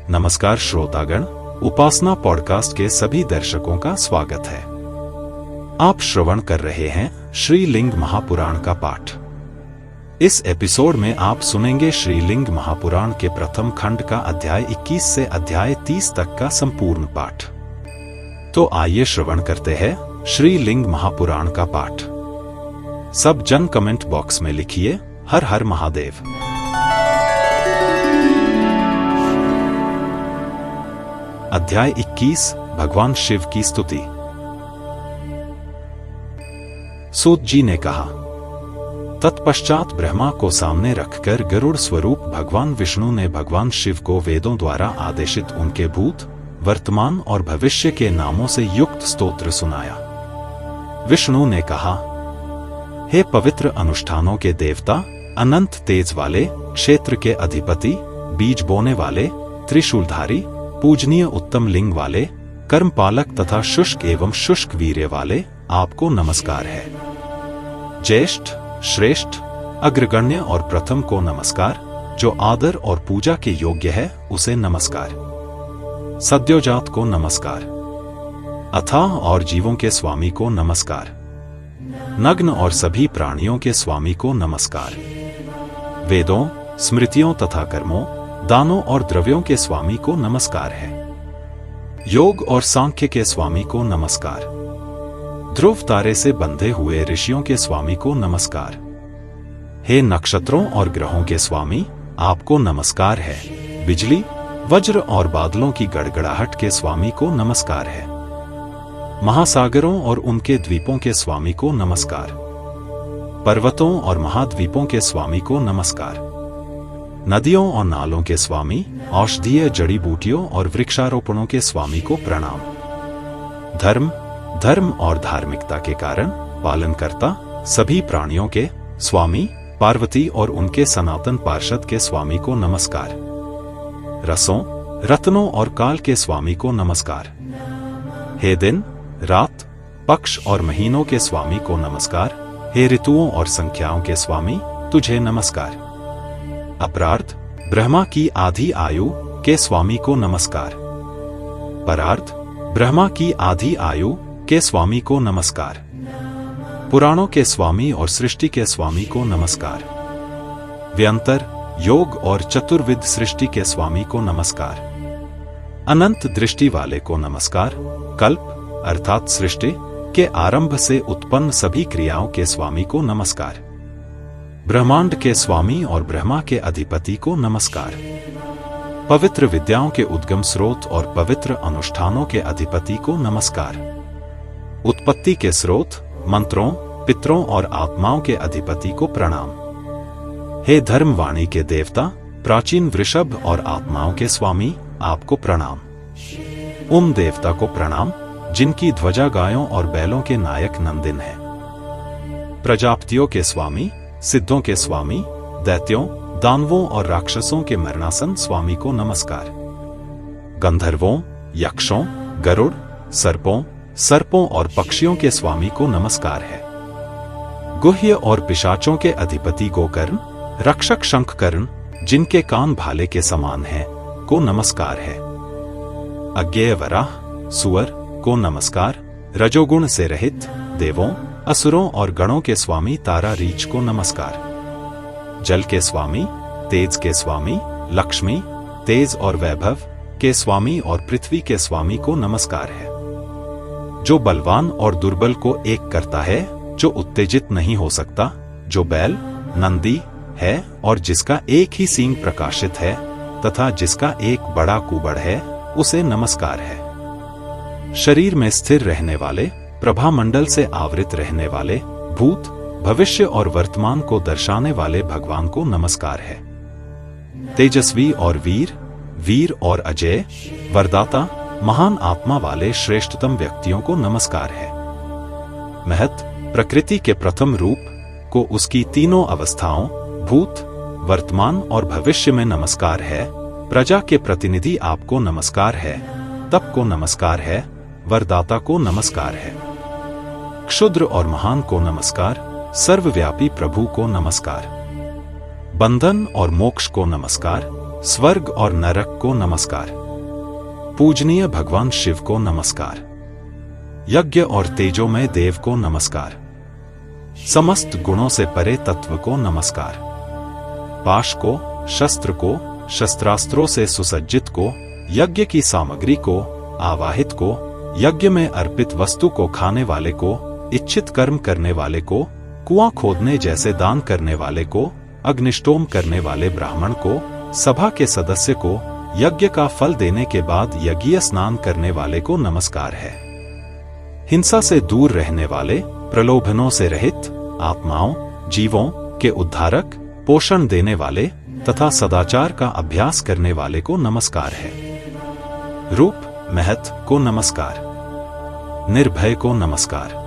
नमस्कार श्रोतागण, उपासना पॉडकास्ट के सभी दर्शकों का स्वागत है। आप श्रवण कर रहे हैं श्रीलिंग महापुराण का पाठ। इस एपिसोड में आप सुनेंगे श्रीलिंग महापुराण के प्रथम खंड का अध्याय 21 से अध्याय 30 तक का संपूर्ण पाठ। तो आइए श्रवण करते हैं श्रीलिंग महापुराण का पाठ। सब जन कमेंट बॉक्स में लिखिए हर हर महादेव। अध्याय 21 भगवान शिव की स्तुति। सूत जी ने कहा, तत्पश्चात ब्रह्मा को सामने रखकर गरुड़ स्वरूप भगवान विष्णु ने भगवान शिव को वेदों द्वारा आदेशित उनके भूत, वर्तमान और भविष्य के नामों से युक्त स्तोत्र सुनाया। विष्णु ने कहा, हे पवित्र अनुष्ठानों के देवता, अनंत तेज वाले, क्षेत्र के अधिपति, बीज बोने वाले, त्रिशूलधारी, पूजनीय उत्तम लिंग वाले, कर्मपालक तथा शुष्क एवं शुष्क वीर्य वाले, आपको नमस्कार है। ज्येष्ठ, श्रेष्ठ, अग्रगण्य और प्रथम को नमस्कार। जो आदर और पूजा के योग्य है उसे नमस्कार। सद्योजात को नमस्कार। अथाह और जीवों के स्वामी को नमस्कार। नग्न और सभी प्राणियों के स्वामी को नमस्कार। वेदों, स्मृतियों तथा कर्मों, दानों और द्रव्यों के स्वामी को नमस्कार है। योग और सांख्य के स्वामी को नमस्कार। ध्रुव तारे से बंधे हुए ऋषियों के स्वामी को नमस्कार। हे नक्षत्रों और ग्रहों के स्वामी, आपको नमस्कार है। बिजली, वज्र और बादलों की गड़गड़ाहट के स्वामी को नमस्कार है। महासागरों और उनके द्वीपों के स्वामी को नमस्कार। पर्वतों और महाद्वीपों के स्वामी को नमस्कार। नदियों और नालों के स्वामी, औषधीय जड़ी बूटियों और वृक्षारोपणों के स्वामी को प्रणाम। धर्म और धार्मिकता के कारण पालनकर्ता, सभी प्राणियों के स्वामी, पार्वती और उनके सनातन पार्षद के स्वामी को नमस्कार। रसों, रत्नों और काल के स्वामी को नमस्कार। हे दिन, रात, पक्ष और महीनों के स्वामी को नमस्कार। हे ऋतुओं और संख्याओं के स्वामी, तुझे नमस्कार। अपरार्ध, ब्रह्मा की आधी आयु के स्वामी को नमस्कार। परार्ध, ब्रह्मा की आधी आयु के स्वामी को नमस्कार। पुराणों के स्वामी और सृष्टि के स्वामी को नमस्कार। व्यंतर, योग और चतुर्विद सृष्टि के स्वामी को नमस्कार। अनंत दृष्टि वाले को नमस्कार। कल्प अर्थात सृष्टि के आरंभ से उत्पन्न सभी क्रियाओं के स्वामी को नमस्कार। ब्रह्मांड के स्वामी और ब्रह्मा के अधिपति को नमस्कार। पवित्र विद्याओं के उद्गम स्रोत और पवित्र अनुष्ठानों के अधिपति को नमस्कार। उत्पत्ति के स्रोत, मंत्रों, पितरों और आत्माओं के अधिपति को प्रणाम। हे धर्मवाणी के देवता, प्राचीन वृषभ और आत्माओं के स्वामी, आपको प्रणाम। देवता को प्रणाम, जिनकी ध्वजा गायों और बैलों के नायक नंदिन है। प्रजापतियों के स्वामी, सिद्धों के स्वामी, दैत्यों, दानवों और राक्षसों के मरणासन स्वामी को नमस्कार। गंधर्वों, यक्षों, गरुड़, सर्पों और पक्षियों के स्वामी को नमस्कार है। गुह्य और पिशाचों के अधिपति गोकर्ण, रक्षक शंखकर्ण, जिनके कान भाले के समान हैं, को नमस्कार है। अज्ञेय वराह, सुअर को नमस्कार। रजोगुण से रहित देवों, असुरों और गणों के स्वामी तारा रीछ को नमस्कार। जल के स्वामी, तेज के स्वामी, लक्ष्मी, तेज और वैभव के स्वामी और पृथ्वी के स्वामी को नमस्कार है। जो बलवान और दुर्बल को एक करता है, जो उत्तेजित नहीं हो सकता, जो बैल, नंदी है और जिसका एक ही सींग प्रकाशित है तथा जिसका एक बड़ा कुबड़ है, उसे नमस्कार है। शरीर में स्थिर रहने वाले, प्रभा मंडल से आवृत रहने वाले, भूत, भविष्य और वर्तमान को दर्शाने वाले भगवान को नमस्कार है। तेजस्वी और वीर और अजय, वरदाता, महान आत्मा वाले श्रेष्ठतम व्यक्तियों को नमस्कार है। महत, प्रकृति के प्रथम रूप को उसकी तीनों अवस्थाओं, भूत, वर्तमान और भविष्य में नमस्कार है। प्रजा के प्रतिनिधि आपको नमस्कार है। तप को नमस्कार है। वरदाता को नमस्कार है। क्षुद्र और महान को नमस्कार। सर्वव्यापी प्रभु को नमस्कार। बंधन और मोक्ष को नमस्कार। स्वर्ग और नरक को नमस्कार। पूजनीय भगवान शिव को नमस्कार। यज्ञ और तेजोमय देव को नमस्कार। समस्त गुणों से परे तत्व को नमस्कार। पाश को, शस्त्र को, शस्त्रास्त्रों से सुसज्जित को, यज्ञ की सामग्री को, आवाहित को, यज्ञ में अर्पित वस्तु को खाने वाले को, इच्छित कर्म करने वाले को, कुआं खोदने जैसे दान करने वाले को, अग्निष्टोम करने वाले ब्राह्मण को, सभा के सदस्य को, यज्ञ का फल देने के बाद यज्ञीय स्नान करने वाले को नमस्कार है। हिंसा से दूर रहने वाले, प्रलोभनों से रहित, आत्माओं, जीवों के उद्धारक, पोषण देने वाले तथा सदाचार का अभ्यास करने वाले को नमस्कार है। रूप महत को नमस्कार। निर्भय को नमस्कार।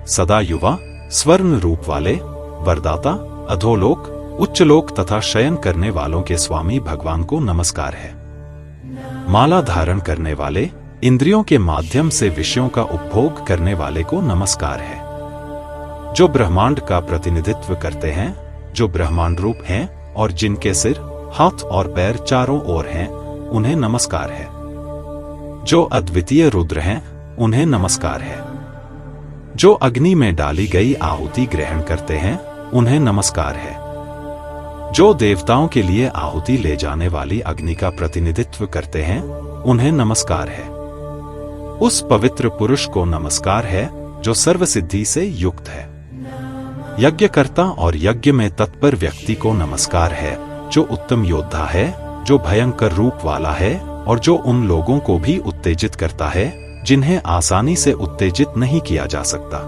सदा युवा, स्वर्ण रूप वाले, वरदाता, अधोलोक, उच्चलोक तथा शयन करने वालों के स्वामी भगवान को नमस्कार है। माला धारण करने वाले, इंद्रियों के माध्यम से विषयों का उपभोग करने वाले को नमस्कार है। जो ब्रह्मांड का प्रतिनिधित्व करते हैं, जो ब्रह्मांड रूप हैं और जिनके सिर, हाथ और पैर चारों ओर हैं, उन्हें नमस्कार है। जो अद्वितीय रुद्र हैं, उन्हें नमस्कार है। जो अग्नि में डाली गई आहुति ग्रहण करते हैं, उन्हें नमस्कार है। जो देवताओं के लिए आहुति ले जाने वाली अग्नि का प्रतिनिधित्व करते हैं, उन्हें नमस्कार है। उस पवित्र पुरुष को नमस्कार है जो सर्वसिद्धि से युक्त है। यज्ञकर्ता और यज्ञ में तत्पर व्यक्ति को नमस्कार है जो उत्तम योद्धा है, जो भयंकर रूप वाला है और जो उन लोगों को भी उत्तेजित करता है जिन्हें आसानी से उत्तेजित नहीं किया जा सकता।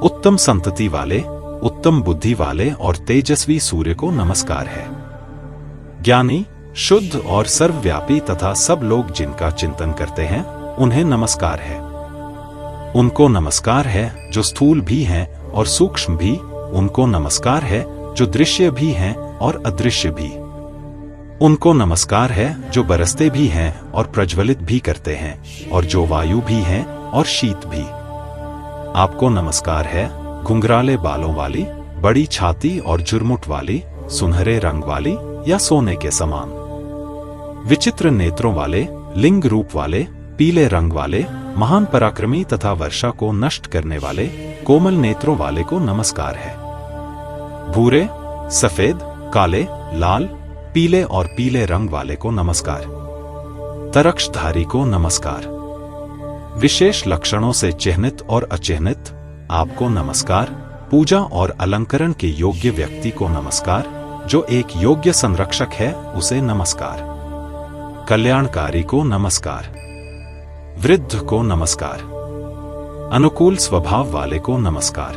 उत्तम संतति वाले, उत्तम बुद्धि वाले और तेजस्वी सूर्य को नमस्कार है। ज्ञानी, शुद्ध और सर्वव्यापी तथा सब लोग जिनका चिंतन करते हैं, उन्हें नमस्कार है। उनको नमस्कार है जो स्थूल भी हैं और सूक्ष्म भी। उनको नमस्कार है जो दृश्य भी हैं और अदृश्य भी। उनको नमस्कार है जो बरसते भी हैं और प्रज्वलित भी करते हैं, और जो वायु भी हैं और शीत भी। आपको नमस्कार है घुंघराले बालों वाली, बड़ी छाती और झुरमुट वाली, सुनहरे रंग वाली या सोने के समान, विचित्र नेत्रों वाले, लिंग रूप वाले, पीले रंग वाले, महान पराक्रमी तथा वर्षा को नष्ट करने वाले, कोमल नेत्रों वाले को नमस्कार है। भूरे, सफेद, काले, लाल, पीले और पीले रंग वाले को नमस्कार। तरक्षधारी को नमस्कार। विशेष लक्षणों से चिह्नित और अचिह्नित आपको नमस्कार। पूजा और अलंकरण के योग्य व्यक्ति को नमस्कार। जो एक योग्य संरक्षक है, उसे नमस्कार। कल्याणकारी को नमस्कार। वृद्ध को नमस्कार। अनुकूल स्वभाव वाले को नमस्कार।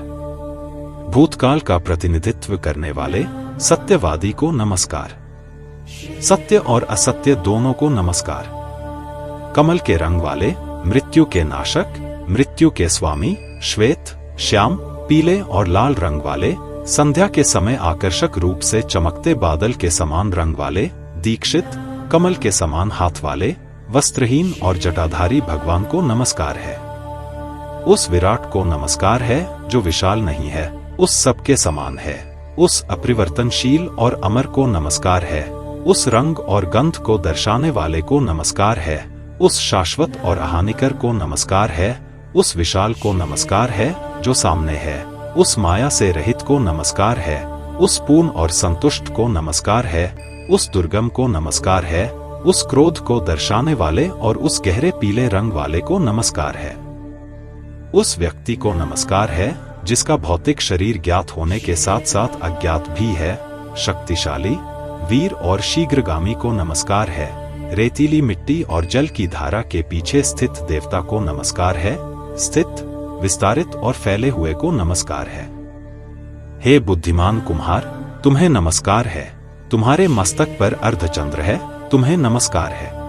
भूतकाल का प्रतिनिधित्व करने वाले, सत्यवादी को नमस्कार। सत्य और असत्य दोनों को नमस्कार। कमल के रंग वाले, मृत्यु के नाशक, मृत्यु के स्वामी, श्वेत, श्याम, पीले और लाल रंग वाले, संध्या के समय आकर्षक रूप से चमकते बादल के समान रंग वाले, दीक्षित, कमल के समान हाथ वाले, वस्त्रहीन और जटाधारी भगवान को नमस्कार है। उस विराट को नमस्कार है जो विशाल नहीं है, उस सबके समान है। उस अपरिवर्तनशील और अमर को नमस्कार है। उस रंग और गंध को दर्शाने वाले को नमस्कार है। उस शाश्वत और अहानिकर को नमस्कार है। उस विशाल को नमस्कार है जो सामने है। उस माया से रहित को नमस्कार है। उस पूर्ण और संतुष्ट को नमस्कार है। उस दुर्गम को नमस्कार है। उस क्रोध को दर्शाने वाले और उस गहरे पीले रंग वाले को नमस्कार है। उस व्यक्ति को नमस्कार है जिसका भौतिक शरीर ज्ञात होने के साथ साथ अज्ञात भी है। शक्तिशाली, वीर और शीघ्रगामी को नमस्कार है। रेतीली मिट्टी और जल की धारा के पीछे स्थित देवता को नमस्कार है। स्थित, विस्तारित और फैले हुए को नमस्कार है। हे बुद्धिमान कुम्हार, तुम्हें नमस्कार है। तुम्हारे मस्तक पर अर्धचंद्र है, तुम्हें नमस्कार है।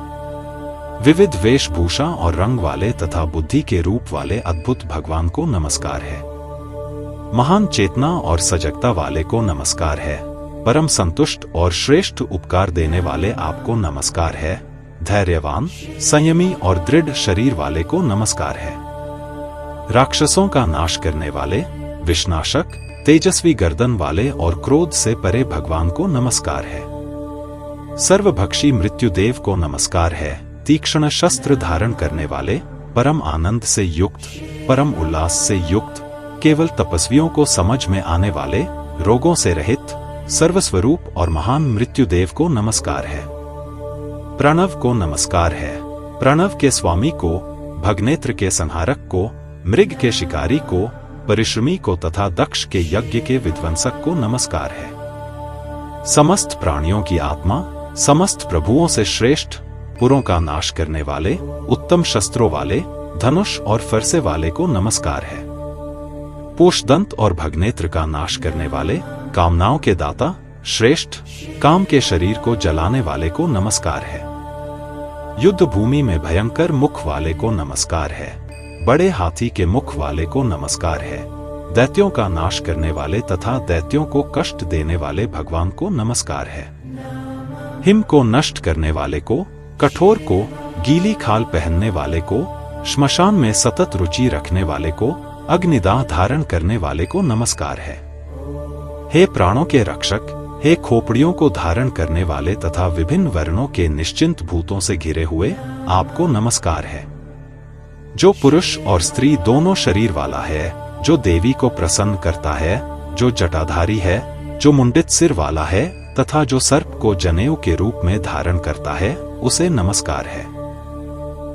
विविध वेशभूषा और रंग वाले तथा बुद्धि के रूप वाले अद्भुत भगवान को नमस्कार है। महान चेतना और सजगता वाले को नमस्कार है। परम संतुष्ट और श्रेष्ठ उपकार देने वाले आपको नमस्कार है। धैर्यवान, संयमी और दृढ़ शरीर वाले को नमस्कार है। राक्षसों का नाश करने वाले, विषनाशक, तेजस्वी गर्दन वाले और क्रोध से परे भगवान को नमस्कार है। सर्वभक्षी मृत्युदेव को नमस्कार है। तीक्ष्ण शस्त्र धारण करने वाले, परम आनंद से युक्त, परम उल्लास से युक्त, केवल तपस्वियों को समझ में आने वाले, रोगों से रहित, सर्वस्वरूप और महान मृत्युदेव को नमस्कार है। प्रणव को नमस्कार है। प्रणव के स्वामी को, भगनेत्र के संहारक को, मृग के शिकारी को, परिश्रमी को तथा दक्ष के यज्ञ के विध्वंसक को नमस्कार है। समस्त प्राणियों की आत्मा, समस्त प्रभुओं से श्रेष्ठ, पुरों का नाश करने वाले, उत्तम शस्त्रों वाले, धनुष और फरसे वाले को नमस्कार है। पोषदंत और भगनेत्र का नाश करने वाले, कामनाओं के दाता, श्रेष्ठ, काम के शरीर को जलाने वाले को नमस्कार है। युद्ध भूमि में भयंकर मुख वाले को नमस्कार है। बड़े हाथी के मुख वाले को नमस्कार है। दैत्यों का नाश करने वाले तथा दैत्यों को कष्ट देने वाले भगवान को नमस्कार है। हिम को नष्ट करने वाले को, कठोर को, गीली खाल पहनने वाले को, श्मशान में सतत रुचि रखने वाले को, अग्निदाह धारण करने वाले को नमस्कार है। हे प्राणों के रक्षक, हे खोपड़ियों को धारण करने वाले तथा विभिन्न वर्णों के निश्चिंत भूतों से घिरे हुए, आपको नमस्कार है। जो पुरुष और स्त्री दोनों शरीर वाला है, जो देवी को प्रसन्न करता है, जो जटाधारी है, जो मुंडित सिर वाला है तथा जो सर्प को जनेऊ के रूप में धारण करता है, उसे नमस्कार है।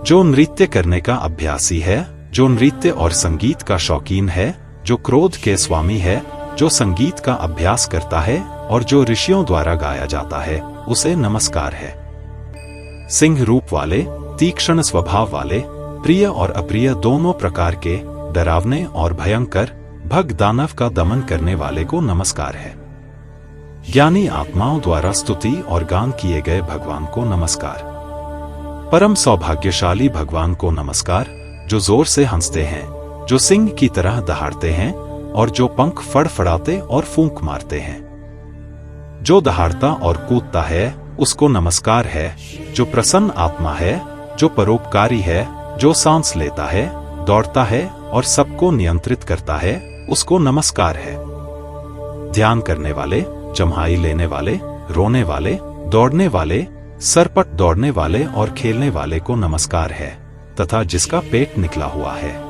जो नृत्य करने का अभ्यासी है, जो नृत्य और संगीत का शौकीन है, जो क्रोध के स्वामी है, जो संगीत का अभ्यास करता है और जो ऋषियों द्वारा गाया जाता है, उसे नमस्कार है। सिंह रूप वाले, तीक्ष्ण स्वभाव वाले, प्रिय और अप्रिय दोनों प्रकार के, डरावने और भयंकर, भग दानव का दमन करने वाले को नमस्कार है। ज्ञानी आत्माओं द्वारा स्तुति और गान किए गए भगवान को नमस्कार। परम सौभाग्यशाली भगवान को नमस्कार, जो जोर से हंसते हैं, जो सिंह की तरह दहाड़ते हैं और जो पंख फड़फड़ाते और फूंक मारते हैं। जो दहाड़ता और कूदता है, उसको नमस्कार है। जो प्रसन्न आत्मा है, जो परोपकारी है, जो सांस लेता है, दौड़ता है और सबको नियंत्रित करता है, उसको नमस्कार है। ध्यान करने वाले, जम्हाई लेने वाले, रोने वाले, दौड़ने वाले, सरपट दौड़ने वाले और खेलने वाले को नमस्कार है तथा जिसका पेट निकला हुआ है,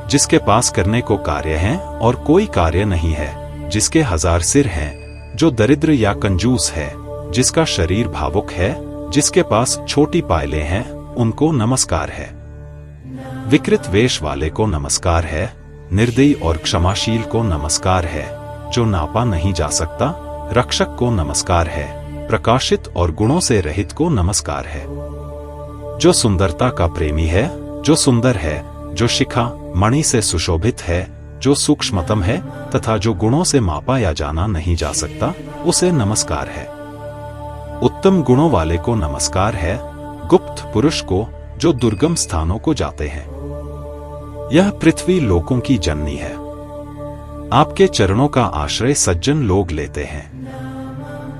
जिसके पास करने को कार्य है और कोई कार्य नहीं है, जिसके 1000 सिर हैं, जो दरिद्र या कंजूस है, जिसका शरीर भावुक है, जिसके पास छोटी पायलें हैं, उनको नमस्कार है। विकृत वेश वाले को नमस्कार है। निर्दयी और क्षमाशील को नमस्कार है। जो नापा नहीं जा सकता, रक्षक को नमस्कार है। प्रकाशित और गुणों से रहित को नमस्कार है। जो सुंदरता का प्रेमी है, जो सुंदर है, जो शिखा मणि से सुशोभित है, जो सूक्ष्मतम है तथा जो गुणों से मापा या जाना नहीं जा सकता, उसे नमस्कार है। उत्तम गुणों वाले को नमस्कार है। गुप्त पुरुष को, जो दुर्गम स्थानों को जाते हैं। यह पृथ्वी लोकों की जननी है। आपके चरणों का आश्रय सज्जन लोग लेते हैं।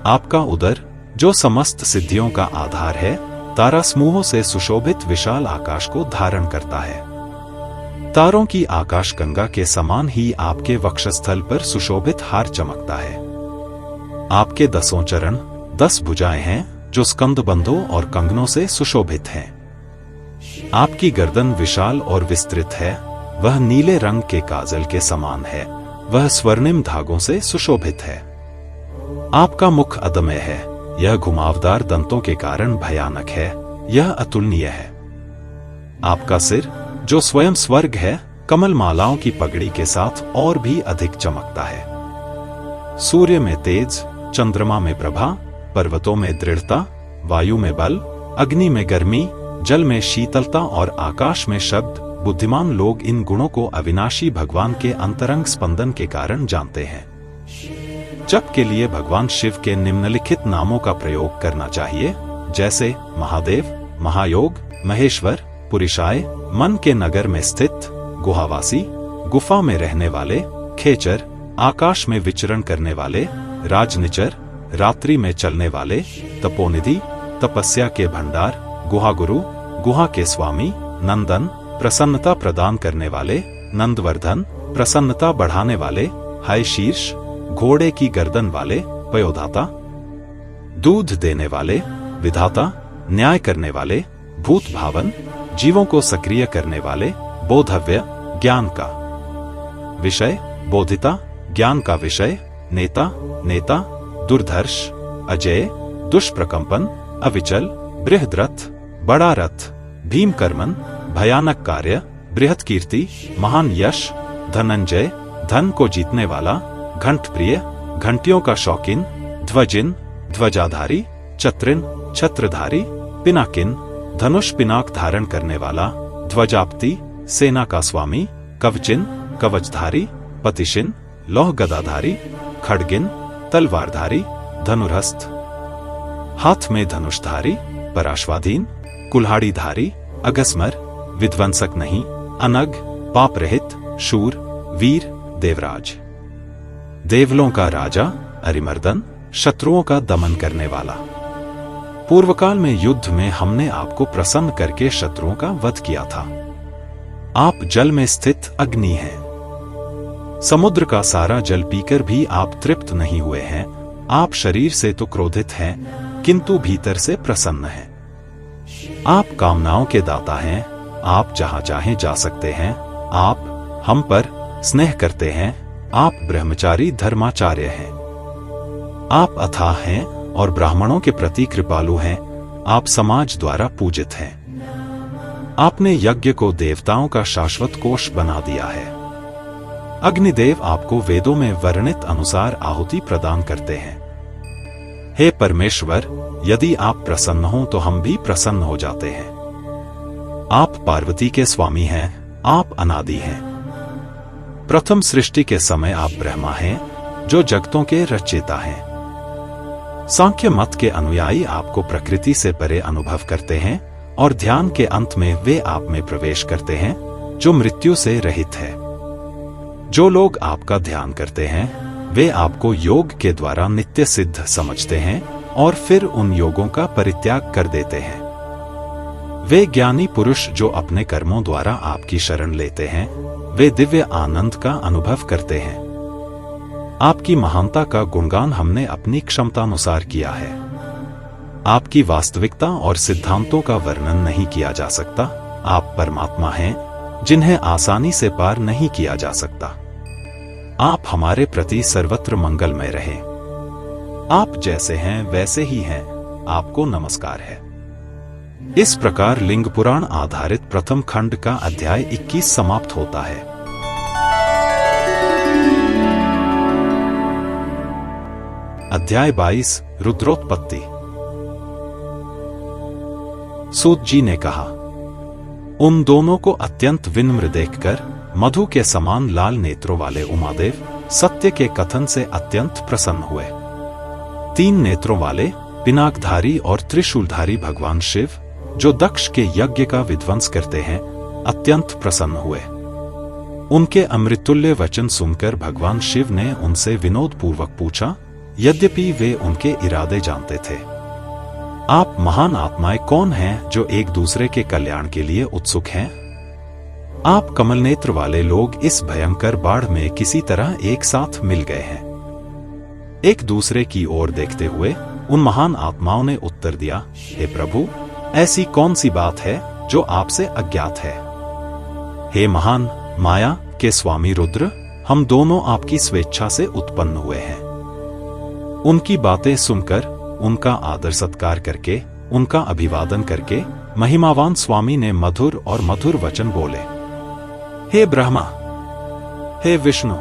आपका उदर, जो समस्त सिद्धियों का आधार है, तारा समूहों से सुशोभित विशाल आकाश को धारण करता है। तारों की आकाश गंगा के समान ही आपके वक्षस्थल पर सुशोभित हार चमकता है। आपके 10 चरण, 10 भुजाएं हैं, जो स्कंदबंधों और कंगनों से सुशोभित हैं। आपकी गर्दन विशाल और विस्तृत है। वह नीले रंग के काजल के समान है। वह स्वर्णिम धागों से सुशोभित है। आपका मुख अदम्य है। यह घुमावदार दंतों के कारण भयानक है। यह अतुलनीय है। आपका सिर, जो स्वयं स्वर्ग है, कमल मालाओं की पगड़ी के साथ और भी अधिक चमकता है। सूर्य में तेज, चंद्रमा में प्रभा, पर्वतों में दृढ़ता, वायु में बल, अग्नि में गर्मी, जल में शीतलता और आकाश में शब्द। बुद्धिमान लोग इन गुणों को अविनाशी भगवान के अंतरंग स्पंदन के कारण जानते हैं। जप के लिए भगवान शिव के निम्नलिखित नामों का प्रयोग करना चाहिए, जैसे महादेव, महायोग, महेश्वर, पुरुषाय, मन के नगर में स्थित, गुहावासी, गुफा में रहने वाले, खेचर, आकाश में विचरण करने वाले, राजनिचर, रात्रि में चलने वाले, तपोनिधि, तपस्या के भंडार, गुहागुरु, गुहा के स्वामी, नंदन, प्रसन्नता प्रदान करने वाले, नंदवर्धन, प्रसन्नता बढ़ाने वाले, हाय शीर्ष, घोड़े की गर्दन वाले, पयोधाता, दूध देने वाले, विधाता, न्याय करने वाले, भूत भावन, जीवों को सक्रिय करने वाले, बोधव्य, ज्ञान का विषय, बोधिता, ज्ञान का विषय, नेता, नेता, दुर्धर्ष, अजय, दुष्प्रकंपन, अविचल, बृहद्रथ, बड़ा रथ, भीमकर्मन, भयानक कार्य, बृहत कीर्ति, महान यश, धनंजय, धन को जीतने वाला, घंट प्रिय, घंटियों का शौकीन, ध्वजिन, ध्वजाधारी, चत्रिन, छत्रधारी, पिनाकिन, धनुष पिनाक धारण करने वाला, ध्वजाप्ति, सेना का स्वामी, कवचिन, कवचधारी, पतिशिन, लौह गदाधारी, खड्गिन, तलवारधारी, धनुरस्थ, हाथ में धनुषधारी, पराश्वाधीन, कुल्हाड़ीधारी, अगस्मर, विध्वंसक नहीं, अनग, पाप रहित, शूर, वीर, देवराज, देवलों का राजा, अरिमर्दन, शत्रुओं का दमन करने वाला। पूर्वकाल में युद्ध में हमने आपको प्रसन्न करके शत्रुओं का वध किया था। आप जल में स्थित अग्नि हैं। समुद्र का सारा जल पीकर भी आप तृप्त नहीं हुए हैं। आप शरीर से तो क्रोधित हैं, किंतु भीतर से प्रसन्न हैं। आप कामनाओं के दाता हैं। आप जहां चाहें जा सकते हैं। आप हम पर स्नेह करते हैं। आप ब्रह्मचारी धर्माचार्य हैं। आप अथाह हैं और ब्राह्मणों के प्रति कृपालु हैं। आप समाज द्वारा पूजित हैं। आपने यज्ञ को देवताओं का शाश्वत कोष बना दिया है। अग्निदेव आपको वेदों में वर्णित अनुसार आहुति प्रदान करते हैं। हे परमेश्वर, यदि आप प्रसन्न हो तो हम भी प्रसन्न हो जाते हैं। आप पार्वती के स्वामी हैं। आप अनादि हैं। प्रथम सृष्टि के समय आप ब्रह्मा हैं, जो जगतों के रचयिता हैं। सांख्य मत के अनुयायी आपको प्रकृति से परे अनुभव करते हैं और ध्यान के अंत में वे आप में प्रवेश करते हैं, जो मृत्यु से रहित है। जो लोग आपका ध्यान करते हैं, वे आपको योग के द्वारा नित्य सिद्ध समझते हैं और फिर उन योगों का परित्याग कर देते हैं। वे ज्ञानी पुरुष जो अपने कर्मों द्वारा आपकी शरण लेते हैं, वे दिव्य आनंद का अनुभव करते हैं। आपकी महानता का गुणगान हमने अपनी क्षमतानुसार किया है। आपकी वास्तविकता और सिद्धांतों का वर्णन नहीं किया जा सकता। आप परमात्मा हैं, जिन्हें आसानी से पार नहीं किया जा सकता। आप हमारे प्रति सर्वत्र मंगलमय रहें। आप जैसे हैं वैसे ही हैं। आपको नमस्कार है। इस प्रकार लिंग पुराण आधारित प्रथम खंड का अध्याय 21 समाप्त होता है। अध्याय 22 रुद्रोत्पत्ति। सूत जी ने कहा, उन दोनों को अत्यंत विनम्र देखकर मधु के समान लाल नेत्रों वाले उमादेव सत्य के कथन से अत्यंत प्रसन्न हुए। 3 नेत्रों वाले पिनाकधारी और त्रिशूलधारी भगवान शिव, जो दक्ष के यज्ञ का विध्वंस करते हैं, अत्यंत प्रसन्न हुए। उनके अमृतुल्य वचन सुनकर भगवान शिव ने उनसे विनोद पूर्वक पूछा, यद्यपि वे उनके इरादे जानते थे। आप महान आत्माएं कौन हैं जो एक दूसरे के कल्याण के लिए उत्सुक हैं? आप कमल नेत्र वाले लोग इस भयंकर बाढ़ में किसी तरह एक साथ मिल गए हैं। एक दूसरे की ओर देखते हुए उन महान आत्माओं ने उत्तर दिया, हे प्रभु, ऐसी कौन सी बात है जो आपसे अज्ञात है? हे महान माया के स्वामी रुद्र, हम दोनों आपकी स्वेच्छा से उत्पन्न हुए हैं। उनकी बातें सुनकर, उनका आदर सत्कार करके, उनका अभिवादन करके महिमावान स्वामी ने मधुर और मधुर वचन बोले। हे ब्रह्मा, हे विष्णु,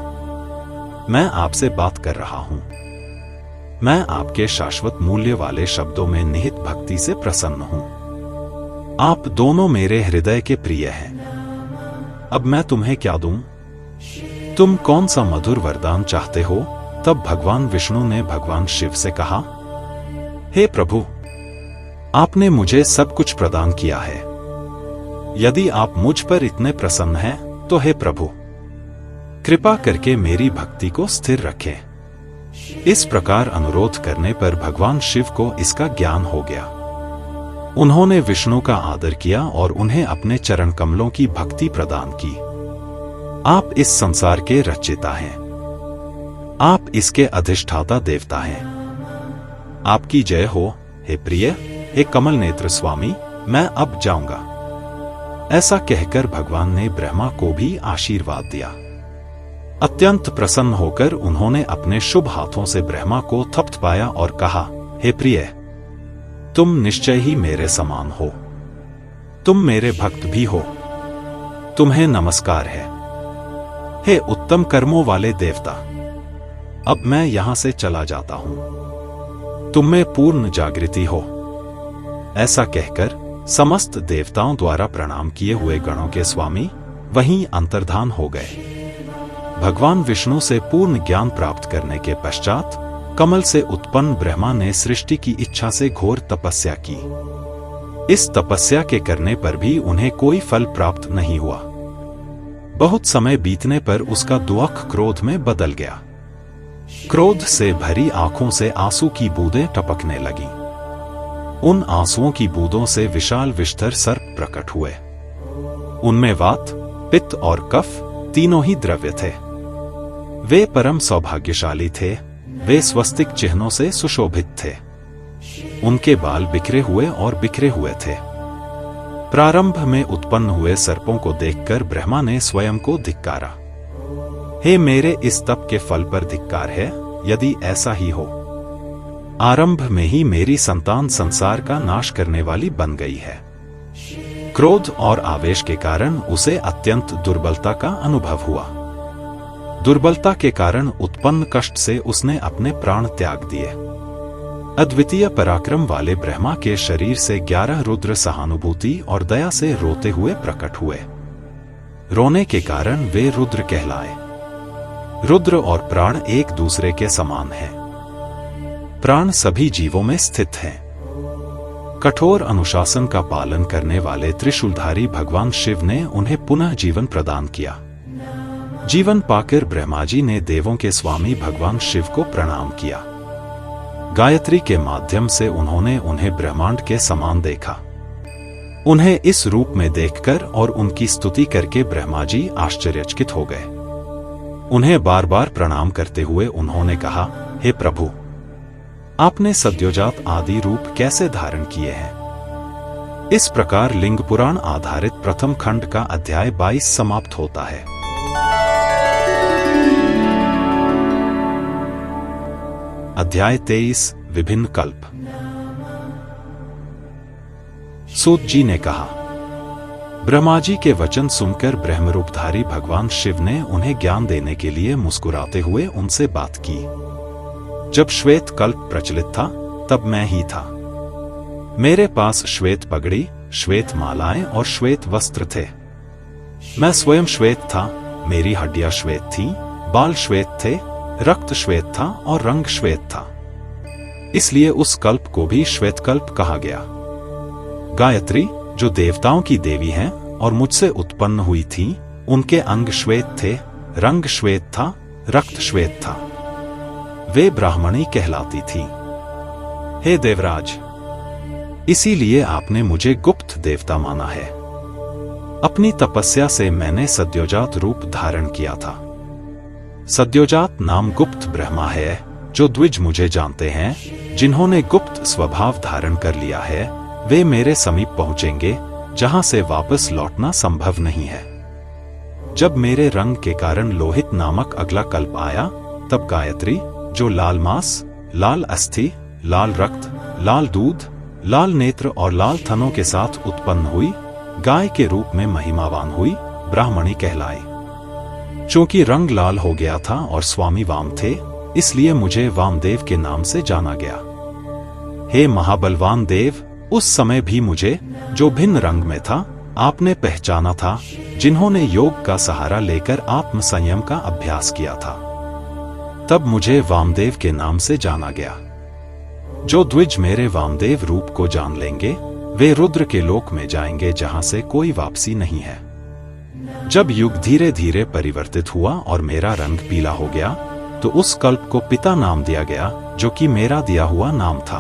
मैं आपसे बात कर रहा हूं। मैं आपके शाश्वत मूल्य वाले शब्दों में निहित भक्ति से प्रसन्न हूं। आप दोनों मेरे हृदय के प्रिय हैं। अब मैं तुम्हें क्या दूं? तुम कौन सा मधुर वरदान चाहते हो? तब भगवान विष्णु ने भगवान शिव से कहा, हे प्रभु, आपने मुझे सब कुछ प्रदान किया है। यदि आप मुझ पर इतने प्रसन्न हैं, तो हे प्रभु, कृपा करके मेरी भक्ति को स्थिर रखें। इस प्रकार अनुरोध करने पर भगवान शिव को इसका ज्ञान हो गया। उन्होंने विष्णु का आदर किया और उन्हें अपने चरण कमलों की भक्ति प्रदान की। आप इस संसार के रचयिता हैं, आप इसके अधिष्ठाता देवता हैं। आपकी जय हो हे प्रिय, हे कमल नेत्र स्वामी, मैं अब जाऊंगा। ऐसा कहकर भगवान ने ब्रह्मा को भी आशीर्वाद दिया। अत्यंत प्रसन्न होकर उन्होंने अपने शुभ हाथों से ब्रह्मा को थपथपाया और कहा, हे प्रिय, तुम निश्चय ही मेरे समान हो, तुम मेरे भक्त भी हो, तुम्हें नमस्कार है। हे उत्तम कर्मों वाले देवता, अब मैं यहां से चला जाता हूं, तुम में पूर्ण जागृति हो। ऐसा कहकर समस्त देवताओं द्वारा प्रणाम किए हुए गणों के स्वामी वहीं अंतर्धान हो गए। भगवान विष्णु से पूर्ण ज्ञान प्राप्त करने के पश्चात कमल से उत्पन्न ब्रह्मा ने सृष्टि की इच्छा से घोर तपस्या की। इस तपस्या के करने पर भी उन्हें कोई फल प्राप्त नहीं हुआ। बहुत समय बीतने पर उसका दुख क्रोध में बदल गया। क्रोध से भरी आंखों से आंसू की बूंदें टपकने लगीं। उन आंसुओं की बूंदों से विशाल विषधर सर्प प्रकट हुए। उनमें वात, पित्त और कफ तीनों ही द्रव्य थे। वे परम सौभाग्यशाली थे, वे स्वस्तिक चिन्हों से सुशोभित थे। उनके बाल बिखरे हुए और बिखरे हुए थे। प्रारंभ में उत्पन्न हुए सर्पों को देखकर ब्रह्मा ने स्वयं को धिक्कारा। हे मेरे इस तप के फल पर धिक्कार है, यदि ऐसा ही हो। आरंभ में ही मेरी संतान संसार का नाश करने वाली बन गई है। क्रोध और आवेश के कारण उसे अत्यंत दुर्बलता का अनुभव हुआ। दुर्बलता के कारण उत्पन्न कष्ट से उसने अपने प्राण त्याग दिए। अद्वितीय पराक्रम वाले ब्रह्मा के शरीर से 11 रुद्र सहानुभूति और दया से रोते हुए प्रकट हुए। रोने के कारण वे रुद्र कहलाए। रुद्र और प्राण एक दूसरे के समान हैं। प्राण सभी जीवों में स्थित हैं। कठोर अनुशासन का पालन करने वाले त्रिशूलधारी भगवान शिव ने उन्हें पुनः जीवन प्रदान किया। जीवन पाकर ब्रह्मा जी ने देवों के स्वामी भगवान शिव को प्रणाम किया। गायत्री के माध्यम से उन्होंने उन्हें ब्रह्मांड के समान देखा। उन्हें इस रूप में देखकर और उनकी स्तुति करके ब्रह्मा जी आश्चर्यचकित हो गए। उन्हें बार बार प्रणाम करते हुए उन्होंने कहा, हे प्रभु, आपने सद्योजात आदि रूप कैसे धारण किए हैं। इस प्रकार लिंग पुराण आधारित प्रथम खंड का अध्याय 22 समाप्त होता है। अध्याय 23 विभिन्न कल्प। सूत जी ने कहा, ब्रह्मा जी के वचन सुनकर ब्रह्मरूपधारी भगवान शिव ने उन्हें ज्ञान देने के लिए मुस्कुराते हुए उनसे बात की। जब श्वेत कल्प प्रचलित था तब मैं ही था। मेरे पास श्वेत पगड़ी, श्वेत मालाएं और श्वेत वस्त्र थे। मैं स्वयं श्वेत था, मेरी हड्डियां श्वेत थीं, बाल श्वेत थे, रक्त श्वेत था और रंग श्वेत था। इसलिए उस कल्प को भी श्वेत कल्प कहा गया। गायत्री, जो देवताओं की देवी हैं और मुझसे उत्पन्न हुई थी, उनके अंग श्वेत थे, रंग श्वेत था, रक्त श्वेत था। वे ब्राह्मणी कहलाती थी। हे देवराज, इसीलिए आपने मुझे गुप्त देवता माना है। अपनी तपस्या से मैंने सद्योजात रूप धारण किया था। सद्योजात नाम गुप्त ब्रह्मा है। जो द्विज मुझे जानते हैं, जिन्होंने गुप्त स्वभाव धारण कर लिया है, वे मेरे समीप पहुंचेंगे, जहां से वापस लौटना संभव नहीं है। जब मेरे रंग के कारण लोहित नामक अगला कल्प आया, तब गायत्री, जो लाल मांस, लाल अस्थि, लाल रक्त, लाल दूध, लाल नेत्र और लाल थनों के साथ उत्पन्न हुई, गाय के रूप में महिमावान हुई, ब्राह्मणी कहलाई। चूंकि रंग लाल हो गया था और स्वामी वाम थे, इसलिए मुझे वामदेव के नाम से जाना गया। हे महाबलवान देव, उस समय भी मुझे, जो भिन्न रंग में था, आपने पहचाना था, जिन्होंने योग का सहारा लेकर आत्म संयम का अभ्यास किया था। तब मुझे वामदेव के नाम से जाना गया। जो द्विज मेरे वामदेव रूप को जान लेंगे, वे रुद्र के लोक में जाएंगे, जहां से कोई वापसी नहीं है। जब युग धीरे धीरे परिवर्तित हुआ और मेरा रंग पीला हो गया, तो उस कल्प को पिता नाम दिया गया, जो कि मेरा दिया हुआ नाम था।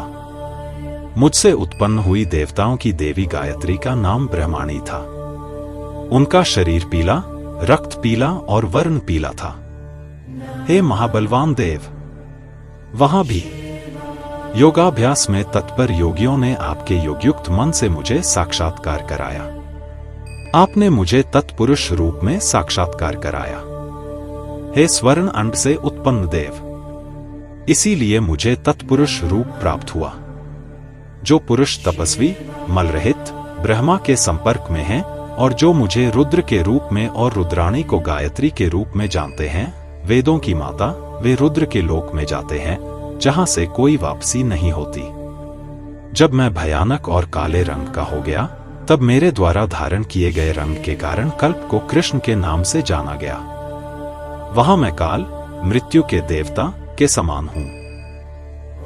मुझसे उत्पन्न हुई देवताओं की देवी गायत्री का नाम ब्रह्माणी था। उनका शरीर पीला, रक्त पीला और वर्ण पीला था। हे महाबलवान देव, वहां भी योगाभ्यास में तत्पर योगियों ने आपके योगयुक्त मन से मुझे साक्षात्कार कराया। आपने मुझे तत्पुरुष रूप में साक्षात्कार कराया। हे स्वर्ण अंड से उत्पन्न देव, इसीलिए मुझे तत्पुरुष रूप प्राप्त हुआ। जो पुरुष तपस्वी, मलरहित, ब्रह्मा के संपर्क में हैं और जो मुझे रुद्र के रूप में और रुद्राणी को गायत्री के रूप में जानते हैं, वेदों की माता, वे रुद्र के लोक में जाते हैं, जहां से कोई वापसी नहीं होती। जब मैं भयानक और काले रंग का हो गया, तब मेरे द्वारा धारण किए गए रंग के कारण कल्प को कृष्ण के नाम से जाना गया। वहां मैं काल, मृत्यु के देवता के समान हूं।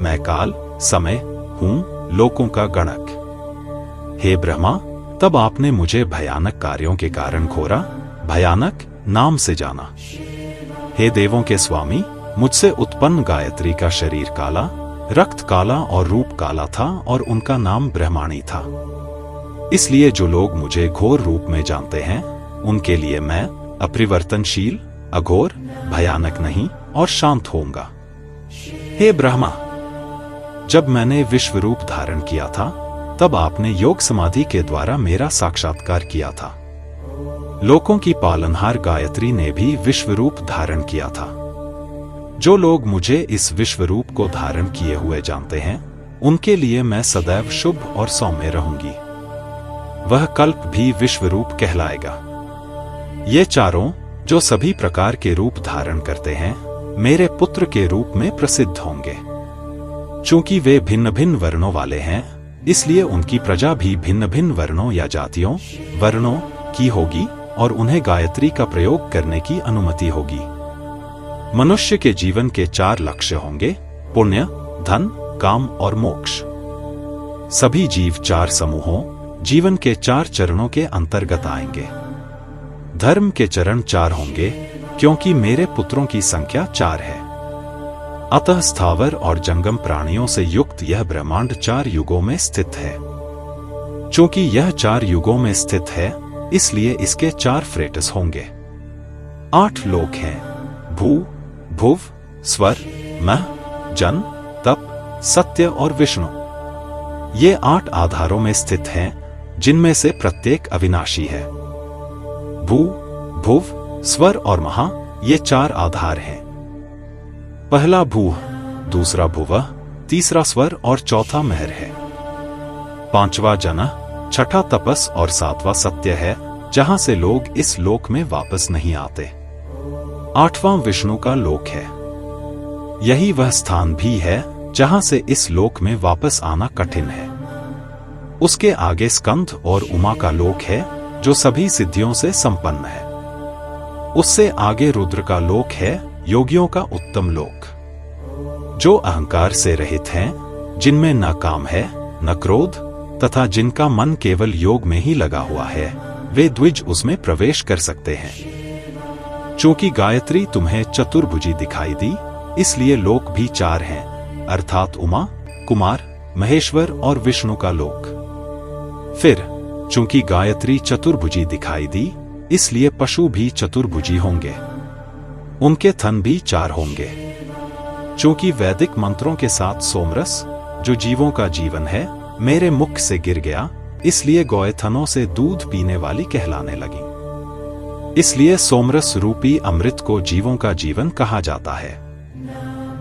मैं काल, समय हूं, लोकों का गणक। हे ब्रह्मा, तब आपने मुझे भयानक कार्यों के कारण घोरा, भयानक नाम से जाना। हे देवों के स्वामी, मुझसे उत्पन्न गायत्री का शरीर काला, रक्त काला और रूप काला था और उनका नाम ब्रह्माणी था। इसलिए जो लोग मुझे घोर रूप में जानते हैं, उनके लिए मैं अपरिवर्तनशील, अघोर, भयानक नहीं और शांत होऊंगा। हे ब्रह्मा, जब मैंने विश्व रूप धारण किया था, तब आपने योग समाधि के द्वारा मेरा साक्षात्कार किया था। लोकों की पालनहार गायत्री ने भी विश्व रूप धारण किया था। जो लोग मुझे इस विश्व रूप को धारण किए हुए जानते हैं, उनके लिए मैं सदैव शुभ और सौम्य रहूंगी। वह कल्प भी विश्व रूप कहलाएगा। ये चारों, जो सभी प्रकार के रूप धारण करते हैं, मेरे पुत्र के रूप में प्रसिद्ध होंगे। चूंकि वे भिन्न भिन्न वर्णों वाले हैं, इसलिए उनकी प्रजा भी भिन्न भिन्न वर्णों या जातियों, वर्णों की होगी और उन्हें गायत्री का प्रयोग करने की अनुमति होगी। मनुष्य के जीवन के 4 लक्ष्य होंगे: पुण्य, धन, काम और मोक्ष। सभी जीव 4 समूहों, जीवन के 4 चरणों के अंतर्गत आएंगे। धर्म के चरण 4 होंगे, क्योंकि मेरे पुत्रों की संख्या 4 है। अतः स्थावर और जंगम प्राणियों से युक्त यह ब्रह्मांड 4 युगों में स्थित है। चूंकि यह 4 युगों में स्थित है, इसलिए इसके 4 फ्रेटस होंगे। 8 लोक हैं: भू, भुव, स्वर, मह, जन, तप, सत्य और विष्णु। ये 8 आधारों में स्थित हैं, जिनमें से प्रत्येक अविनाशी है। भू, भुव, स्वर और महा, ये 4 आधार हैं। पहला भूह, दूसरा भुवः, तीसरा स्वर और चौथा महर है। 5वां जनः, 6ठा तपस और 7वां सत्य है, जहां से लोग इस लोक में वापस नहीं आते। 8वां विष्णु का लोक है। यही वह स्थान भी है जहां से इस लोक में वापस आना कठिन है। उसके आगे स्कंद और उमा का लोक है, जो सभी सिद्धियों से संपन्न है। उससे आगे रुद्र का लोक है, योगियों का उत्तम लोक। जो अहंकार से रहित हैं, जिनमें न काम है, न क्रोध, तथा जिनका मन केवल योग में ही लगा हुआ है, वे द्विज उसमें प्रवेश कर सकते हैं। चूंकि गायत्री तुम्हें चतुर्भुजी दिखाई दी, इसलिए लोक भी 4 हैं, अर्थात उमा, कुमार, महेश्वर और विष्णु का लोक। फिर चूंकि गायत्री चतुर्भुजी दिखाई दी, इसलिए पशु भी चतुर्भुजी होंगे। उनके थन भी 4 होंगे। चूंकि वैदिक मंत्रों के साथ सोमरस, जो जीवों का जीवन है, मेरे मुख से गिर गया, इसलिए गौएथनों से दूध पीने वाली कहलाने लगी। इसलिए सोमरस रूपी अमृत को जीवों का जीवन कहा जाता है।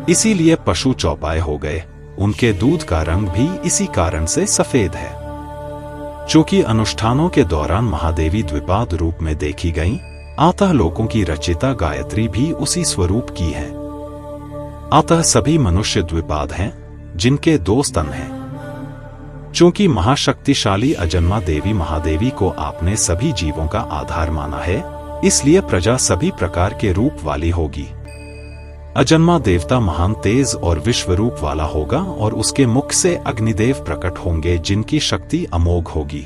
इसीलिए पशु चौपाए हो गए, उनके दूध का रंग भी इसी कारण से सफेद है। चूंकि अनुष्ठानों के दौरान महादेवी द्विपाद रूप में देखी गईं, अतः लोकों की रचिता गायत्री भी उसी स्वरूप की है। अतः सभी मनुष्य द्विपाद हैं, जिनके 2 स्तन हैं। चूंकि महाशक्तिशाली अजन्मा देवी महादेवी को आपने सभी जीवों का आधार माना है, इसलिए प्रजा सभी प्रकार के रूप वाली होगी। अजन्मा देवता महान तेज और विश्व रूप वाला होगा और उसके मुख से अग्निदेव प्रकट होंगे, जिनकी शक्ति अमोघ होगी।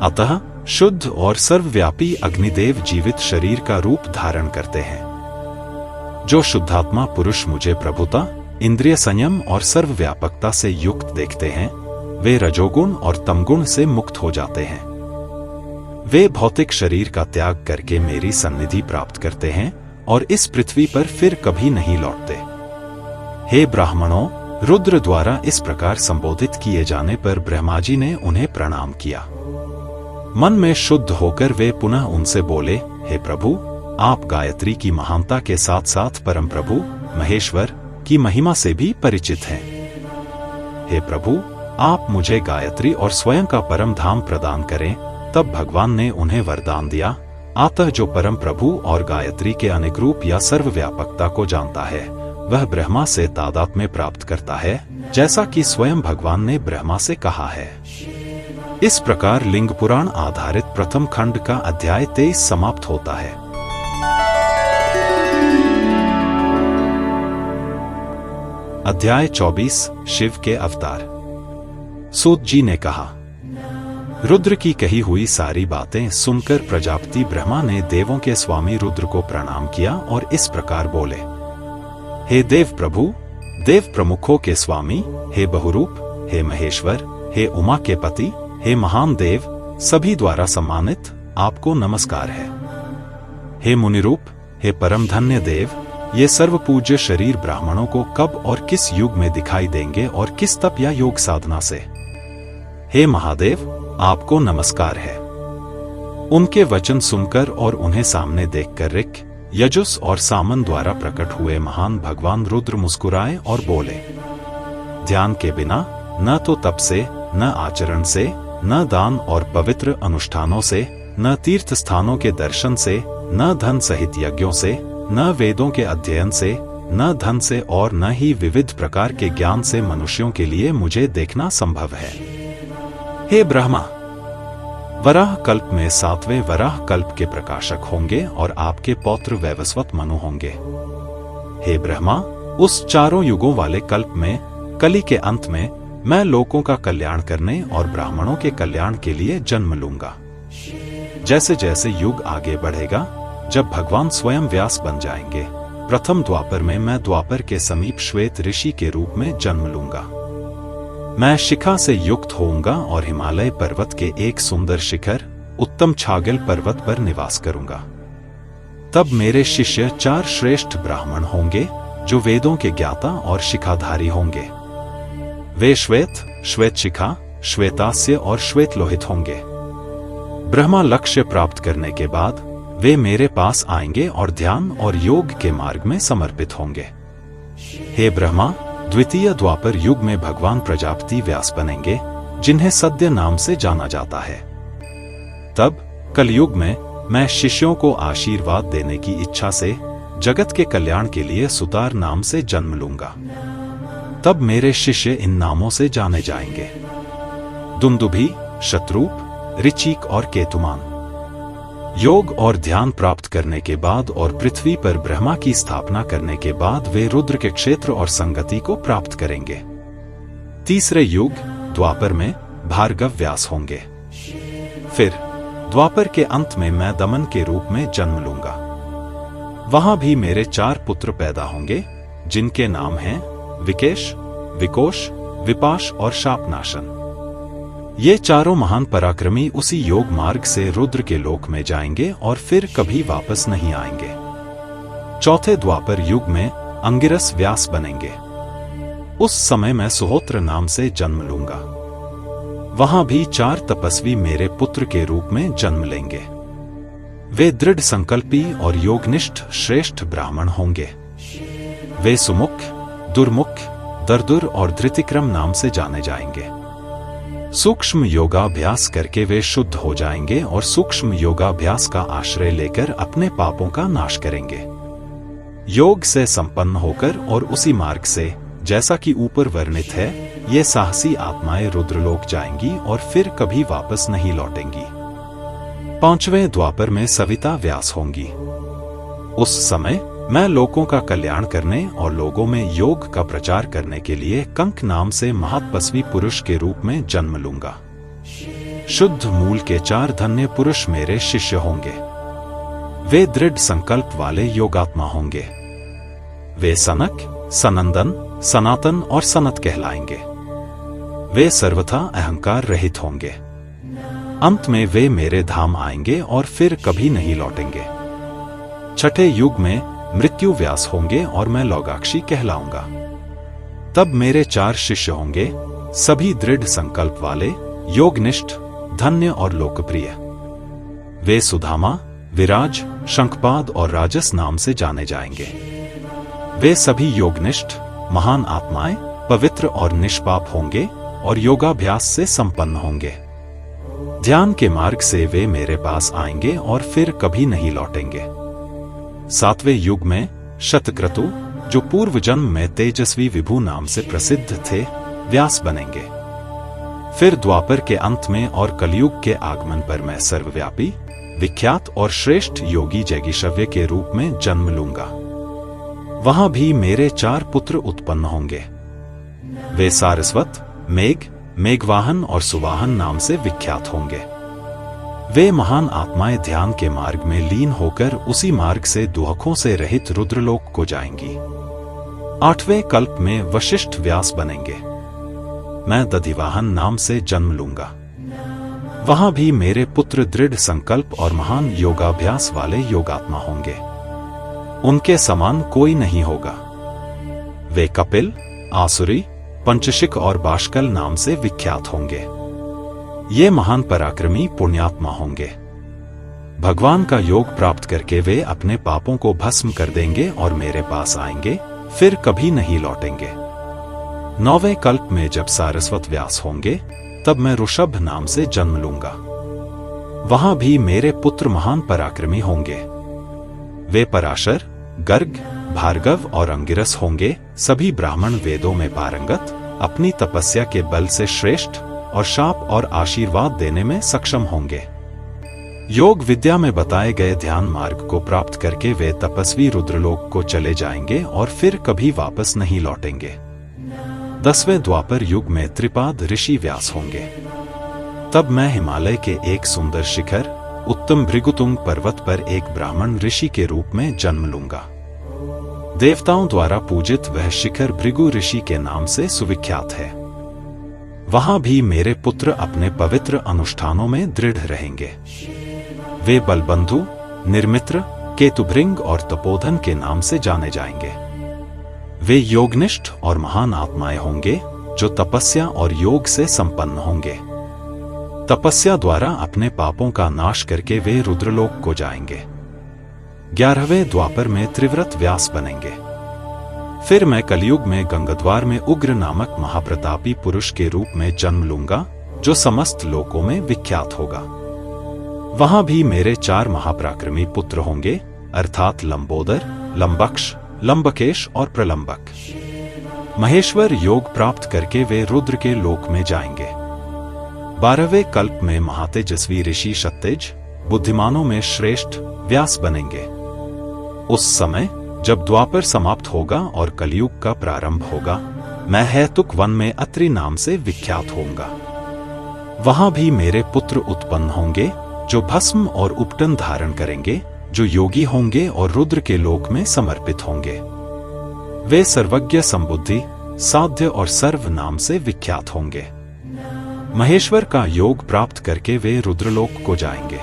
अतः शुद्ध और सर्वव्यापी अग्निदेव जीवित शरीर का रूप धारण करते हैं। जो शुद्धात्मा पुरुष मुझे प्रभुता, इंद्रिय संयम और सर्वव्यापकता से युक्त देखते हैं, वे रजोगुण और तमगुण से मुक्त हो जाते हैं। वे भौतिक शरीर का त्याग करके मेरी सन्निधि प्राप्त करते हैं और इस पृथ्वी पर फिर कभी नहीं लौटते। हे ब्राह्मणों, रुद्र द्वारा इस प्रकार संबोधित किए जाने पर ब्रह्मा जी ने उन्हें प्रणाम किया। मन में शुद्ध होकर वे पुनः उनसे बोले, हे प्रभु, आप गायत्री की महानता के साथ साथ परम प्रभु महेश्वर की महिमा से भी परिचित हैं। हे प्रभु, आप मुझे गायत्री और स्वयं का परम धाम प्रदान करें। तब भगवान ने उन्हें वरदान दिया, अतः जो परम प्रभु और गायत्री के अनेक रूप या सर्वव्यापकता को जानता है, वह ब्रह्मा से तादात्म्य प्राप्त करता है, जैसा कि स्वयं भगवान ने ब्रह्मा से कहा है। इस प्रकार लिंग पुराण आधारित प्रथम खंड का अध्याय 23 समाप्त होता है। अध्याय 24 शिव के अवतार। सूत जी ने कहा, रुद्र की कही हुई सारी बातें सुनकर प्रजापति ब्रह्मा ने देवों के स्वामी रुद्र को प्रणाम किया और इस प्रकार बोले, हे देव प्रभु, देव प्रमुखों के स्वामी, हे बहुरूप, हे महेश्वर, हे उमा के पति, हे महान देव, सभी द्वारा सम्मानित, आपको नमस्कार है। हे मुनिरूप, हे परम धन्य देव, ये सर्वपूज्य शरीर ब्राह्मणों को कब और किस युग में दिखाई देंगे और किस तप या योग साधना से। हे महादेव, आपको नमस्कार है। उनके वचन सुनकर और उन्हें सामने देखकर ऋक्, यजुस और सामन द्वारा प्रकट हुए महान भगवान रुद्र मुस्कुराए और बोले, ध्यान के बिना, न तो तप से, न आचरण से, न दान और पवित्र अनुष्ठानों से, न तीर्थ स्थानों के दर्शन से, न धन सहित यज्ञों से, न वेदों के अध्ययन से, न धन से और न ही विविध प्रकार के ज्ञान से मनुष्यों के लिए मुझे देखना संभव है। हे ब्रह्मा, वराह कल्प में 7वें वराह कल्प के प्रकाशक होंगे और आपके पौत्र वैवस्वत मनु होंगे। हे ब्रह्मा, उस चारों युगों वाले कल्प में, कली के अंत में, मैं लोगों का कल्याण करने और ब्राह्मणों के कल्याण के लिए जन्म लूंगा। जैसे जैसे युग आगे बढ़ेगा, जब भगवान स्वयं व्यास बन जाएंगे, प्रथम द्वापर में मैं द्वापर के समीप श्वेत ऋषि के रूप में जन्म लूंगा। मैं शिखा से युक्त होऊंगा और हिमालय पर्वत के एक सुंदर शिखर, उत्तम छागल पर्वत पर निवास करूंगा। तब मेरे शिष्य 4 श्रेष्ठ ब्राह्मण होंगे, जो वेदों के ज्ञाता और शिखाधारी होंगे। वे श्वेत, श्वेत शिखा, श्वेतास्य और श्वेत लोहित होंगे। ब्रह्मा लक्ष्य प्राप्त करने के बाद वे मेरे पास आएंगे और ध्यान और योग के मार्ग में समर्पित होंगे। हे ब्रह्मा, द्वितीय द्वापर युग में भगवान प्रजापति व्यास बनेंगे, जिन्हें सद्य नाम से जाना जाता है। तब कलयुग में मैं शिष्यों को आशीर्वाद देने की इच्छा से जगत के कल्याण के लिए सुतार नाम से जन्म लूंगा। तब मेरे शिष्य इन नामों से जाने जाएंगे: दुंदुभि, शत्रुप, ऋचिक और केतुमान। योग और ध्यान प्राप्त करने के बाद और पृथ्वी पर ब्रह्मा की स्थापना करने के बाद वे रुद्र के क्षेत्र और संगति को प्राप्त करेंगे। तीसरे युग द्वापर में भार्गव व्यास होंगे। फिर द्वापर के अंत में मैं दमन के रूप में जन्म लूंगा। वहां भी मेरे 4 पुत्र पैदा होंगे, जिनके नाम हैं विकेश, विकोश, विपाश और शापनाशन। ये चारों महान पराक्रमी उसी योग मार्ग से रुद्र के लोक में जाएंगे और फिर कभी वापस नहीं आएंगे। चौथे द्वापर युग में अंगिरस व्यास बनेंगे। उस समय मैं सुहोत्र नाम से जन्म लूंगा। वहां भी 4 तपस्वी मेरे पुत्र के रूप में जन्म लेंगे। वे दृढ़ संकल्पी और योगनिष्ठ श्रेष्ठ ब्राह्मण होंगे। वे सुमुख, दुर्मुख, दरदुर और धृतिक्रम नाम से जाने जाएंगे। सूक्ष्म योगाभ्यास करके वे शुद्ध हो जाएंगे और सूक्ष्म योगाभ्यास का आश्रय लेकर अपने पापों का नाश करेंगे। योग से संपन्न होकर और उसी मार्ग से, जैसा कि ऊपर वर्णित है, ये साहसी आत्माएं रुद्रलोक जाएंगी और फिर कभी वापस नहीं लौटेंगी। 5वें द्वापर में सविता व्यास होंगी। उस समय मैं लोगों का कल्याण करने और लोगों में योग का प्रचार करने के लिए कंक नाम से महातपस्वी पुरुष के रूप में जन्म लूंगा। शुद्ध मूल के 4 धन्य पुरुष मेरे शिष्य होंगे। वे दृढ़ संकल्प वाले योगात्मा होंगे। वे सनक, सनंदन, सनातन और सनत कहलाएंगे। वे सर्वथा अहंकार रहित होंगे। अंत में वे मेरे धाम आएंगे और फिर कभी नहीं लौटेंगे। छठे युग में मृत्यु व्यास होंगे और मैं लौगाक्षी कहलाऊंगा। तब मेरे 4 शिष्य होंगे, सभी दृढ़ संकल्प वाले, योगनिष्ठ, धन्य और लोकप्रिय। वे सुधामा, विराज, शंखपाद और राजस नाम से जाने जाएंगे। वे सभी योगनिष्ठ, महान आत्माएं, पवित्र और निष्पाप होंगे और योगाभ्यास से संपन्न होंगे। ध्यान के मार्ग से वे मेरे पास आएंगे और फिर कभी नहीं लौटेंगे। 7वें युग में शतक्रतु, जो पूर्व जन्म में तेजस्वी विभु नाम से प्रसिद्ध थे, व्यास बनेंगे। फिर द्वापर के अंत में और कलयुग के आगमन पर मैं सर्वव्यापी, विख्यात और श्रेष्ठ योगी जैगीषव्य के रूप में जन्म लूंगा। वहां भी मेरे 4 पुत्र उत्पन्न होंगे। वे सारस्वत, मेघ, मेघवाहन और सुवाहन नाम से विख्यात होंगे। वे महान आत्माएं ध्यान के मार्ग में लीन होकर उसी मार्ग से दुहकों से रहित रुद्रलोक को जाएंगी। 8वें कल्प में वशिष्ठ व्यास बनेंगे। मैं दधिवाहन नाम से जन्म लूंगा। वहां भी मेरे पुत्र दृढ़ संकल्प और महान योगाभ्यास वाले योगात्मा होंगे। उनके समान कोई नहीं होगा। वे कपिल, आसुरी, पंचशिक और बाष्कल नाम से विख्यात होंगे। ये महान पराक्रमी पुण्यात्मा होंगे। भगवान का योग प्राप्त करके वे अपने पापों को भस्म कर देंगे और मेरे पास आएंगे, फिर कभी नहीं लौटेंगे। 9वें कल्प में जब सारस्वत व्यास होंगे, तब मैं ऋषभ नाम से जन्म लूंगा। वहां भी मेरे पुत्र महान पराक्रमी होंगे। वे पराशर, गर्ग, भार्गव और अंगिरस होंगे। सभी ब्राह्मण वेदों में पारंगत, अपनी तपस्या के बल से श्रेष्ठ और शाप और आशीर्वाद देने में सक्षम होंगे। योग विद्या में बताए गए ध्यान मार्ग को प्राप्त करके वे तपस्वी रुद्रलोक को चले जाएंगे और फिर कभी वापस नहीं लौटेंगे। 10वें द्वापर युग में त्रिपाद ऋषि व्यास होंगे। तब मैं हिमालय के एक सुंदर शिखर, उत्तम भृगुतुंग पर्वत पर एक ब्राह्मण ऋषि के रूप में जन्म लूंगा। देवताओं द्वारा पूजित वह शिखर भृगु ऋषि के नाम से सुविख्यात है। वहां भी मेरे पुत्र अपने पवित्र अनुष्ठानों में दृढ़ रहेंगे। वे बलबंधु, निर्मित्र, केतुभृंग और तपोधन के नाम से जाने जाएंगे। वे योगनिष्ठ और महान आत्माएं होंगे, जो तपस्या और योग से संपन्न होंगे। तपस्या द्वारा अपने पापों का नाश करके वे रुद्रलोक को जाएंगे। 11वें द्वापर में त्रिव्रत व्यास बनेंगे। फिर मैं कलयुग में गंगद्वार में उग्र नामक महाप्रतापी पुरुष के रूप में जन्म लूंगा, जो समस्त लोकों में विख्यात होगा। वहां भी मेरे 4 महापराक्रमी पुत्र होंगे, अर्थात लंबोदर, लंबक्ष, लंबकेश और प्रलंबक। महेश्वर योग प्राप्त करके वे रुद्र के लोक में जाएंगे। 12वें कल्प में महातेजस्वी ऋषि सत्यज, बुद्धिमानों में श्रेष्ठ, व्यास बनेंगे। उस समय जब द्वापर समाप्त होगा और कलयुग का प्रारंभ होगा, मैं हेतुक वन में अत्रि नाम से विख्यात होऊंगा। वहां भी मेरे पुत्र उत्पन्न होंगे, जो भस्म और उपटन धारण करेंगे, जो योगी होंगे और रुद्र के लोक में समर्पित होंगे। वे सर्वज्ञ, संबुद्धि, साध्य और सर्व नाम से विख्यात होंगे। महेश्वर का योग प्राप्त करके वे रुद्रलोक को जाएंगे।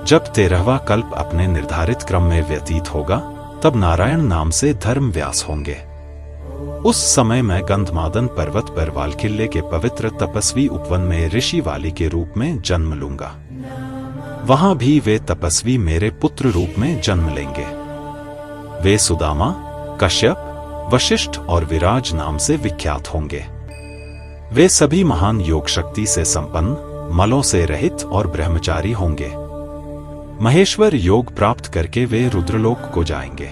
जब 13वां कल्प अपने निर्धारित क्रम में व्यतीत होगा, तब नारायण नाम से धर्म व्यास होंगे। उस समय मैं गंधमादन पर्वत पर वालखिल्य के पवित्र तपस्वी उपवन में ऋषि वाली के रूप में जन्म लूंगा। वहां भी वे तपस्वी मेरे पुत्र रूप में जन्म लेंगे। वे सुदामा, कश्यप, वशिष्ठ और विराज नाम से विख्यात होंगे। वे सभी महान योग शक्ति से संपन्न, मलों से रहित और ब्रह्मचारी होंगे। महेश्वर योग प्राप्त करके वे रुद्रलोक को जाएंगे।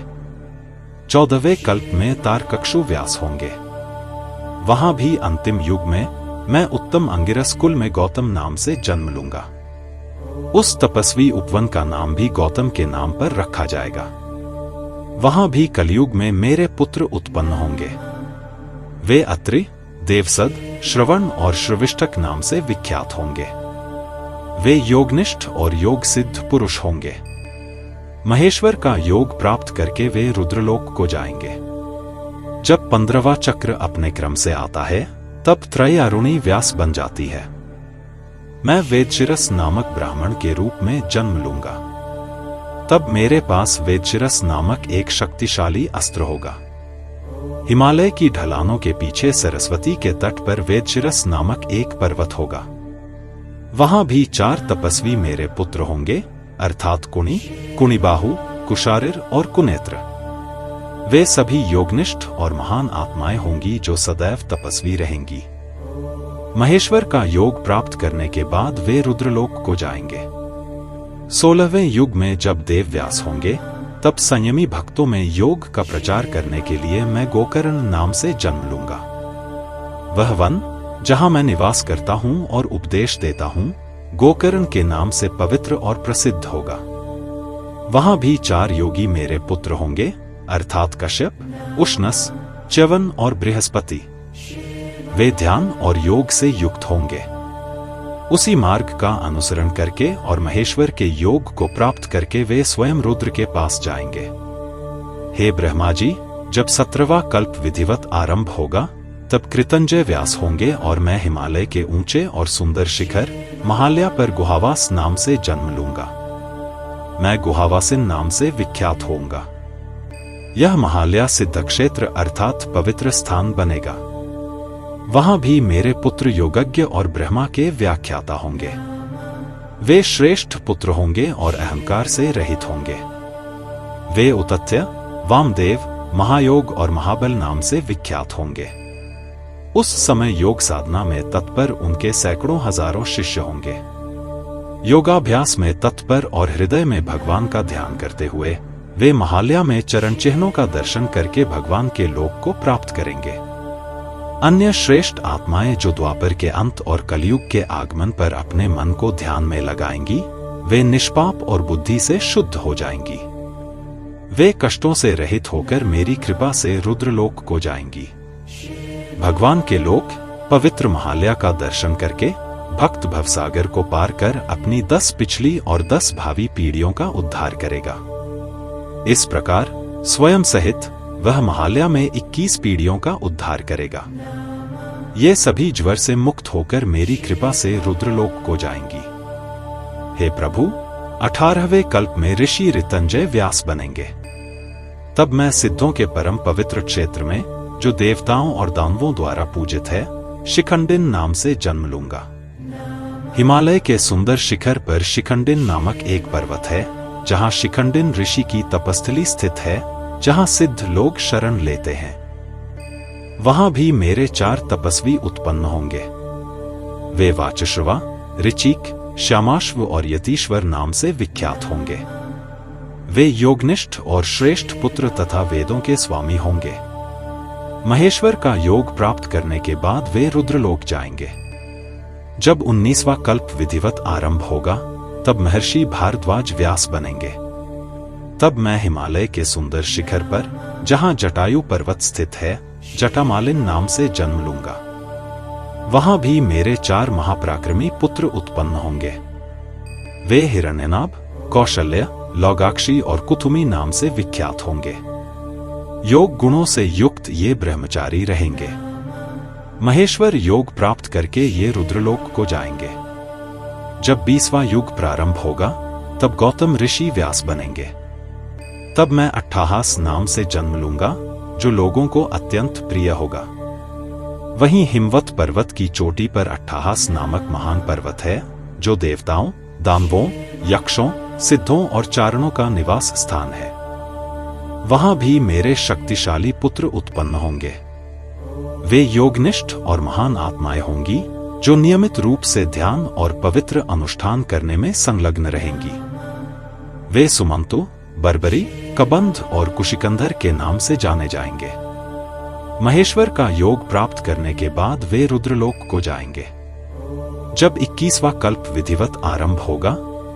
14वें कल्प में तारकक्षु व्यास होंगे। वहां भी अंतिम युग में मैं उत्तम अंगिरस कुल में गौतम नाम से जन्म लूंगा। उस तपस्वी उपवन का नाम भी गौतम के नाम पर रखा जाएगा। वहां भी कलयुग में मेरे पुत्र उत्पन्न होंगे। वे अत्रि, देवसद, श्रवण और श्रविष्ठक नाम से विख्यात होंगे। वे योगनिष्ठ और योग सिद्ध पुरुष होंगे। महेश्वर का योग प्राप्त करके वे रुद्रलोक को जाएंगे। जब 15वां चक्र अपने क्रम से आता है तब त्रयारुणी व्यास बन जाती है। मैं वेदशिरस नामक ब्राह्मण के रूप में जन्म लूंगा। तब मेरे पास वेदशिरस नामक एक शक्तिशाली अस्त्र होगा। हिमालय की ढलानों के पीछे सरस्वती के तट पर वेदशिरस नामक एक पर्वत होगा। वहां भी 4 तपस्वी मेरे पुत्र होंगे, अर्थात कुणी, कुणिबाहु, कुशारिर और कुनेत्र। वे सभी योगनिष्ठ और महान आत्माएं होंगी जो सदैव तपस्वी रहेंगी। महेश्वर का योग प्राप्त करने के बाद वे रुद्रलोक को जाएंगे। 16वें युग में जब देव व्यास होंगे तब संयमी भक्तों में योग का प्रचार करने के लिए मैं गोकर्ण नाम से जन्म लूंगा। वह वन जहां मैं निवास करता हूं और उपदेश देता हूं गोकर्ण के नाम से पवित्र और प्रसिद्ध होगा। वहां भी 4 योगी मेरे पुत्र होंगे, अर्थात कश्यप, उष्णस, च्यवन और बृहस्पति। वे ध्यान और योग से युक्त होंगे। उसी मार्ग का अनुसरण करके और महेश्वर के योग को प्राप्त करके वे स्वयं रुद्र के पास जाएंगे। हे ब्रह्मा जी, जब 17वां कल्प विधिवत आरंभ होगा तब कृतंजय व्यास होंगे और मैं हिमालय के ऊंचे और सुंदर शिखर महाल्या पर गुहावास नाम से जन्म लूंगा। मैं गुहावासिन नाम से विख्यात होऊंगा। यह महाल्या सिद्ध क्षेत्र अर्थात पवित्र स्थान बनेगा। वहां भी मेरे पुत्र योगज्ञ और ब्रह्मा के व्याख्याता होंगे। वे श्रेष्ठ पुत्र होंगे और अहंकार से रहित होंगे। वे उतत्य, वामदेव, महायोग और महाबल नाम से विख्यात होंगे। उस समय योग साधना में तत्पर उनके सैकड़ों हजारों शिष्य होंगे। योगाभ्यास में तत्पर और हृदय में भगवान का ध्यान करते हुए वे महाल्या में चरण चिन्हों का दर्शन करके भगवान के लोक को प्राप्त करेंगे। अन्य श्रेष्ठ आत्माएं जो द्वापर के अंत और कलयुग के आगमन पर अपने मन को ध्यान में लगाएंगी, वे निष्पाप और बुद्धि से शुद्ध हो जाएंगी। वे कष्टों से रहित होकर मेरी कृपा से रुद्रलोक को जाएंगी। भगवान के लोक पवित्र महाल्या का दर्शन करके भक्त भवसागर को पार कर अपनी 10 पिछली और 10 भावी पीढ़ियों का उद्धार करेगा। इस प्रकार स्वयं सहित वह महाल्या में 21 पीढ़ियों का उद्धार करेगा। ये सभी ज्वर से मुक्त होकर मेरी कृपा से रुद्रलोक को जाएंगी। हे प्रभु, 18वें कल्प में ऋषि ऋतंजय व्यास बनेंगे। तब मैं सिद्धों के परम पवित्र क्षेत्र में, जो देवताओं और दानवों द्वारा पूजित है, शिखंडिन नाम से जन्म लूंगा। हिमालय के सुंदर शिखर पर शिखंडिन नामक एक पर्वत है, जहां शिखंडिन ऋषि की तपस्थली स्थित है, जहां सिद्ध लोग शरण लेते हैं। वहां भी मेरे 4 तपस्वी उत्पन्न होंगे। वे वाचश्रवा, ऋचिक, श्यामाश्व और यतीश्वर नाम से विख्यात होंगे। वे योगनिष्ठ और श्रेष्ठ पुत्र तथा वेदों के स्वामी होंगे। महेश्वर का योग प्राप्त करने के बाद वे रुद्रलोक जाएंगे। जब 19वां कल्प विधिवत आरंभ होगा तब महर्षि भारद्वाज व्यास बनेंगे। तब मैं हिमालय के सुंदर शिखर पर, जहां जटायु पर्वत स्थित है, जटामालिन नाम से जन्म लूंगा। वहां भी मेरे 4 महापराक्रमी पुत्र उत्पन्न होंगे। वे हिरण्यनाभ, कौशल्य, लौगाक्षी और कुथुमी नाम से विख्यात होंगे। योग गुणों से युक्त ये ब्रह्मचारी रहेंगे। महेश्वर योग प्राप्त करके ये रुद्रलोक को जाएंगे। जब 20वां युग प्रारंभ होगा तब गौतम ऋषि व्यास बनेंगे। तब मैं अट्ठाहास नाम से जन्म लूंगा, जो लोगों को अत्यंत प्रिय होगा। वहीं हिमवत पर्वत की चोटी पर अट्ठाहास नामक महान पर्वत है, जो देवताओं, दानवों, यक्षों, सिद्धों और चारणों का निवास स्थान है। वहां भी मेरे शक्तिशाली पुत्र उत्पन्न होंगे। वे योगनिष्ठ और महान आत्माएं होंगी, जो नियमित रूप से ध्यान और पवित्र अनुष्ठान करने में संलग्न रहेंगी। वे सुमंतु, बर्बरी, कबंध और कुशिकंधर के नाम से जाने जाएंगे। महेश्वर का योग प्राप्त करने के बाद वे रुद्रलोक को जाएंगे। जब 21वां कल्प विधिवत आरंभ होगा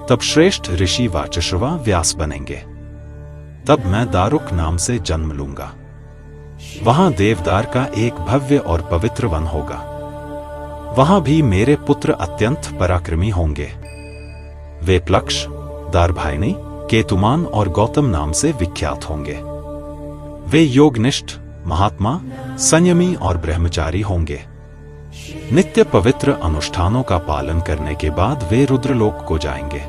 तब श्रेष्ठ ऋषि वाचश्रवा व्यास बनेंगे। तब मैं दारुक नाम से जन्म लूंगा। वहां देवदार का एक भव्य और पवित्र वन होगा। वहां भी मेरे पुत्र अत्यंत पराक्रमी होंगे। वे प्लक्ष, दारभायनी, केतुमान और गौतम नाम से विख्यात होंगे। वे योगनिष्ठ, महात्मा, संयमी और ब्रह्मचारी होंगे। नित्य पवित्र अनुष्ठानों का पालन करने के बाद वे रुद्रलोक को जाएंगे।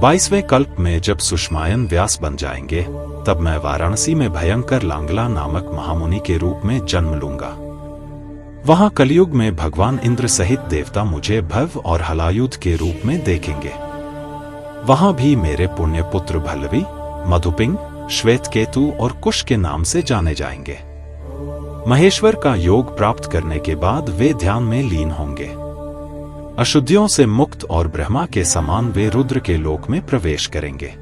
22वें कल्प में जब सुषमायन व्यास बन जाएंगे, तब मैं वाराणसी में भयंकर लांगला नामक महामुनि के रूप में जन्म लूंगा। वहां कलयुग में भगवान इंद्र सहित देवता मुझे भव और हलायुध के रूप में देखेंगे। वहां भी मेरे पुण्य पुत्र भल्लवी, मधुपिंग, श्वेतकेतु और कुश के नाम से जाने जाएंगे। महेश्वर का योग प्राप्त करने के बाद वे ध्यान में लीन होंगे। अशुद्धियों से मुक्त और ब्रह्मा के समान वे रुद्र के लोक में प्रवेश करेंगे।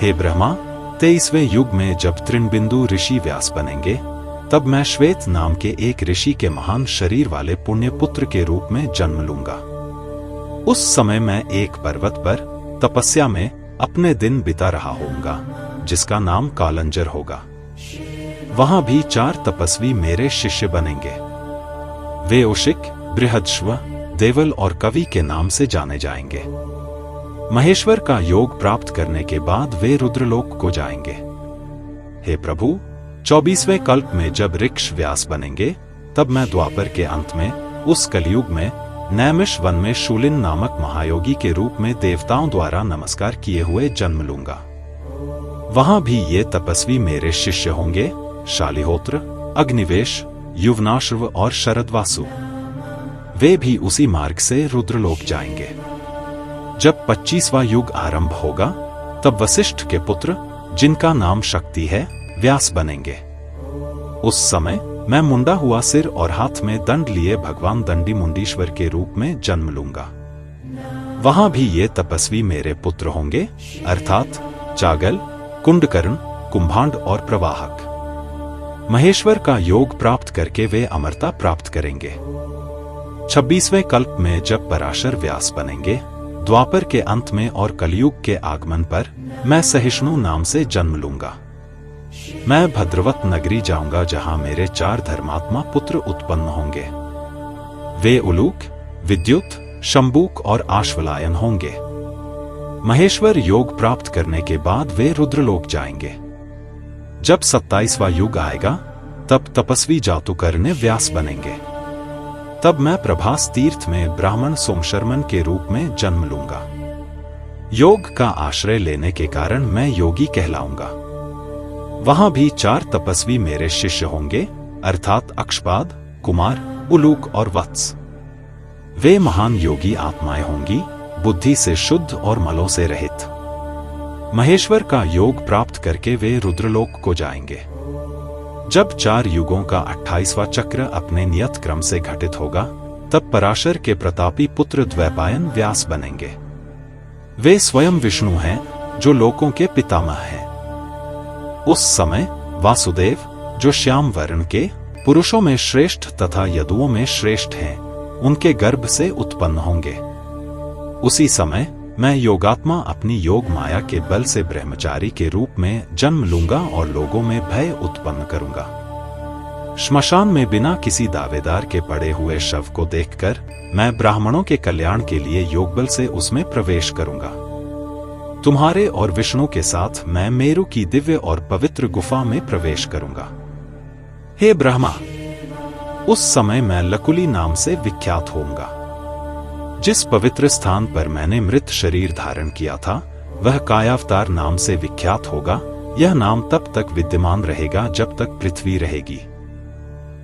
हे ब्रह्मा, 23वें युग में जब तृणबिंदु ऋषि व्यास बनेंगे, तब मैं श्वेत नाम के एक ऋषि के महान शरीर वाले पुण्य पुत्र के रूप में जन्म लूंगा। उस समय मैं एक पर्वत पर तपस्या में अपने दिन बिता रहा होऊंगा, जिसका नाम कालंजर होगा। वहां भी 4 तपस्वी मेरे शिष्य बनेंगे। वे उशिक, बृहदश्व, देवल और कवि के नाम से जाने जाएंगे। महेश्वर का योग प्राप्त करने के बाद वे रुद्रलोक को जाएंगे। हे प्रभु, 24वें कल्प में जब ऋक्ष व्यास बनेंगे, तब मैं द्वापर के अंत में उस कलयुग में नैमिष वन में शूलिन नामक महायोगी के रूप में देवताओं द्वारा नमस्कार किए हुए जन्म लूंगा। वहां भी ये तपस्वी मेरे शिष्य होंगे, शालिहोत्र, अग्निवेश, युवनाश्रव और शरदवासु। वे भी उसी मार्ग से रुद्रलोक जाएंगे। जब 25वां युग आरंभ होगा, तब वशिष्ठ के पुत्र, जिनका नाम शक्ति है, व्यास बनेंगे। उस समय मैं मुंडा हुआ सिर और हाथ में दंड लिए भगवान दंडी मुंडीश्वर के रूप में जन्म लूंगा। वहां भी ये तपस्वी मेरे पुत्र होंगे, अर्थात चागल, कुंडकर्ण, कुंभांड और प्रवाहक। महेश्वर का योग प्राप्त करके वे अमरता प्राप्त करेंगे। 26वें कल्प में जब पराशर व्यास बनेंगे, द्वापर के अंत में और कलयुग के आगमन पर मैं सहिष्णु नाम से जन्म लूंगा। मैं भद्रवत नगरी जाऊंगा, जहां मेरे 4 धर्मात्मा पुत्र उत्पन्न होंगे। वे उलूक, विद्युत, शंबूक और आश्वलायन होंगे। महेश्वर योग प्राप्त करने के बाद वे रुद्रलोक जाएंगे। जब 27वां युग आएगा, तब तपस्वी जातुकर्ण्य व्यास बनेंगे। तब मैं प्रभास तीर्थ में ब्राह्मण सोमशर्मन के रूप में जन्म लूंगा। योग का आश्रय लेने के कारण मैं योगी कहलाऊंगा। वहां भी 4 तपस्वी मेरे शिष्य होंगे, अर्थात अक्षपाद, कुमार, उलूक और वत्स। वे महान योगी आत्माएं होंगी, बुद्धि से शुद्ध और मलों से रहित। महेश्वर का योग प्राप्त करके वे रुद्रलोक को जाएंगे। जब 4 युगों का 28वां चक्र अपने नियत क्रम से घटित होगा, तब पराशर के प्रतापी पुत्र द्वैपायन व्यास बनेंगे। वे स्वयं विष्णु हैं, जो लोकों के पितामह हैं। उस समय वासुदेव, जो श्याम वर्ण के, पुरुषों में श्रेष्ठ तथा यदुओं में श्रेष्ठ हैं, उनके गर्भ से उत्पन्न होंगे। उसी समय मैं योगात्मा अपनी योग माया के बल से ब्रह्मचारी के रूप में जन्म लूंगा और लोगों में भय उत्पन्न करूंगा। श्मशान में बिना किसी दावेदार के पड़े हुए शव को देखकर मैं ब्राह्मणों के कल्याण के लिए योगबल से उसमें प्रवेश करूंगा। तुम्हारे और विष्णु के साथ मैं मेरु की दिव्य और पवित्र गुफा में प्रवेश करूंगा। हे ब्रह्मा, उस समय मैं लकुली नाम से विख्यात होऊंगा। जिस पवित्र स्थान पर मैंने मृत शरीर धारण किया था, वह कायावतार नाम से विख्यात होगा। यह नाम तब तक विद्यमान रहेगा जब तक पृथ्वी रहेगी।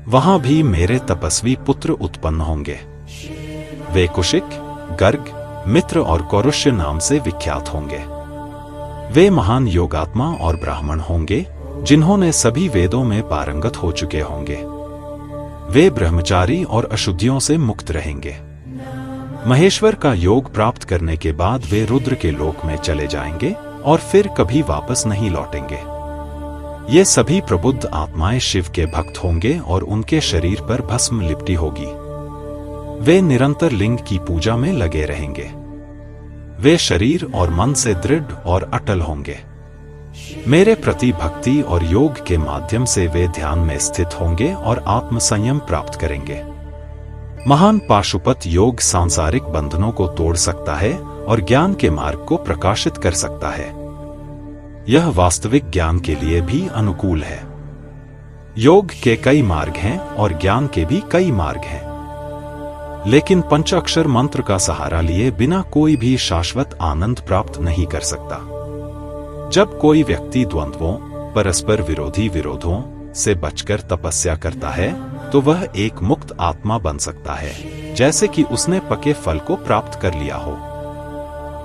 वहां भी मेरे तपस्वी पुत्र उत्पन्न होंगे। वे कुशिक, गर्ग, मित्र और कौरुष्य नाम से विख्यात होंगे। वे महान योगात्मा और ब्राह्मण होंगे, जिन्होंने सभी वेदों में पारंगत हो चुके होंगे। वे ब्रह्मचारी और अशुद्धियों से मुक्त रहेंगे। महेश्वर का योग प्राप्त करने के बाद वे रुद्र के लोक में चले जाएंगे और फिर कभी वापस नहीं लौटेंगे। ये सभी प्रबुद्ध आत्माएं शिव के भक्त होंगे और उनके शरीर पर भस्म लिपटी होगी। वे निरंतर लिंग की पूजा में लगे रहेंगे। वे शरीर और मन से दृढ़ और अटल होंगे। मेरे प्रति भक्ति और योग के माध्यम से वे ध्यान में स्थित होंगे और आत्म संयम प्राप्त करेंगे। महान पाशुपत योग सांसारिक बंधनों को तोड़ सकता है और ज्ञान के मार्ग को प्रकाशित कर सकता है। यह वास्तविक ज्ञान के लिए भी अनुकूल है। योग के कई मार्ग हैं और ज्ञान के भी कई मार्ग हैं, लेकिन पंचाक्षर मंत्र का सहारा लिए बिना कोई भी शाश्वत आनंद प्राप्त नहीं कर सकता। जब कोई व्यक्ति द्वंद्वों, परस्पर विरोधी विरोधों से बचकर तपस्या करता है तो वह एक मुक्त आत्मा बन सकता है, जैसे कि उसने पके फल को प्राप्त कर लिया हो।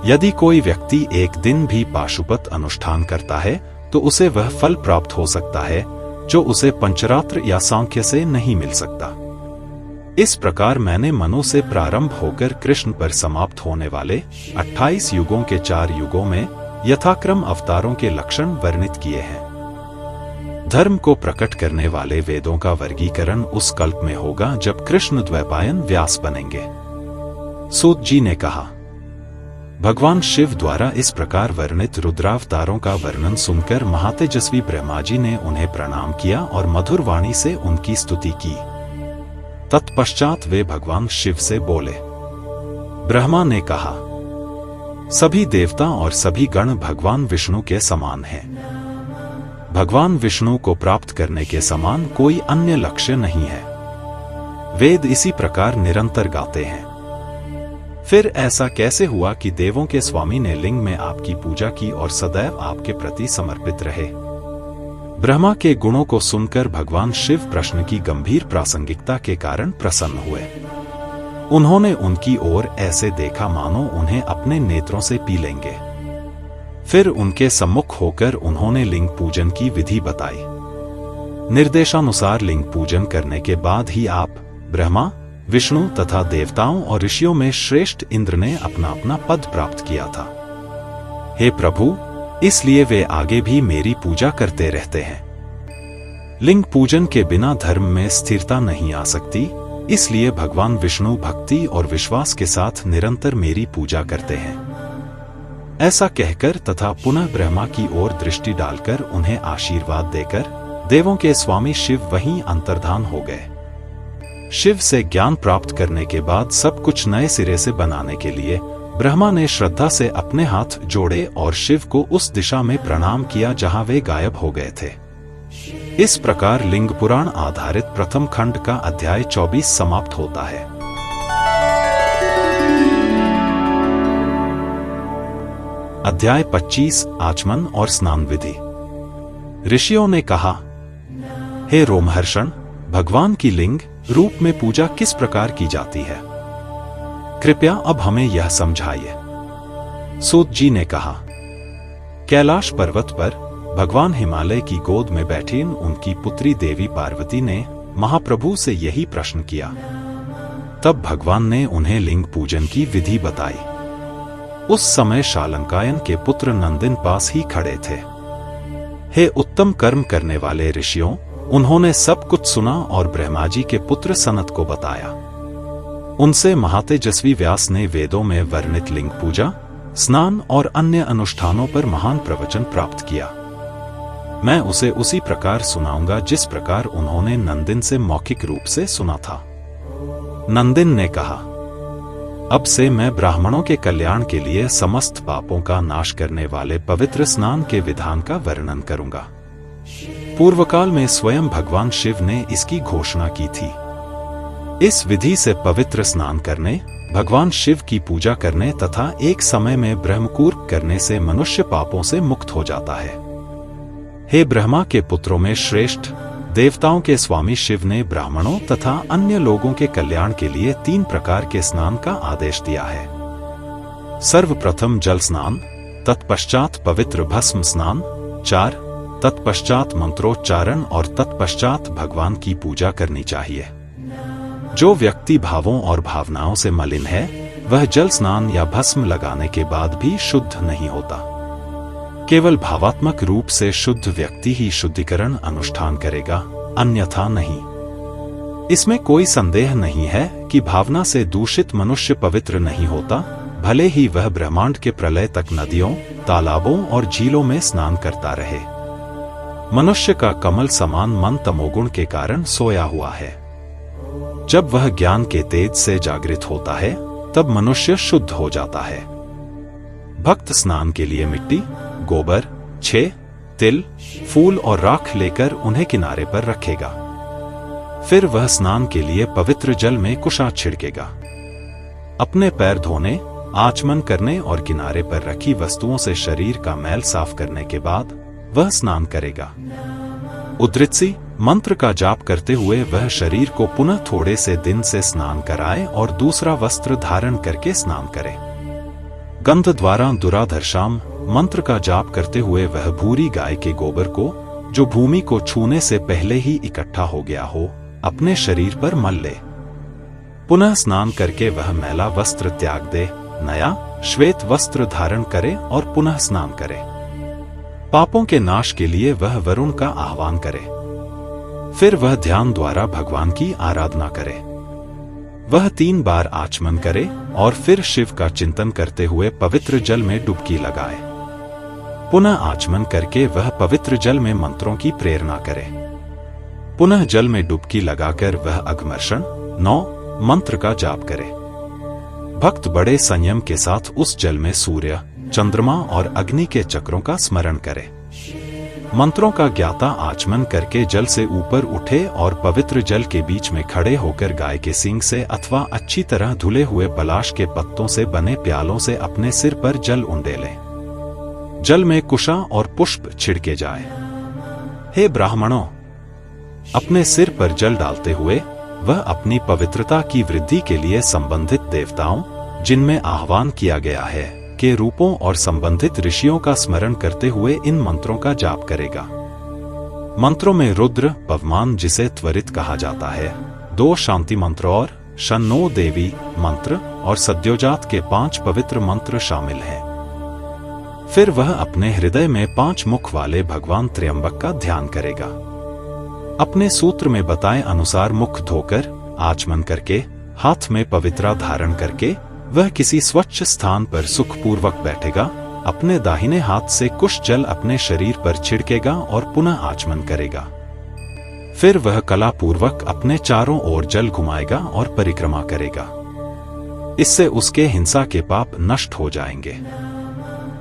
यदि कोई व्यक्ति एक दिन भी पाशुपत अनुष्ठान करता है तो उसे वह फल प्राप्त हो सकता है जो उसे पंचरात्र या सांख्य से नहीं मिल सकता। इस प्रकार मैंने मनु से प्रारंभ होकर कृष्ण पर समाप्त होने वाले 28 युगों के 4 युगों में यथाक्रम अवतारों के लक्षण वर्णित किए हैं। धर्म को प्रकट करने वाले वेदों का वर्गीकरण उस कल्प में होगा जब कृष्ण द्वैपायन व्यास बनेंगे। सूत जी ने कहा, भगवान शिव द्वारा इस प्रकार वर्णित रुद्रावतारों का वर्णन सुनकर महातेजस्वी ब्रह्मा जी ने उन्हें प्रणाम किया और मधुर वाणी से उनकी स्तुति की। तत्पश्चात वे भगवान शिव से बोले। ब्रह्मा ने कहा, सभी देवता और सभी गण भगवान विष्णु के समान हैं। भगवान विष्णु को प्राप्त करने के समान कोई अन्य लक्ष्य नहीं है। वेद इसी प्रकार निरंतर गाते हैं। फिर ऐसा कैसे हुआ कि देवों के स्वामी ने लिंग में आपकी पूजा की और सदैव आपके प्रति समर्पित रहे? ब्रह्मा के गुणों को सुनकर भगवान शिव प्रश्न की गंभीर प्रासंगिकता के कारण प्रसन्न हुए। उन्होंने उनकी ओर ऐसे देखा मानो उन्हें अपने नेत्रों से पी लेंगे। फिर उनके सम्मुख होकर उन्होंने लिंग पूजन की विधि बताई। निर्देशानुसार लिंग पूजन करने के बाद ही आप, ब्रह्मा, विष्णु तथा देवताओं और ऋषियों में श्रेष्ठ इंद्र ने अपना अपना पद प्राप्त किया था। हे प्रभु, इसलिए वे आगे भी मेरी पूजा करते रहते हैं। लिंग पूजन के बिना धर्म में स्थिरता नहीं आ सकती, इसलिए भगवान विष्णु भक्ति और विश्वास के साथ निरंतर मेरी पूजा करते हैं। ऐसा कहकर तथा पुनः ब्रह्मा की ओर दृष्टि डालकर उन्हें आशीर्वाद देकर देवों के स्वामी शिव वहीं अंतर्धान हो गए। शिव से ज्ञान प्राप्त करने के बाद सब कुछ नए सिरे से बनाने के लिए ब्रह्मा ने श्रद्धा से अपने हाथ जोड़े और शिव को उस दिशा में प्रणाम किया जहां वे गायब हो गए थे। इस प्रकार लिंग पुराण आधारित प्रथम खंड का अध्याय 24 समाप्त होता है। अध्याय 25 आचमन और स्नान विधि। ऋषियों ने कहा, हे रोमहर्षण, भगवान की लिंग रूप में पूजा किस प्रकार की जाती है? कृपया अब हमें यह समझाइए। सूत जी ने कहा, कैलाश पर्वत पर भगवान हिमालय की गोद में बैठी उनकी पुत्री देवी पार्वती ने महाप्रभु से यही प्रश्न किया। तब भगवान ने उन्हें लिंग पूजन की विधि बताई। उस समय शालंकायन के पुत्र नंदिन पास ही खड़े थे। हे उत्तम कर्म करने वाले ऋषियों, उन्होंने सब कुछ सुना और ब्रह्मा जी के पुत्र सनत को बताया। उनसे महातेजस्वी व्यास ने वेदों में वर्णित लिंग पूजा, स्नान और अन्य अनुष्ठानों पर महान प्रवचन प्राप्त किया। मैं उसे उसी प्रकार सुनाऊंगा जिस प्रकार उन्होंने नंदिन से मौखिक रूप से सुना था। नंदिन ने कहा, अब से मैं ब्राह्मणों के कल्याण के लिए समस्त पापों का नाश करने वाले पवित्र स्नान के विधान का वर्णन करूंगा। पूर्वकाल में स्वयं भगवान शिव ने इसकी घोषणा की थी। इस विधि से पवित्र स्नान करने, भगवान शिव की पूजा करने तथा एक समय में ब्रह्मकूर्प करने से मनुष्य पापों से मुक्त हो जाता है। हे ब्रह्मा के पुत्रों में श्रेष्ठ, देवताओं के स्वामी शिव ने ब्राह्मणों तथा अन्य लोगों के कल्याण के लिए 3 प्रकार के स्नान का आदेश दिया है। सर्वप्रथम जल स्नान, तत्पश्चात पवित्र भस्म स्नान, 4 तत्पश्चात मंत्रोच्चारण और तत्पश्चात भगवान की पूजा करनी चाहिए। जो व्यक्ति भावों और भावनाओं से मलिन है, वह जल स्नान या भस्म लगाने के बाद भी शुद्ध नहीं होता। केवल भावात्मक रूप से शुद्ध व्यक्ति ही शुद्धिकरण अनुष्ठान करेगा, अन्यथा नहीं। इसमें कोई संदेह नहीं है कि भावना से दूषित मनुष्य पवित्र नहीं होता, भले ही वह ब्रह्मांड के प्रलय तक नदियों, तालाबों और झीलों में स्नान करता रहे। मनुष्य का कमल समान मन तमोगुण के कारण सोया हुआ है। जब वह ज्ञान के तेज से जागृत होता है, तब मनुष्य शुद्ध हो जाता है। भक्त स्नान के लिए मिट्टी, गोबर, छे, तिल, फूल और राख लेकर उन्हें किनारे पर रखेगा। फिर वह स्नान के लिए पवित्र जल में कुशा छिड़केगा। अपने पैर धोने, आचमन करने और किनारे पर रखी वस्तुओं से शरीर का मैल साफ करने के बाद वह स्नान करेगा। उद्रित्सी मंत्र का जाप करते हुए वह शरीर को पुनः थोड़े से दिन से स्नान कराए और दूसरा वस्त्र धारण करके स्नान करे। गंध द्वारा दुराधर्षाम मंत्र का जाप करते हुए वह भूरी गाय के गोबर को, जो भूमि को छूने से पहले ही इकट्ठा हो गया हो, अपने शरीर पर मल ले। पुनः स्नान करके वह मैला वस्त्र त्याग दे, नया श्वेत वस्त्र धारण करे और पुनः स्नान करे। पापों के नाश के लिए वह वरुण का आह्वान करे। फिर वह ध्यान द्वारा भगवान की आराधना करे। वह 3 बार आचमन करे और फिर शिव का चिंतन करते हुए पवित्र जल में डुबकी लगाए। पुनः आचमन करके वह पवित्र जल में मंत्रों की प्रेरणा करे। पुनः जल में डुबकी लगाकर वह अघमर्षण 9 मंत्र का जाप करे। भक्त बड़े संयम के साथ उस जल में सूर्य, चंद्रमा और अग्नि के चक्रों का स्मरण करे। मंत्रों का ज्ञाता आचमन करके जल से ऊपर उठे और पवित्र जल के बीच में खड़े होकर गाय के सींग से अथवा अच्छी तरह धुले हुए पलाश के पत्तों से बने प्यालों से अपने सिर पर जल उंडेले। जल में कुशा और पुष्प छिड़के जाए। हे ब्राह्मणों, अपने सिर पर जल डालते हुए वह अपनी पवित्रता की वृद्धि के लिए संबंधित देवताओं, जिनमें आह्वान किया गया है, के रूपों और संबंधित ऋषियों का स्मरण करते हुए इन मंत्रों का जाप करेगा। मंत्रों में रुद्र, पवमान जिसे त्वरित कहा जाता है, 2 शांति मंत्र और शन्नो देवी मंत्र और सद्योजात के 5 पवित्र मंत्र शामिल हैं। फिर वह अपने हृदय में 5 मुख वाले भगवान त्र्यंबक का ध्यान करेगा। अपने सूत्र में बताए अनुसार मुख धोकर, आचमन करके, हाथ में पवित्रा धारण करके वह किसी स्वच्छ स्थान पर सुखपूर्वक बैठेगा। अपने दाहिने हाथ से कुश जल अपने शरीर पर छिड़केगा और पुनः आचमन करेगा। फिर वह कलापूर्वक अपने चारों ओर जल घुमाएगा और परिक्रमा करेगा। इससे उसके हिंसा के पाप नष्ट हो जाएंगे।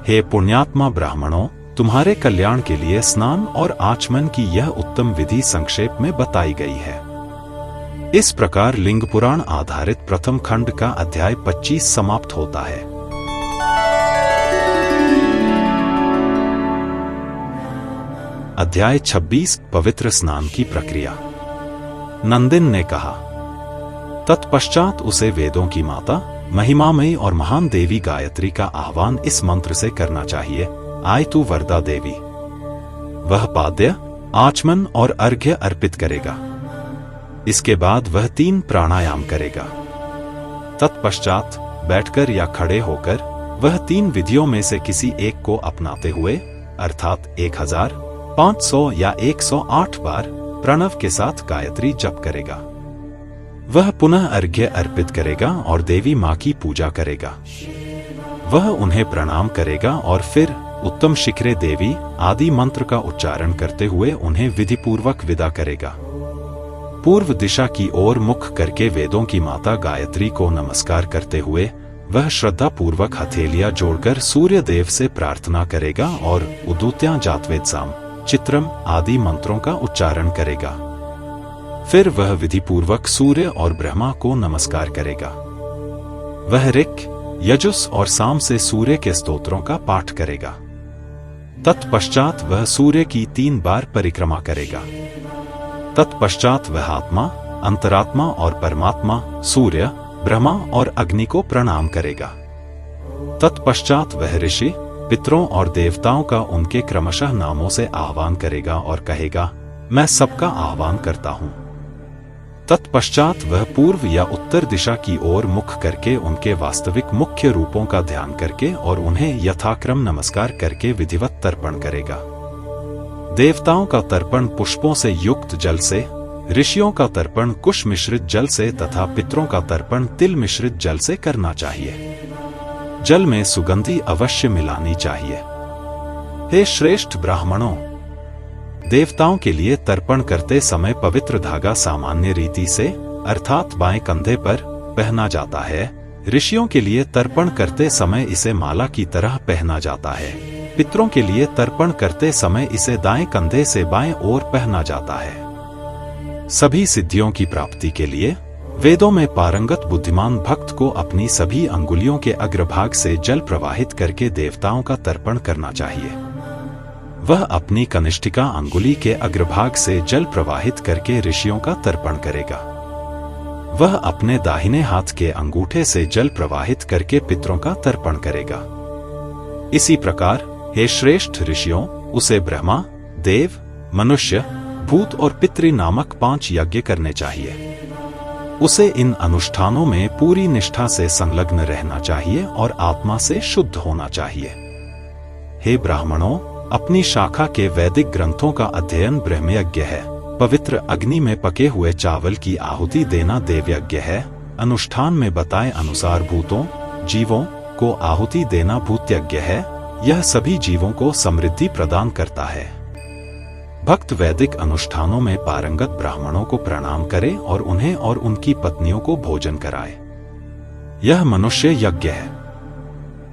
हे पुण्यात्मा ब्राह्मणों, तुम्हारे कल्याण के लिए स्नान और आचमन की यह उत्तम विधि संक्षेप में बताई गई है। इस प्रकार लिंग पुराण आधारित प्रथम खंड का अध्याय 25 समाप्त होता है। अध्याय 26 पवित्र स्नान की प्रक्रिया। नंदिन ने कहा, तत्पश्चात उसे वेदों की माता, महिमामयी और महान देवी गायत्री का आह्वान इस मंत्र से करना चाहिए, आय तू वरदा देवी। वह पाद्य, आचमन और अर्घ्य अर्पित करेगा। इसके बाद वह 3 प्राणायाम करेगा। तत्पश्चात बैठकर या खड़े होकर वह 3 विधियों में से किसी एक को अपनाते हुए, अर्थात 1000, 500 या 108 बार प्रणव के साथ गायत्री जप करेगा। वह पुनः अर्घ्य अर्पित करेगा और देवी मां की पूजा करेगा। वह उन्हें प्रणाम करेगा और फिर उत्तम शिखरे देवी आदि मंत्र का उच्चारण करते हुए उन्हें विधिपूर्वक विदा करेगा। पूर्व दिशा की ओर मुख करके वेदों की माता गायत्री को नमस्कार करते हुए वह श्रद्धा पूर्वक हथेलियां जोड़कर सूर्य देव से प्रार्थना करेगा और उदूत्यां जातवेदसाम, चित्रम आदि मंत्रों का उच्चारण करेगा। फिर वह विधिपूर्वक सूर्य और ब्रह्मा को नमस्कार करेगा। वह ऋक्, यजुस और साम से सूर्य के स्तोत्रों का पाठ करेगा। तत्पश्चात वह सूर्य की 3 बार परिक्रमा करेगा। तत्पश्चात वह आत्मा, अंतरात्मा और परमात्मा, सूर्य, ब्रह्मा और अग्नि को प्रणाम करेगा। तत्पश्चात वह ऋषि, पितरों और देवताओं का उनके क्रमशः नामों से आह्वान करेगा और कहेगा, मैं सबका आह्वान करता हूं। तत्पश्चात वह पूर्व या उत्तर दिशा की ओर मुख करके उनके वास्तविक मुख्य रूपों का ध्यान करके और उन्हें यथाक्रम नमस्कार करके विधिवत तर्पण करेगा। देवताओं का तर्पण पुष्पों से युक्त जल से, ऋषियों का तर्पण कुश मिश्रित जल से तथा पितरों का तर्पण तिल मिश्रित जल से करना चाहिए। जल में सुगंधी अवश्य मिलानी चाहिए। हे श्रेष्ठ ब्राह्मणों, देवताओं के लिए तर्पण करते समय पवित्र धागा सामान्य रीति से, अर्थात बाएं कंधे पर पहना जाता है, ऋषियों के लिए तर्पण करते समय इसे माला की तरह पहना जाता है। पितरों के लिए तर्पण करते समय इसे दाएं कंधे से बाएं ओर पहना जाता है। सभी सिद्धियों की प्राप्ति के लिए वेदों में पारंगत बुद्धिमान भक्त को अपनी सभी अंगुलियों के अग्रभाग से जल प्रवाहित करके देवताओं का तर्पण करना चाहिए। वह अपनी कनिष्ठिका अंगुली के अग्रभाग से जल प्रवाहित करके ऋषियों का तर्पण करेगा। वह अपने दाहिने हाथ के अंगूठे से जल प्रवाहित करके पितरों का तर्पण करेगा। इसी प्रकार हे श्रेष्ठ ऋषियों, उसे ब्रह्मा, देव, मनुष्य, भूत और पितृ नामक 5 यज्ञ करने चाहिए। उसे इन अनुष्ठानों में पूरी निष्ठा से संलग्न रहना चाहिए और आत्मा से शुद्ध होना चाहिए। हे ब्राह्मणों, अपनी शाखा के वैदिक ग्रंथों का अध्ययन ब्रह्मयज्ञ है। पवित्र अग्नि में पके हुए चावल की आहुति देना देवयज्ञ है। अनुष्ठान में बताए अनुसार भूतों, जीवों को आहुति देना भूतयज्ञ है। यह सभी जीवों को समृद्धि प्रदान करता है। भक्त वैदिक अनुष्ठानों में पारंगत ब्राह्मणों को प्रणाम करे और उन्हें और उनकी पत्नियों को भोजन कराए। यह मनुष्य यज्ञ है।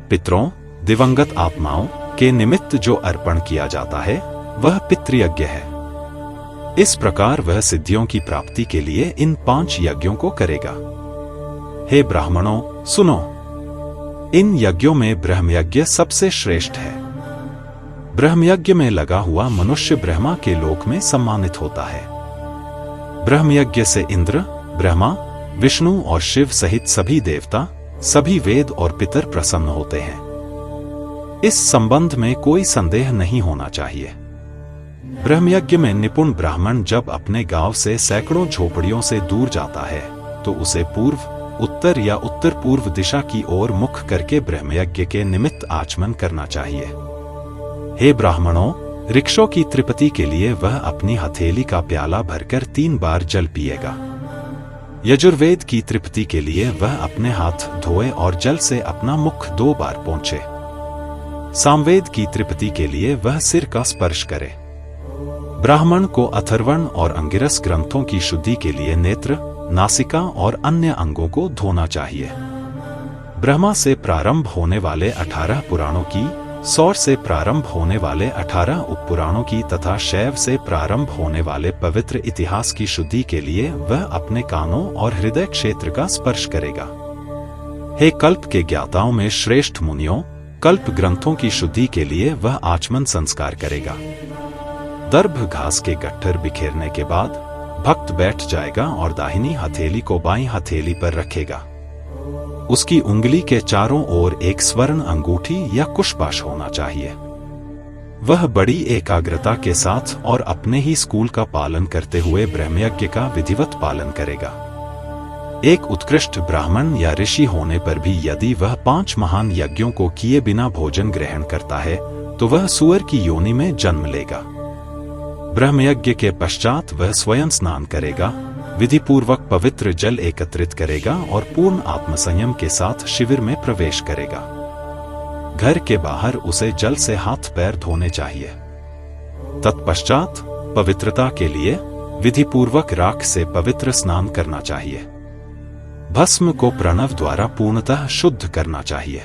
पितरों, दिवंगत आत्माओं के निमित्त जो अर्पण किया जाता है वह पितृयज्ञ है। इस प्रकार वह सिद्धियों की प्राप्ति के लिए इन 5 यज्ञों को करेगा। हे ब्राह्मणों, सुनो, इन यज्ञों में ब्रह्मयज्ञ सबसे श्रेष्ठ है। ब्रह्मयज्ञ में लगा हुआ मनुष्य ब्रह्मा के लोक में सम्मानित होता है। ब्रह्मयज्ञ से इंद्र, ब्रह्मा, विष्णु और शिव सहित सभी देवता, सभी वेद और पितर प्रसन्न होते हैं। इस संबंध में कोई संदेह नहीं होना चाहिए। ब्रह्मयज्ञ में निपुण ब्राह्मण जब अपने गांव से सैकड़ों झोपड़ियों से दूर जाता है तो उसे पूर्व, उत्तर या उत्तर पूर्व दिशा की ओर मुख करके ब्रह्मयज्ञ के निमित्त आचमन करना चाहिए। हे ब्राह्मणों, ऋक्षों की तृप्ति के लिए वह अपनी हथेली का प्याला भरकर 3 बार जल पिएगा। यजुर्वेद की तृप्ति के लिए वह अपने हाथ धोए और जल से अपना मुख 2 बार पोंछे। सामवेद की तृप्ति के लिए वह सिर का स्पर्श करे। ब्राह्मण को अथर्वण और अंगिरस ग्रंथों की शुद्धि के लिए नेत्र, नासिका और अन्य अंगों को धोना चाहिए। ब्रह्मा से प्रारंभ होने वाले 18 पुराणों की, सौर से प्रारंभ होने वाले 18 उपपुराणों की तथा शैव से प्रारंभ होने वाले पवित्र इतिहास की शुद्धि के लिए वह अपने कानों और हृदय क्षेत्र का स्पर्श करेगा। हे कल्प के ज्ञाताओं में श्रेष्ठ मुनियों, कल्प ग्रंथों की शुद्धि के लिए वह आचमन संस्कार करेगा। दर्भ घास के गट्ठर बिखेरने के बाद भक्त बैठ जाएगा और दाहिनी हथेली को बाईं हथेली पर रखेगा। उसकी उंगली के चारों ओर एक स्वर्ण अंगूठी या कुशपाश होना चाहिए। वह बड़ी एकाग्रता के साथ और अपने ही स्कूल का पालन करते हुए ब्रह्मयज्ञ का विधिवत पालन करेगा। एक उत्कृष्ट ब्राह्मण या ऋषि होने पर भी यदि वह 5 महान यज्ञों को किए बिना भोजन ग्रहण करता है तो वह सूअर की योनि में जन्म लेगा। ब्रह्मयज्ञ के पश्चात वह स्वयं स्नान करेगा, विधिपूर्वक पवित्र जल एकत्रित करेगा और पूर्ण आत्मसंयम के साथ शिविर में प्रवेश करेगा। घर के बाहर उसे जल से हाथ पैर धोने चाहिए। तत्पश्चात पवित्रता के लिए विधिपूर्वक राख से पवित्र स्नान करना चाहिए। भस्म को प्रणव द्वारा पूर्णतः शुद्ध करना चाहिए।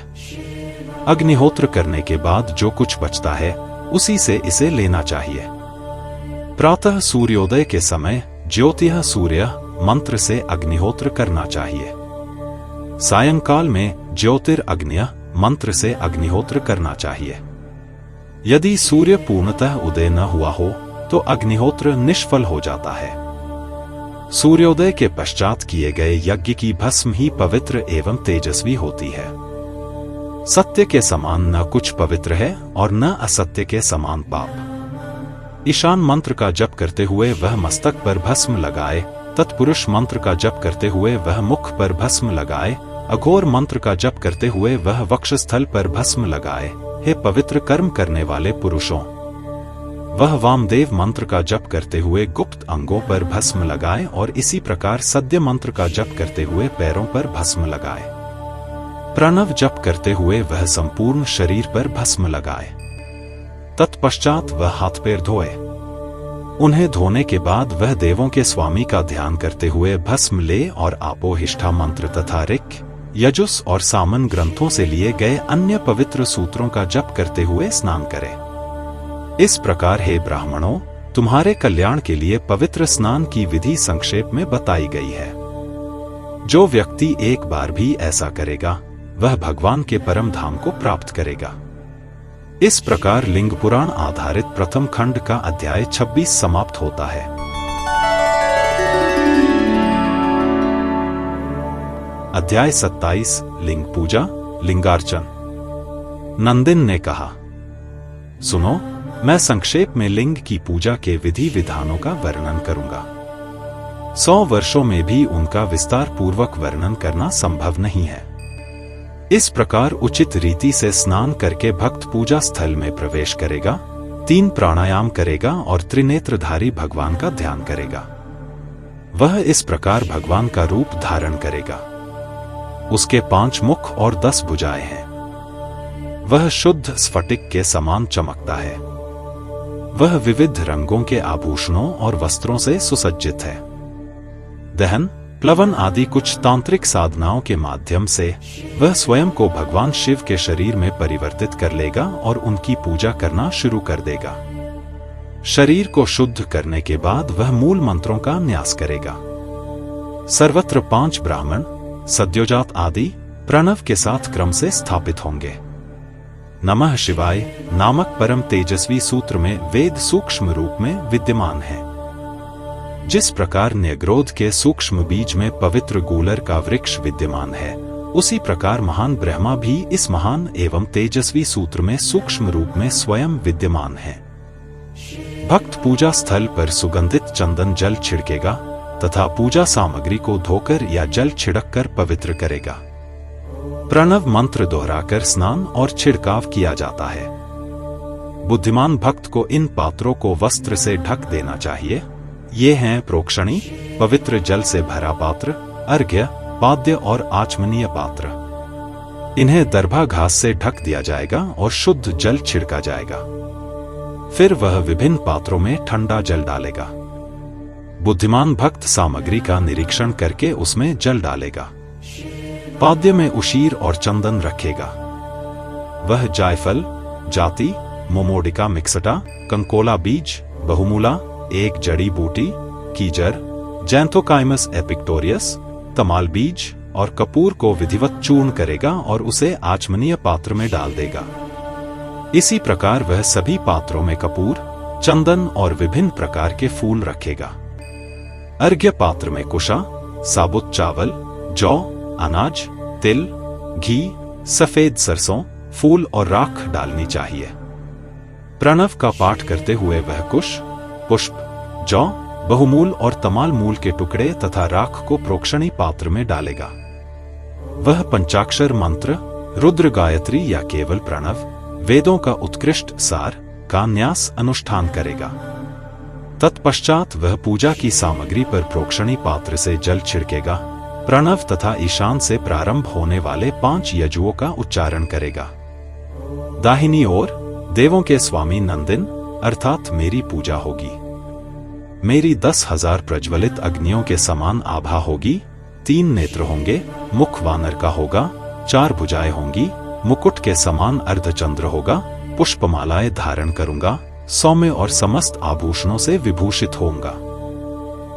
अग्निहोत्र करने के बाद जो कुछ बचता है उसी से इसे लेना चाहिए। प्रातः सूर्योदय के समय ज्योतिः सूर्य मंत्र से अग्निहोत्र करना चाहिए। सायंकाल में ज्योतिर्अग्न्य मंत्र से अग्निहोत्र करना चाहिए। यदि सूर्य पूर्णतः उदय न हुआ हो तो अग्निहोत्र निष्फल हो जाता है। सूर्योदय के पश्चात किए गए यज्ञ की भस्म ही पवित्र एवं तेजस्वी होती है। सत्य के समान न कुछ पवित्र है और न असत्य के समान पाप। ईशान मंत्र का जप करते हुए वह मस्तक पर भस्म लगाए, तत्पुरुष मंत्र का जप करते हुए वह मुख पर भस्म लगाए, अघोर मंत्र का जप करते हुए वह वक्षस्थल पर भस्म लगाए। हे पवित्र कर्म करने वाले पुरुषों, वह वामदेव मंत्र का जप करते हुए गुप्त अंगों पर भस्म लगाए और इसी प्रकार सद्य मंत्र का जप करते हुए पैरों पर भस्म लगाए। प्रणव जप करते हुए वह संपूर्ण शरीर पर भस्म लगाए। तत्पश्चात वह हाथ पैर धोए। उन्हें धोने के बाद वह देवों के स्वामी का ध्यान करते हुए भस्म ले और आपोहिष्ठा मंत्र तथा ऋक्, यजुस और सामन ग्रंथों से लिए गए अन्य पवित्र सूत्रों का जप करते हुए स्नान करें। इस प्रकार हे ब्राह्मणों, तुम्हारे कल्याण के लिए पवित्र स्नान की विधि संक्षेप में बताई गई है। जो व्यक्ति एक बार भी ऐसा करेगा वह भगवान के परम धाम को प्राप्त करेगा। इस प्रकार लिंग पुराण आधारित प्रथम खंड का अध्याय 26 समाप्त होता है। अध्याय 27 लिंग पूजा, लिंगार्चन। नंदिन ने कहा, सुनो, मैं संक्षेप में लिंग की पूजा के विधि विधानों का वर्णन करूंगा। 100 वर्षों में भी उनका विस्तार पूर्वक वर्णन करना संभव नहीं है। इस प्रकार उचित रीति से स्नान करके भक्त पूजा स्थल में प्रवेश करेगा, 3 प्राणायाम करेगा और त्रिनेत्रधारी भगवान का ध्यान करेगा। वह इस प्रकार भगवान का रूप धारण करेगा। उसके 5 मुख और 10 भुजाएं हैं। वह शुद्ध स्फटिक के समान चमकता है। वह विविध रंगों के आभूषणों और वस्त्रों से सुसज्जित है। दहन, प्लवन आदि कुछ तांत्रिक साधनाओं के माध्यम से वह स्वयं को भगवान शिव के शरीर में परिवर्तित कर लेगा और उनकी पूजा करना शुरू कर देगा। शरीर को शुद्ध करने के बाद वह मूल मंत्रों का न्यास करेगा। सर्वत्र 5 ब्राह्मण, सद्योजात आदि प्रणव के साथ क्रम से स्थापित होंगे। नमः शिवाय नामक परम तेजस्वी सूत्र में वेद सूक्ष्म रूप में विद्यमान है। जिस प्रकार न्यग्रोध के सूक्ष्म बीज में पवित्र गूलर का वृक्ष विद्यमान है, उसी प्रकार महान ब्रह्मा भी इस महान एवं तेजस्वी सूत्र में सूक्ष्म रूप में स्वयं विद्यमान है। भक्त पूजा स्थल पर सुगंधित चंदन जल छिड़केगा तथा पूजा सामग्री को धोकर या जल छिड़ककर पवित्र करेगा। प्रणव मंत्र दोहराकर स्नान और छिड़काव किया जाता है। बुद्धिमान भक्त को इन पात्रों को वस्त्र से ढक देना चाहिए। ये हैं प्रोक्षणी, पवित्र जल से भरा पात्र, अर्घ्य, पाद्य और आचमनीय पात्र। इन्हें दर्भा घास से ढक दिया जाएगा और शुद्ध जल छिड़का जाएगा। फिर वह विभिन्न पात्रों में ठंडा जल डालेगा। बुद्धिमान भक्त सामग्री का निरीक्षण करके उसमें जल डालेगा। पाद्य में उशीर और चंदन रखेगा। वह जायफल, जाति, मोमोडिका मिक्सटा, कंकोला बीज, बहुमूला, एक जड़ी बूटी, कीजर, जैंथोकाइमस एपिक्टोरियस, तमाल बीज और कपूर को विधिवत चूर्ण करेगा और उसे आचमनीय पात्र में डाल देगा। इसी प्रकार वह सभी पात्रों में कपूर, चंदन और विभिन्न प्रकार के फूल रखेगा। अर्घ्य पात्र में कुशा, साबुत चावल, जौ, अनाज, तिल, घी, सफेद सरसों, फूल और राख डालनी चाहिए। प्रणव का पाठ करते हुए वह कुश, पुष्प, जौ, बहुमूल और तमाल मूल के टुकड़े तथा राख को प्रोक्षणी पात्र में डालेगा। वह पंचाक्षर मंत्र, रुद्र गायत्री या केवल प्रणव, वेदों का उत्कृष्ट सार का न्यास अनुष्ठान करेगा। तत्पश्चात वह पूजा की सामग्री पर प्रोक्षणी पात्र से जल छिड़केगा। प्रणव तथा ईशान से प्रारंभ होने वाले 5 यजुओं का उच्चारण करेगा। दाहिनी ओर देवों के स्वामी नंदिन अर्थात मेरी पूजा होगी। मेरी 10,000 प्रज्वलित अग्नियों के समान आभा होगी। 3 नेत्र होंगे, मुख वानर का होगा, 4 भुजाएं होंगी, मुकुट के समान अर्धचंद्र होगा, पुष्पमालाएं धारण करूंगा, सौम्य और समस्त आभूषणों से विभूषित होऊंगा।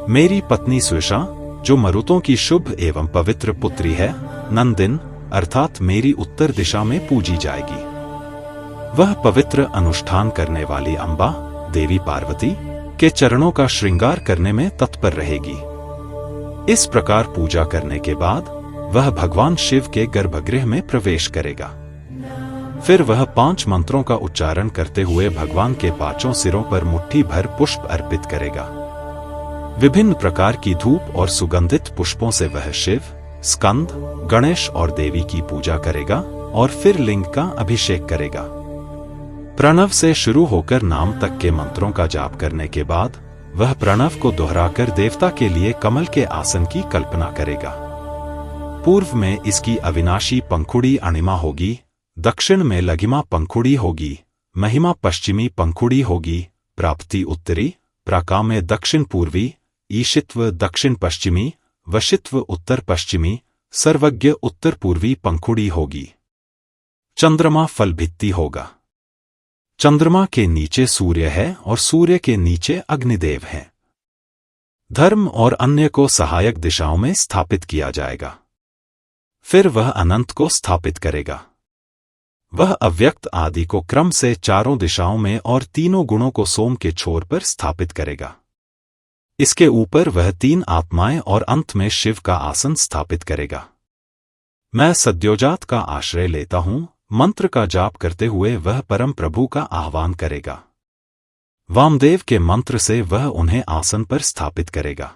मेरी पत्नी स्वेषा, जो मरुतों की शुभ एवं पवित्र पुत्री है, नंदिन अर्थात मेरी उत्तर दिशा में पूजी जाएगी। वह पवित्र अनुष्ठान करने वाली अंबा, देवी पार्वती के चरणों का श्रृंगार करने में तत्पर रहेगी। इस प्रकार पूजा करने के बाद वह भगवान शिव के गर्भगृह में प्रवेश करेगा। फिर वह 5 मंत्रों का उच्चारण करते हुए भगवान के 5 सिरों पर मुट्ठी भर पुष्प अर्पित करेगा। विभिन्न प्रकार की धूप और सुगंधित पुष्पों से वह शिव, स्कंद, गणेश और देवी की पूजा करेगा और फिर लिंग का अभिषेक करेगा। प्रणव से शुरू होकर नाम तक के मंत्रों का जाप करने के बाद वह प्रणव को दोहराकर देवता के लिए कमल के आसन की कल्पना करेगा। पूर्व में इसकी अविनाशी पंखुड़ी अणिमा होगी, दक्षिण में लघिमा पंखुड़ी होगी, महिमा पश्चिमी पंखुड़ी होगी, प्राप्ति उत्तरी, प्राकाम्य दक्षिण पूर्वी, ईशित्व दक्षिण पश्चिमी, वशित्व उत्तर पश्चिमी, सर्वज्ञ उत्तर पूर्वी पंखुड़ी होगी। चंद्रमा फल भित्ति होगा। चंद्रमा के नीचे सूर्य है और सूर्य के नीचे अग्निदेव हैं। धर्म और अन्य को सहायक दिशाओं में स्थापित किया जाएगा। फिर वह अनंत को स्थापित करेगा। वह अव्यक्त आदि को क्रम से चारों दिशाओं में और तीनों गुणों को सोम के छोर पर स्थापित करेगा। इसके ऊपर वह तीन आत्माएं और अंत में शिव का आसन स्थापित करेगा। मैं सद्योजात का आश्रय लेता हूं। मंत्र का जाप करते हुए वह परम प्रभु का आह्वान करेगा। वामदेव के मंत्र से वह उन्हें आसन पर स्थापित करेगा।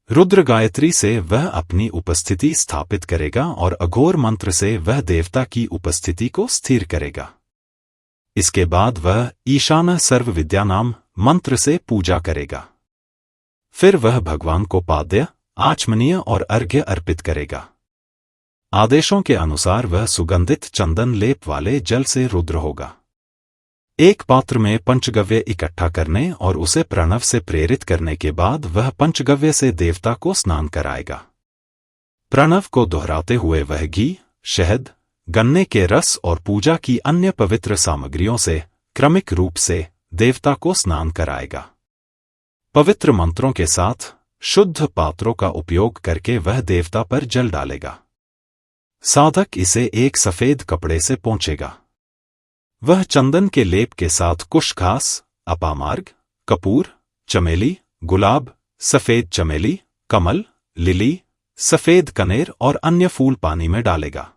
रुद्र गायत्री से वह अपनी उपस्थिति स्थापित करेगा और अघोर मंत्र से वह देवता की उपस्थिति को स्थिर करेगा। इसके बाद वह ईशान सर्व विद्या नाम मंत्र से पूजा करेगा। फिर वह भगवान को पाद्य, आचमनीय और अर्घ्य अर्पित करेगा। आदेशों के अनुसार वह सुगंधित चंदन लेप वाले जल से रुद्र होगा। एक पात्र में पंचगव्य इकट्ठा करने और उसे प्रणव से प्रेरित करने के बाद वह पंचगव्य से देवता को स्नान कराएगा। प्रणव को दोहराते हुए वह घी, शहद, गन्ने के रस और पूजा की अन्य पवित्र सामग्रियों से क्रमिक रूप से देवता को स्नान कराएगा। पवित्र मंत्रों के साथ शुद्ध पात्रों का उपयोग करके वह देवता पर जल डालेगा। साधक इसे एक सफेद कपड़े से पोंछेगा। वह चंदन के लेप के साथ कुश घास, अपामार्ग, कपूर, चमेली, गुलाब, सफेद चमेली, कमल, लिली, सफेद कनेर और अन्य फूल पानी में डालेगा।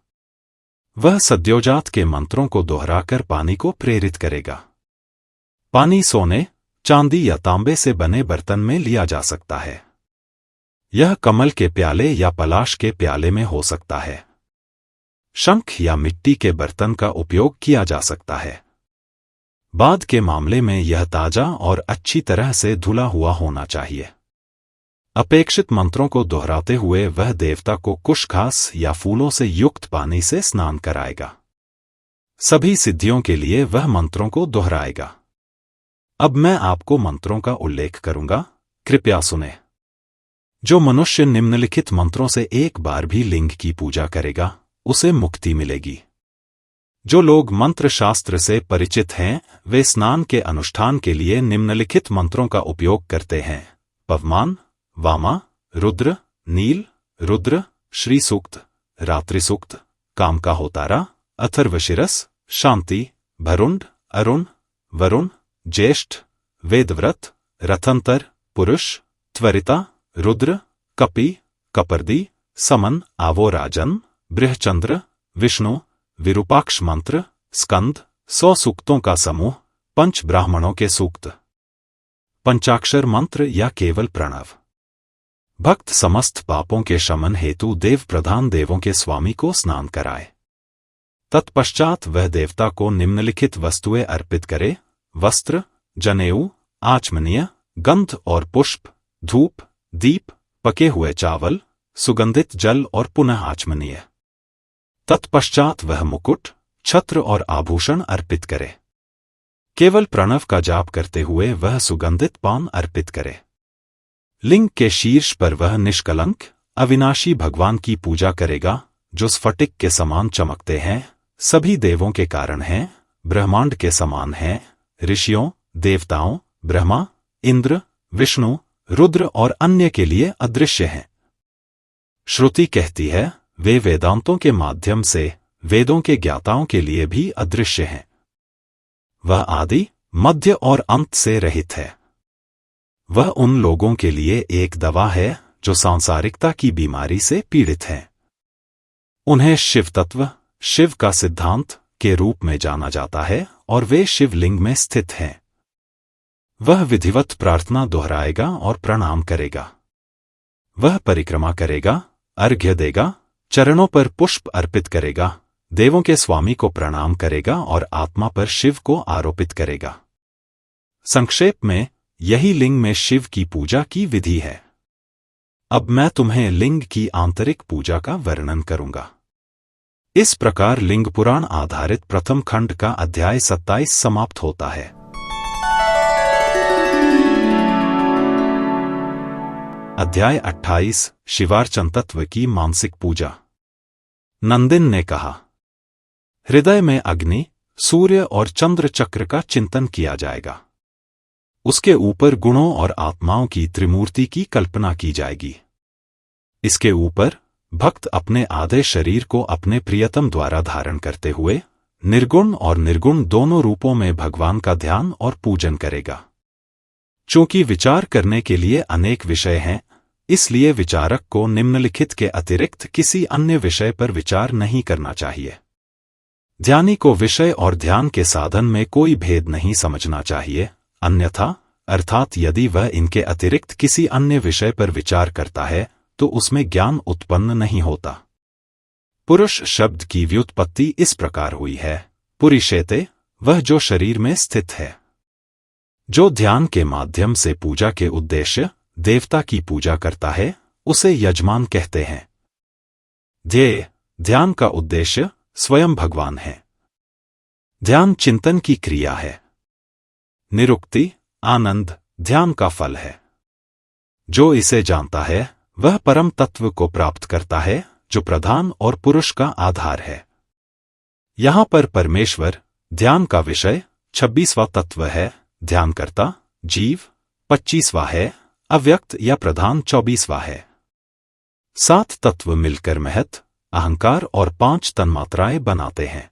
वह सद्योजात के मंत्रों को दोहराकर पानी को प्रेरित करेगा। पानी सोने, चांदी या तांबे से बने बर्तन में लिया जा सकता है। यह कमल के प्याले या पलाश के प्याले में हो सकता है। शंख या मिट्टी के बर्तन का उपयोग किया जा सकता है। बाद के मामले में यह ताजा और अच्छी तरह से धुला हुआ होना चाहिए। अपेक्षित मंत्रों को दोहराते हुए वह देवता को कुश घास या फूलों से युक्त पानी से स्नान कराएगा। सभी सिद्धियों के लिए वह मंत्रों को दोहराएगा। अब मैं आपको मंत्रों का उल्लेख करूंगा, कृपया सुने। जो मनुष्य निम्नलिखित मंत्रों से एक बार भी लिंग की पूजा करेगा उसे मुक्ति मिलेगी। जो लोग मंत्र शास्त्र से परिचित हैं वे स्नान के अनुष्ठान के लिए निम्नलिखित मंत्रों का उपयोग करते हैं: पवमान, वामा, रुद्र, नील, रुद्र, श्री सूक्त, रात्रि सूक्त, काम का होतारा, अथर्वशिरस, शांति, भरुंड, अरुण, वरुण, ज्येष्ठ, वेदव्रत, रथंतर, पुरुष, त्वरिता, रुद्र, कपि, कपर्दी, समन, आवो राजन, बृहचंद्र, विष्णु, विरूपाक्ष मंत्र, स्कंद, 100 सूक्तों का समूह, पंच ब्राह्मणों के सूक्त, पंचाक्षर मंत्र या केवल प्रणव। भक्त समस्त पापों के शमन हेतु देव प्रधान देवों के स्वामी को स्नान कराए। तत्पश्चात वह देवता को निम्नलिखित वस्तुएं अर्पित करे: वस्त्र, जनेऊ, आचमनीय, गंध और पुष्प, धूप, दीप, पके हुए चावल, सुगंधित जल और पुनः आचमनीय। तत्पश्चात वह मुकुट, छत्र और आभूषण अर्पित करे। केवल प्रणव का जाप करते हुए वह सुगंधित पान अर्पित करे। लिंग के शीर्ष पर वह निष्कलंक, अविनाशी भगवान की पूजा करेगा जो स्फटिक के समान चमकते हैं, सभी देवों के कारण हैं, ब्रह्मांड के समान हैं, ऋषियों, देवताओं, ब्रह्मा, इंद्र, विष्णु, रुद्र और अन्य के लिए अदृश्य हैं। श्रुति कहती है वे वेदांतों के माध्यम से वेदों के ज्ञाताओं के लिए भी अदृश्य हैं। वह आदि, मध्य और अंत से रहित है। वह उन लोगों के लिए एक दवा है जो सांसारिकता की बीमारी से पीड़ित हैं। उन्हें शिव तत्व, शिव का सिद्धांत के रूप में जाना जाता है और वे शिवलिंग में स्थित हैं। वह विधिवत प्रार्थना दोहराएगा और प्रणाम करेगा। वह परिक्रमा करेगा, अर्घ्य देगा, चरणों पर पुष्प अर्पित करेगा, देवों के स्वामी को प्रणाम करेगा और आत्मा पर शिव को आरोपित करेगा। संक्षेप में यही लिंग में शिव की पूजा की विधि है। अब मैं तुम्हें लिंग की आंतरिक पूजा का वर्णन करूंगा। इस प्रकार लिंग पुराण आधारित प्रथम खंड का अध्याय 27 समाप्त होता है। अध्याय 28 शिवार्चन तत्व की मानसिक पूजा। नंदिन ने कहा, हृदय में अग्नि, सूर्य और चंद्र चक्र का चिंतन किया जाएगा। उसके ऊपर गुणों और आत्माओं की त्रिमूर्ति की कल्पना की जाएगी। इसके ऊपर भक्त अपने आधे शरीर को अपने प्रियतम द्वारा धारण करते हुए निर्गुण और निर्गुण दोनों रूपों में भगवान का ध्यान और पूजन करेगा। चूंकि विचार करने के लिए अनेक विषय हैं, इसलिए विचारक को निम्नलिखित के अतिरिक्त किसी अन्य विषय पर विचार नहीं करना चाहिए। ध्यानी को विषय और ध्यान के साधन में कोई भेद नहीं समझना चाहिए, अन्यथा अर्थात यदि वह इनके अतिरिक्त किसी अन्य विषय पर विचार करता है तो उसमें ज्ञान उत्पन्न नहीं होता। पुरुष शब्द की व्युत्पत्ति इस प्रकार हुई है, पुरिशेते, वह जो शरीर में स्थित है। जो ध्यान के माध्यम से पूजा के उद्देश्य देवता की पूजा करता है उसे यजमान कहते हैं। ध्येय, ध्यान का उद्देश्य स्वयं भगवान है। ध्यान चिंतन की क्रिया है। निरुक्ति, आनंद, ध्यान का फल है। जो इसे जानता है वह परम तत्व को प्राप्त करता है, जो प्रधान और पुरुष का आधार है। यहां पर परमेश्वर ध्यान का विषय 26वां तत्व है, ध्यानकर्ता जीव 25वां है, अव्यक्त या प्रधान 24वां है। 7 तत्व मिलकर महत, अहंकार और 5 तन्मात्राएं बनाते हैं।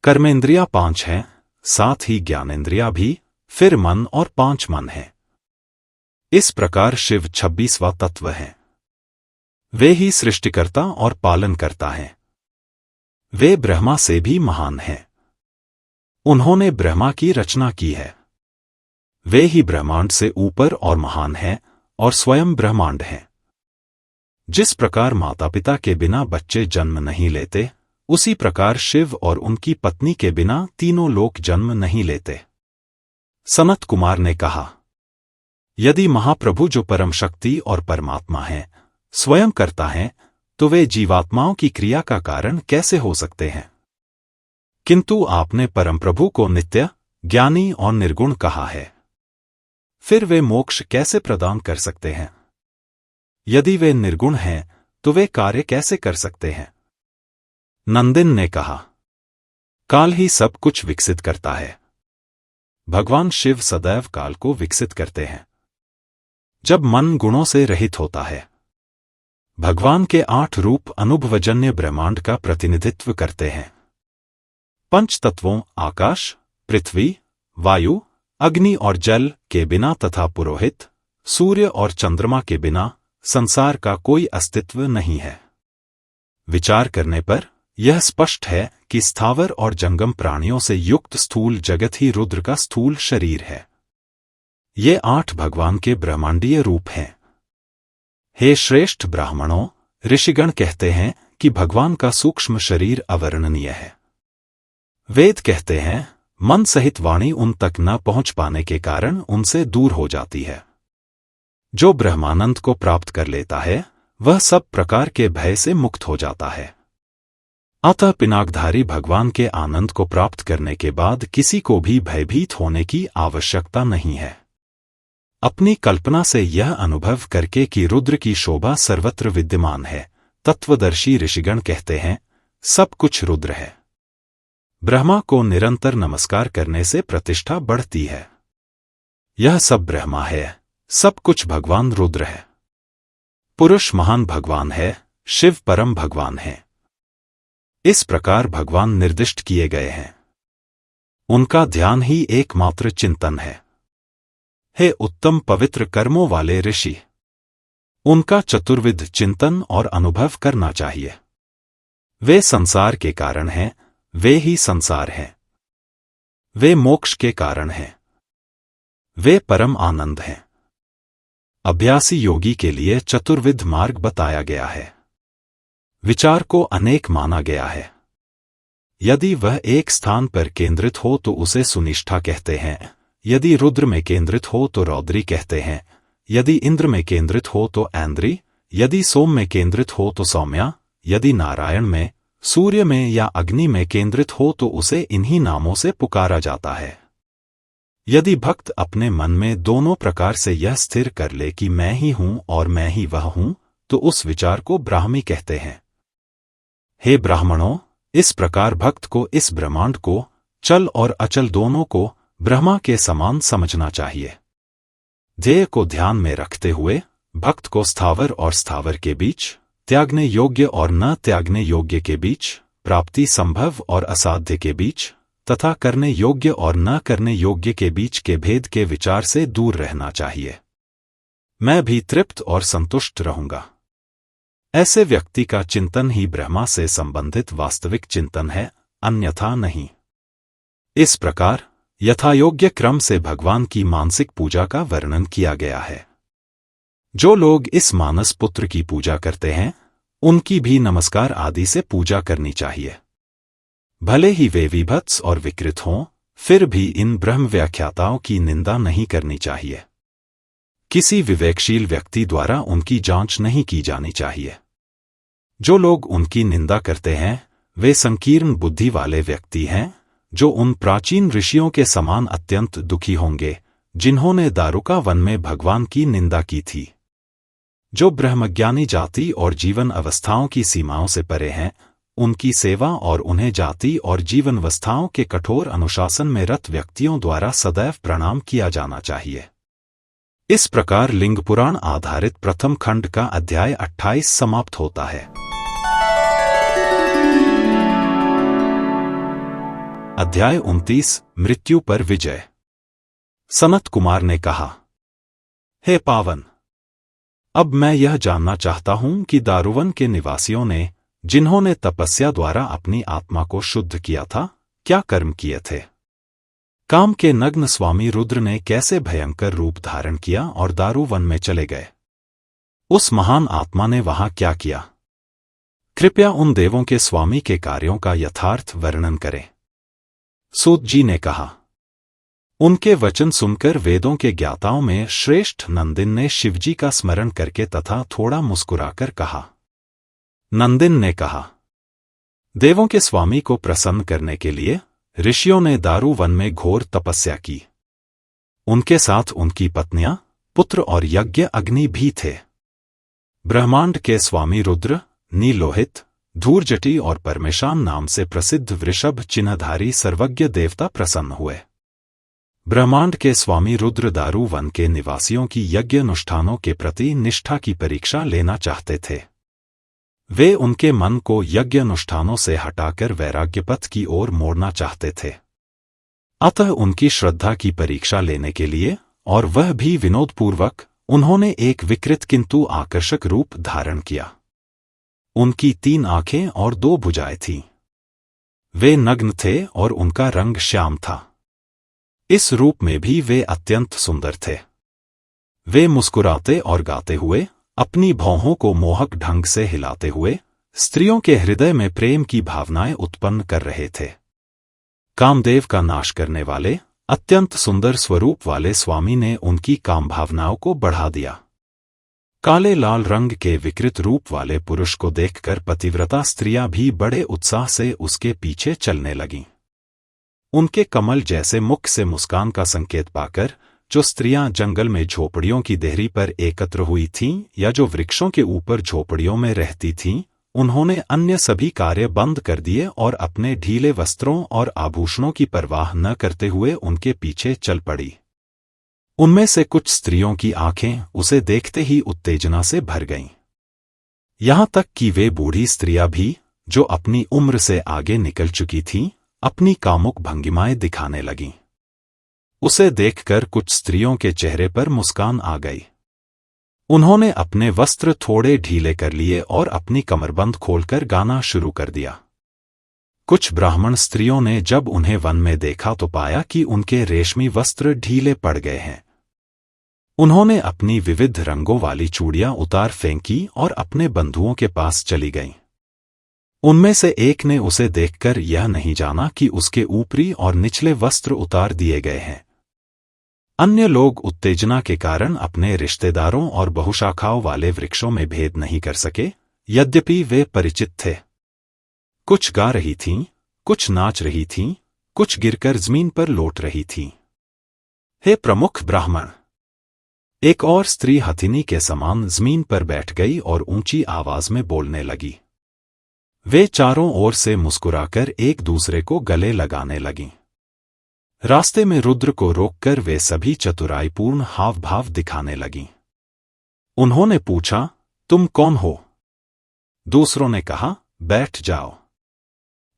कर्मेंद्रियां 5 हैं, साथ ही ज्ञानेंद्रियां भी, फिर मन और 5 मन हैं। इस प्रकार शिव 26वां तत्व हैं। वे ही सृष्टिकर्ता और पालन करता हैं। वे ब्रह्मा से भी महान हैं। उन्होंने ब्रह्मा की रचना की है। वे ही ब्रह्मांड से ऊपर और महान हैं और स्वयं ब्रह्मांड हैं। जिस प्रकार माता पिता के बिना बच्चे जन्म नहीं लेते, उसी प्रकार शिव और उनकी पत्नी के बिना तीनों लोक जन्म नहीं लेते। सनत कुमार ने कहा, यदि महाप्रभु जो परम शक्ति और परमात्मा हैं, स्वयं करता है, तो वे जीवात्माओं की क्रिया का कारण कैसे हो सकते हैं? किंतु आपने परम प्रभु को नित्य, ज्ञानी और निर्गुण कहा है। फिर वे मोक्ष कैसे प्रदान कर सकते हैं? यदि वे निर्गुण हैं, तो वे कार्य कैसे कर सकते हैं? नंदिन ने कहा, काल ही सब कुछ विकसित करता है। भगवान शिव सदैव काल को विकसित करते हैं। जब मन गुणों से रहित होता है, भगवान के 8 रूप अनुभवजन्य ब्रह्मांड का प्रतिनिधित्व करते हैं। 5 तत्वों आकाश, पृथ्वी, वायु, अग्नि और जल के बिना तथा पुरोहित, सूर्य और चंद्रमा के बिना संसार का कोई अस्तित्व नहीं है। विचार करने पर यह स्पष्ट है कि स्थावर और जंगम प्राणियों से युक्त स्थूल जगत ही रुद्र का स्थूल शरीर है। ये 8 भगवान के ब्रह्मांडीय रूप हैं। हे श्रेष्ठ ब्राह्मणों, ऋषिगण कहते हैं कि भगवान का सूक्ष्म शरीर अवर्णनीय है। वेद कहते हैं, मन सहित वाणी उन तक न पहुंच पाने के कारण उनसे दूर हो जाती है। जो ब्रह्मानंद को प्राप्त कर लेता है, वह सब प्रकार के भय से मुक्त हो जाता है। अतः पिनाकधारी भगवान के आनंद को प्राप्त करने के बाद किसी को भी भयभीत होने की आवश्यकता नहीं है। अपनी कल्पना से यह अनुभव करके कि रुद्र की शोभा सर्वत्र विद्यमान है, तत्वदर्शी ऋषिगण कहते हैं, सब कुछ रुद्र है। ब्रह्मा को निरंतर नमस्कार करने से प्रतिष्ठा बढ़ती है। यह सब ब्रह्मा है, सब कुछ भगवान रुद्र है। पुरुष महान भगवान है, शिव परम भगवान है। इस प्रकार भगवान निर्दिष्ट किए गए हैं। उनका ध्यान ही एकमात्र चिंतन है। हे उत्तम पवित्र कर्मों वाले ऋषि, उनका चतुर्विध चिंतन और अनुभव करना चाहिए। वे संसार के कारण हैं, वे ही संसार हैं। वे मोक्ष के कारण हैं। वे परम आनंद हैं। अभ्यासी योगी के लिए चतुर्विध मार्ग बताया गया है। विचार को अनेक माना गया है। यदि वह एक स्थान पर केंद्रित हो तो उसे सुनिष्ठा कहते हैं, यदि रुद्र में केंद्रित हो तो रौद्री कहते हैं, यदि इंद्र में केंद्रित हो तो ऐन्द्री, यदि सोम में केंद्रित हो तो सौम्या, यदि नारायण में, सूर्य में या अग्नि में केंद्रित हो तो उसे इन्हीं नामों से पुकारा जाता है। यदि भक्त अपने मन में दोनों प्रकार से यह स्थिर कर ले कि मैं ही हूं और मैं ही वह हूं, तो उस विचार को ब्राह्मी कहते हैं। हे ब्राह्मणों, इस प्रकार भक्त को इस ब्रह्मांड को, चल और अचल दोनों को ब्रह्मा के समान समझना चाहिए। ध्येय को ध्यान में रखते हुए भक्त को स्थावर और स्थावर के बीच, त्यागने योग्य और न त्यागने योग्य के बीच, प्राप्ति संभव और असाध्य के बीच तथा करने योग्य और न करने योग्य के बीच के भेद के विचार से दूर रहना चाहिए। मैं भी तृप्त और संतुष्ट रहूंगा। ऐसे व्यक्ति का चिंतन ही ब्रह्मा से संबंधित वास्तविक चिंतन है, अन्यथा नहीं। इस प्रकार यथायोग्य क्रम से भगवान की मानसिक पूजा का वर्णन किया गया है। जो लोग इस मानस पुत्र की पूजा करते हैं, उनकी भी नमस्कार आदि से पूजा करनी चाहिए। भले ही वे विभत्स और विकृत हों, फिर भी इन ब्रह्म व्याख्याताओं की निंदा नहीं करनी चाहिए। किसी विवेकशील व्यक्ति द्वारा उनकी जांच नहीं की जानी चाहिए। जो लोग उनकी निंदा करते हैं, वे संकीर्ण बुद्धि वाले व्यक्ति हैं, जो उन प्राचीन ऋषियों के समान अत्यंत दुखी होंगे, जिन्होंने दारुका वन में भगवान की निंदा की थी। जो ब्रह्मज्ञानी जाति और जीवन अवस्थाओं की सीमाओं से परे हैं, उनकी सेवा और उन्हें जाति और जीवन अवस्थाओं के कठोर अनुशासन में रत व्यक्तियों द्वारा सदैव प्रणाम किया जाना चाहिए। इस प्रकार लिंग पुराण आधारित प्रथम खंड का अध्याय 28 समाप्त होता है। अध्याय 29 मृत्यु पर विजय। सनत कुमार ने कहा, हे पावन, अब मैं यह जानना चाहता हूं कि दारुवन के निवासियों ने, जिन्होंने तपस्या द्वारा अपनी आत्मा को शुद्ध किया था, क्या कर्म किए थे। काम के नग्न स्वामी रुद्र ने कैसे भयंकर रूप धारण किया और दारुवन में चले गए। उस महान आत्मा ने वहां क्या किया। कृपया उन देवों के स्वामी के कार्यों का यथार्थ वर्णन करें। सूत जी ने कहा। उनके वचन सुनकर वेदों के ज्ञाताओं में श्रेष्ठ नंदिन ने शिवजी का स्मरण करके तथा थोड़ा मुस्कुराकर कहा। नंदिन ने कहा, देवों के स्वामी को प्रसन्न करने के लिए ऋषियों ने दारू वन में घोर तपस्या की। उनके साथ उनकी पत्नियां, पुत्र और यज्ञ अग्नि भी थे। ब्रह्मांड के स्वामी रुद्र, नीलोहित, धूर्जटी और परमेशान नाम से प्रसिद्ध वृषभ चिन्हधारी सर्वज्ञ देवता प्रसन्न हुए। ब्रह्मांड के स्वामी रुद्र दारू वन के निवासियों की यज्ञ अनुष्ठानों के प्रति निष्ठा की परीक्षा लेना चाहते थे। वे उनके मन को यज्ञ अनुष्ठानों से हटाकर वैराग्यपथ की ओर मोड़ना चाहते थे। अतः उनकी श्रद्धा की परीक्षा लेने के लिए, और वह भी विनोदपूर्वक, उन्होंने एक विकृत किंतु आकर्षक रूप धारण किया। उनकी 3 आंखें और 2 भुजाएं थीं। वे नग्न थे और उनका रंग श्याम था। इस रूप में भी वे अत्यंत सुंदर थे। वे मुस्कुराते और गाते हुए, अपनी भौहों को मोहक ढंग से हिलाते हुए, स्त्रियों के हृदय में प्रेम की भावनाएं उत्पन्न कर रहे थे। कामदेव का नाश करने वाले, अत्यंत सुंदर स्वरूप वाले स्वामी ने उनकी काम भावनाओं को बढ़ा दिया। काले लाल रंग के विकृत रूप वाले पुरुष को देखकर पतिव्रता स्त्रियां भी बड़े उत्साह से उसके पीछे चलने लगीं। उनके कमल जैसे मुख से मुस्कान का संकेत पाकर, जो स्त्रियां जंगल में झोपड़ियों की देहरी पर एकत्र हुई थीं या जो वृक्षों के ऊपर झोपड़ियों में रहती थीं, उन्होंने अन्य सभी कार्य बंद कर दिए और अपने ढीले वस्त्रों और आभूषणों की परवाह न करते हुए उनके पीछे चल पड़ी। उनमें से कुछ स्त्रियों की आंखें उसे देखते ही उत्तेजना से भर गईं। यहां तक कि वे बूढ़ी स्त्रियां भी, जो अपनी उम्र से आगे निकल चुकी थीं, अपनी कामुक भंगिमाएं दिखाने लगीं। उसे देखकर कुछ स्त्रियों के चेहरे पर मुस्कान आ गई। उन्होंने अपने वस्त्र थोड़े ढीले कर लिए और अपनी कमरबंद खोलकर गाना शुरू कर दिया। कुछ ब्राह्मण स्त्रियों ने जब उन्हें वन में देखा तो पाया कि उनके रेशमी वस्त्र ढीले पड़ गए हैं। उन्होंने अपनी विविध रंगों वाली चूड़ियां उतार फेंकी और अपने बंधुओं के पास चली गईं। उनमें से एक ने उसे देखकर यह नहीं जाना कि उसके ऊपरी और निचले वस्त्र उतार दिए गए हैं। अन्य लोग उत्तेजना के कारण अपने रिश्तेदारों और बहुशाखाओं वाले वृक्षों में भेद नहीं कर सके, यद्यपि वे परिचित थे। कुछ गा रही थीं, कुछ नाच रही थीं, कुछ गिरकर जमीन पर लौट रही थीं। हे प्रमुख ब्राह्मण! एक और स्त्री हथिनी के समान जमीन पर बैठ गई और ऊंची आवाज में बोलने लगी। वे चारों ओर से मुस्कुराकर एक दूसरे को गले लगाने लगीं। रास्ते में रुद्र को रोककर वे सभी चतुराईपूर्ण हाव भाव दिखाने लगीं। उन्होंने पूछा, तुम कौन हो? दूसरों ने कहा, बैठ जाओ।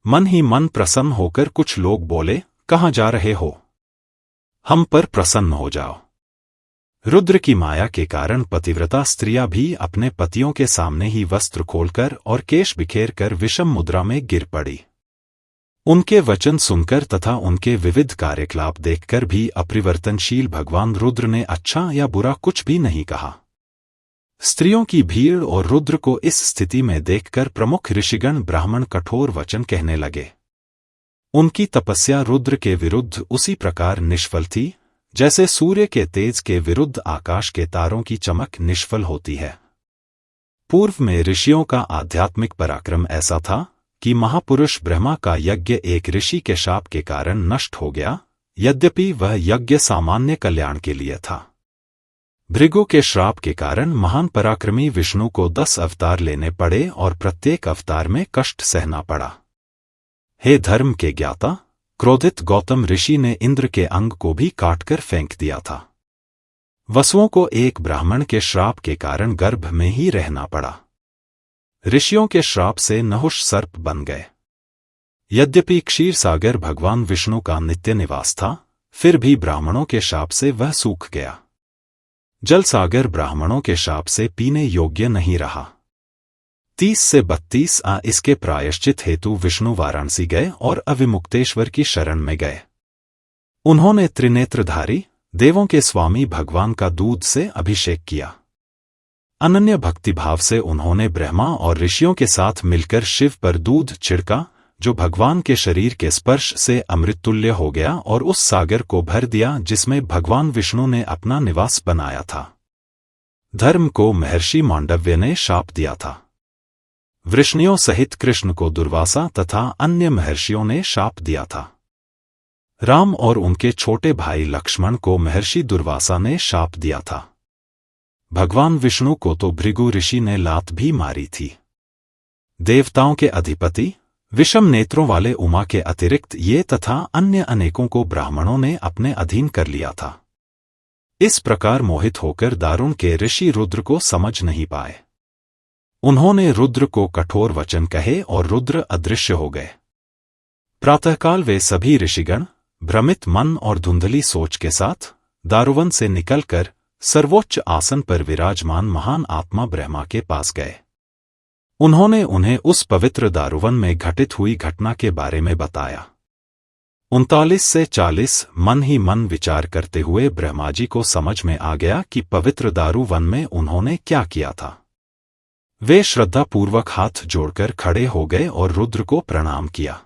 मन ही मन प्रसन्न होकर कुछ लोग बोले, कहाँ जा रहे हो? हम पर प्रसन्न हो जाओ। रुद्र की माया के कारण पतिव्रता स्त्रियां भी अपने पतियों के सामने ही वस्त्र खोलकर और केश बिखेर कर विषम मुद्रा में गिर पड़ी। उनके वचन सुनकर तथा उनके विविध कार्यकलाप देखकर भी अपरिवर्तनशील भगवान रुद्र ने अच्छा या बुरा कुछ भी नहीं कहा। स्त्रियों की भीड़ और रुद्र को इस स्थिति में देखकर प्रमुख ऋषिगण ब्राह्मण कठोर वचन कहने लगे। उनकी तपस्या रुद्र के विरुद्ध उसी प्रकार निष्फल थी जैसे सूर्य के तेज के विरुद्ध आकाश के तारों की चमक निष्फल होती है। पूर्व में ऋषियों का आध्यात्मिक पराक्रम ऐसा था कि महापुरुष ब्रह्मा का यज्ञ एक ऋषि के शाप के कारण नष्ट हो गया, यद्यपि वह यज्ञ सामान्य कल्याण के लिए था। भृगु के श्राप के कारण महान पराक्रमी विष्णु को 10 अवतार लेने पड़े और प्रत्येक अवतार में कष्ट सहना पड़ा। हे धर्म के ज्ञाता, क्रोधित गौतम ऋषि ने इंद्र के अंग को भी काटकर फेंक दिया था। वसुओं को एक ब्राह्मण के श्राप के कारण गर्भ में ही रहना पड़ा। ऋषियों के श्राप से नहुष सर्प बन गए। यद्यपि क्षीर सागर भगवान विष्णु का नित्य निवास था, फिर भी ब्राह्मणों के शाप से वह सूख गया। जल सागर ब्राह्मणों के शाप से पीने योग्य नहीं रहा। 30 से 32 इसके प्रायश्चित हेतु विष्णु वाराणसी गए और अविमुक्तेश्वर की शरण में गए। उन्होंने त्रिनेत्रधारी देवों के स्वामी भगवान का दूध से अभिषेक किया। अनन्य भक्तिभाव से उन्होंने ब्रह्मा और ऋषियों के साथ मिलकर शिव पर दूध छिड़का, जो भगवान के शरीर के स्पर्श से अमृततुल्य हो गया और उस सागर को भर दिया जिसमें भगवान विष्णु ने अपना निवास बनाया था। धर्म को महर्षि मांडव्य ने शाप दिया था। वृष्णियों सहित कृष्ण को दुर्वासा तथा अन्य महर्षियों ने शाप दिया था। राम और उनके छोटे भाई लक्ष्मण को महर्षि दुर्वासा ने शाप दिया था। भगवान विष्णु को तो भृगु ऋषि ने लात भी मारी थी। देवताओं के अधिपति विषम नेत्रों वाले उमा के अतिरिक्त ये तथा अन्य अनेकों को ब्राह्मणों ने अपने अधीन कर लिया था। इस प्रकार मोहित होकर दारुण के ऋषि रुद्र को समझ नहीं पाए। उन्होंने रुद्र को कठोर वचन कहे और रुद्र अदृश्य हो गए। प्रातःकाल वे सभी ऋषिगण भ्रमित मन और धुंधली सोच के साथ दारुवन से निकलकर सर्वोच्च आसन पर विराजमान महान आत्मा ब्रह्मा के पास गए। उन्होंने उन्हें उस पवित्र दारुवन में घटित हुई घटना के बारे में बताया। 39 से 40 मन ही मन विचार करते हुए ब्रह्मा जी को समझ में आ गया कि पवित्र दारुवन में उन्होंने क्या किया था। वे श्रद्धापूर्वक हाथ जोड़कर खड़े हो गए और रुद्र को प्रणाम किया।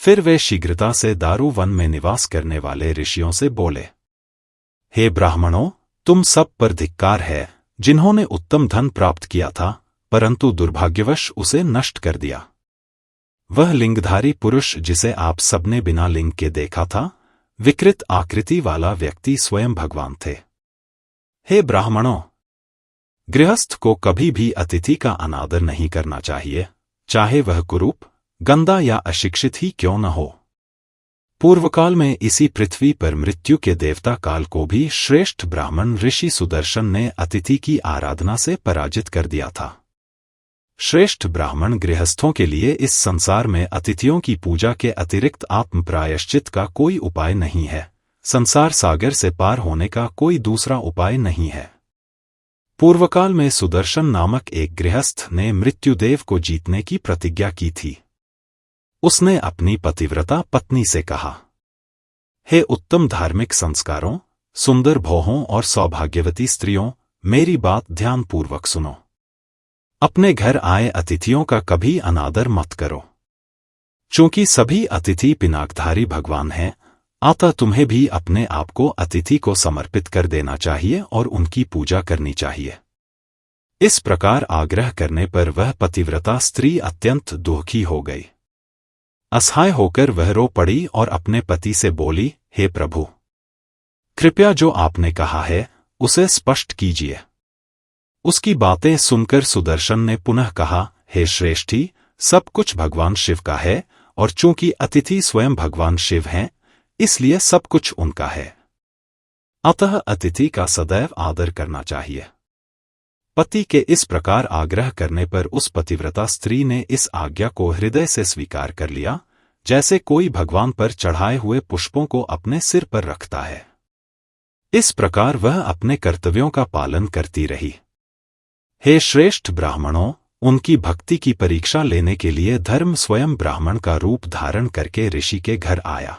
फिर वे शीघ्रता से दारुवन में निवास करने वाले ऋषियों से बोले, हे ब्राह्मणों, तुम सब पर धिक्कार है, जिन्होंने उत्तम धन प्राप्त किया था परंतु दुर्भाग्यवश उसे नष्ट कर दिया। वह लिंगधारी पुरुष जिसे आप सबने बिना लिंग के देखा था, विकृत आकृति वाला व्यक्ति स्वयं भगवान थे। हे ब्राह्मणों, गृहस्थ को कभी भी अतिथि का अनादर नहीं करना चाहिए, चाहे वह कुरूप, गंदा या अशिक्षित ही क्यों न हो। पूर्वकाल में इसी पृथ्वी पर मृत्यु के देवता काल को भी श्रेष्ठ ब्राह्मण ऋषि सुदर्शन ने अतिथि की आराधना से पराजित कर दिया था। श्रेष्ठ ब्राह्मण गृहस्थों के लिए इस संसार में अतिथियों की पूजा के अतिरिक्त आत्म प्रायश्चित का कोई उपाय नहीं है। संसार सागर से पार होने का कोई दूसरा उपाय नहीं है। पूर्वकाल में सुदर्शन नामक एक गृहस्थ ने मृत्युदेव को जीतने की प्रतिज्ञा की थी। उसने अपनी पतिव्रता पत्नी से कहा, हे उत्तम धार्मिक संस्कारों, सुंदर भौहों और सौभाग्यवती स्त्रियों, मेरी बात ध्यानपूर्वक सुनो। अपने घर आए अतिथियों का कभी अनादर मत करो। चूंकि सभी अतिथि पिनाकधारी भगवान हैं, अतः तुम्हें भी अपने आप को अतिथि को समर्पित कर देना चाहिए और उनकी पूजा करनी चाहिए। इस प्रकार आग्रह करने पर वह पतिव्रता स्त्री अत्यंत दुखी हो गई। असहाय होकर वह रो पड़ी और अपने पति से बोली, हे प्रभु, कृपया जो आपने कहा है उसे स्पष्ट कीजिए। उसकी बातें सुनकर सुदर्शन ने पुनः कहा, हे श्रेष्ठी, सब कुछ भगवान शिव का है, और चूंकि अतिथि स्वयं भगवान शिव हैं, इसलिए सब कुछ उनका है। अतः अतिथि का सदैव आदर करना चाहिए। पति के इस प्रकार आग्रह करने पर उस पतिव्रता स्त्री ने इस आज्ञा को हृदय से स्वीकार कर लिया, जैसे कोई भगवान पर चढ़ाए हुए पुष्पों को अपने सिर पर रखता है। इस प्रकार वह अपने कर्तव्यों का पालन करती रही। हे श्रेष्ठ ब्राह्मणों, उनकी भक्ति की परीक्षा लेने के लिए धर्म स्वयं ब्राह्मण का रूप धारण करके ऋषि के घर आया।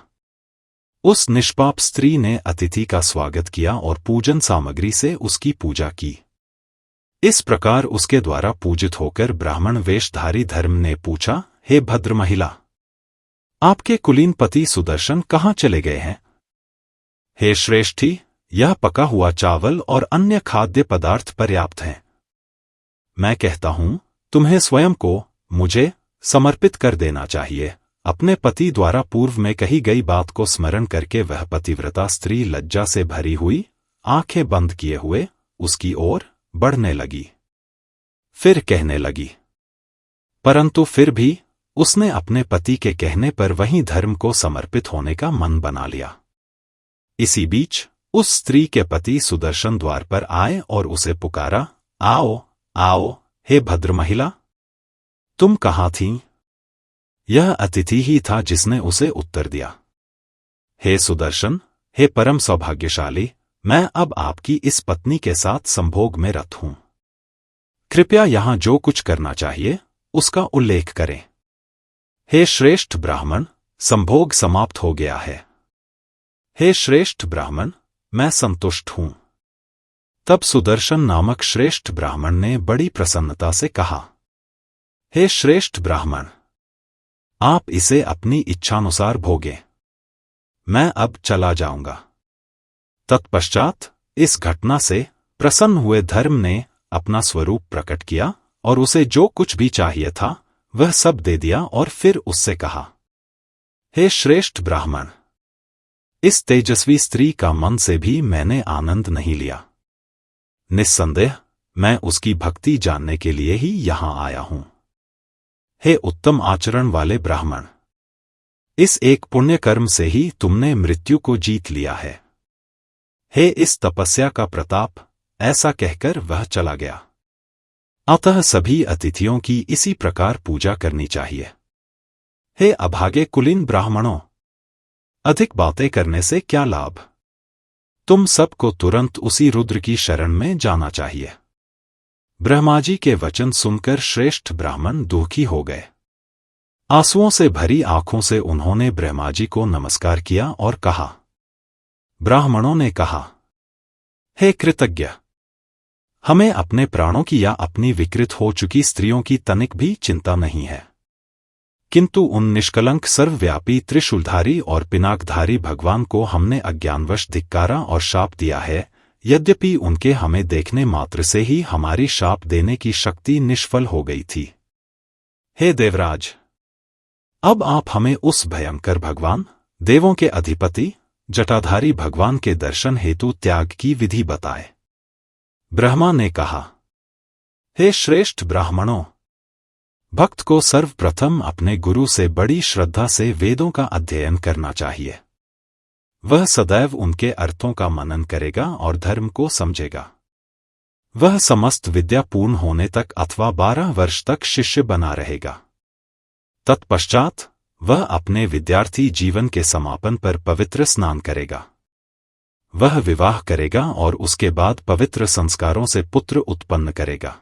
उस निष्पाप स्त्री ने अतिथि का स्वागत किया और पूजन सामग्री से उसकी पूजा की। इस प्रकार उसके द्वारा पूजित होकर ब्राह्मण वेशधारी धर्म ने पूछा, हे भद्र महिला, आपके कुलीन पति सुदर्शन कहाँ चले गए हैं? हे श्रेष्ठी, यह पका हुआ चावल और अन्य खाद्य पदार्थ पर्याप्त हैं। मैं कहता हूं, तुम्हें स्वयं को मुझे समर्पित कर देना चाहिए। अपने पति द्वारा पूर्व में कही गई बात को स्मरण करके वह पतिव्रता स्त्री लज्जा से भरी हुई, आंखें बंद किए हुए उसकी ओर बढ़ने लगी। फिर कहने लगी, परंतु फिर भी उसने अपने पति के कहने पर वहीं धर्म को समर्पित होने का मन बना लिया। इसी बीच उस स्त्री के पति सुदर्शन द्वार पर आए और उसे पुकारा, आओ आओ, हे भद्र महिला, तुम कहाँ थीं? यह अतिथि ही था जिसने उसे उत्तर दिया, हे सुदर्शन, हे परम सौभाग्यशाली, मैं अब आपकी इस पत्नी के साथ संभोग में रत हूं। कृपया यहां जो कुछ करना चाहिए उसका उल्लेख करें। हे श्रेष्ठ ब्राह्मण, संभोग समाप्त हो गया है। हे श्रेष्ठ ब्राह्मण, मैं संतुष्ट हूं। तब सुदर्शन नामक श्रेष्ठ ब्राह्मण ने बड़ी प्रसन्नता से कहा, हे श्रेष्ठ ब्राह्मण, आप इसे अपनी इच्छानुसार भोगें। मैं अब चला जाऊंगा। तत्पश्चात इस घटना से प्रसन्न हुए धर्म ने अपना स्वरूप प्रकट किया और उसे जो कुछ भी चाहिए था वह सब दे दिया और फिर उससे कहा, हे श्रेष्ठ ब्राह्मण, इस तेजस्वी स्त्री का मन से भी मैंने आनंद नहीं लिया। निस्संदेह मैं उसकी भक्ति जानने के लिए ही यहां आया हूं। हे उत्तम आचरण वाले ब्राह्मण, इस एक पुण्य कर्म से ही तुमने मृत्यु को जीत लिया है। हे इस तपस्या का प्रताप, ऐसा कहकर वह चला गया। अतः सभी अतिथियों की इसी प्रकार पूजा करनी चाहिए। हे अभागे कुलीन ब्राह्मणों, अधिक बातें करने से क्या लाभ? तुम सबको तुरंत उसी रुद्र की शरण में जाना चाहिए। ब्रह्माजी के वचन सुनकर श्रेष्ठ ब्राह्मण दुखी हो गए। आंसुओं से भरी आंखों से उन्होंने ब्रह्माजी को नमस्कार किया और कहा, ब्राह्मणों ने कहा, हे कृतज्ञ, हमें अपने प्राणों की या अपनी विकृत हो चुकी स्त्रियों की तनिक भी चिंता नहीं है, किंतु उन निष्कलंक सर्वव्यापी त्रिशूलधारी और पिनाकधारी भगवान को हमने अज्ञानवश धिक्कारा और शाप दिया है। यद्यपि उनके हमें देखने मात्र से ही हमारी शाप देने की शक्ति निष्फल हो गई थी। हे देवराज, अब आप हमें उस भयंकर भगवान, देवों के अधिपति, जटाधारी भगवान के दर्शन हेतु त्याग की विधि बताए। ब्रह्मा ने कहा, हे श्रेष्ठ ब्राह्मणों, भक्त को सर्वप्रथम अपने गुरु से बड़ी श्रद्धा से वेदों का अध्ययन करना चाहिए। वह सदैव उनके अर्थों का मनन करेगा और धर्म को समझेगा। वह समस्त विद्या पूर्ण होने तक अथवा 12 वर्ष तक शिष्य बना रहेगा। तत्पश्चात वह अपने विद्यार्थी जीवन के समापन पर पवित्र स्नान करेगा। वह विवाह करेगा और उसके बाद पवित्र संस्कारों से पुत्र उत्पन्न करेगा।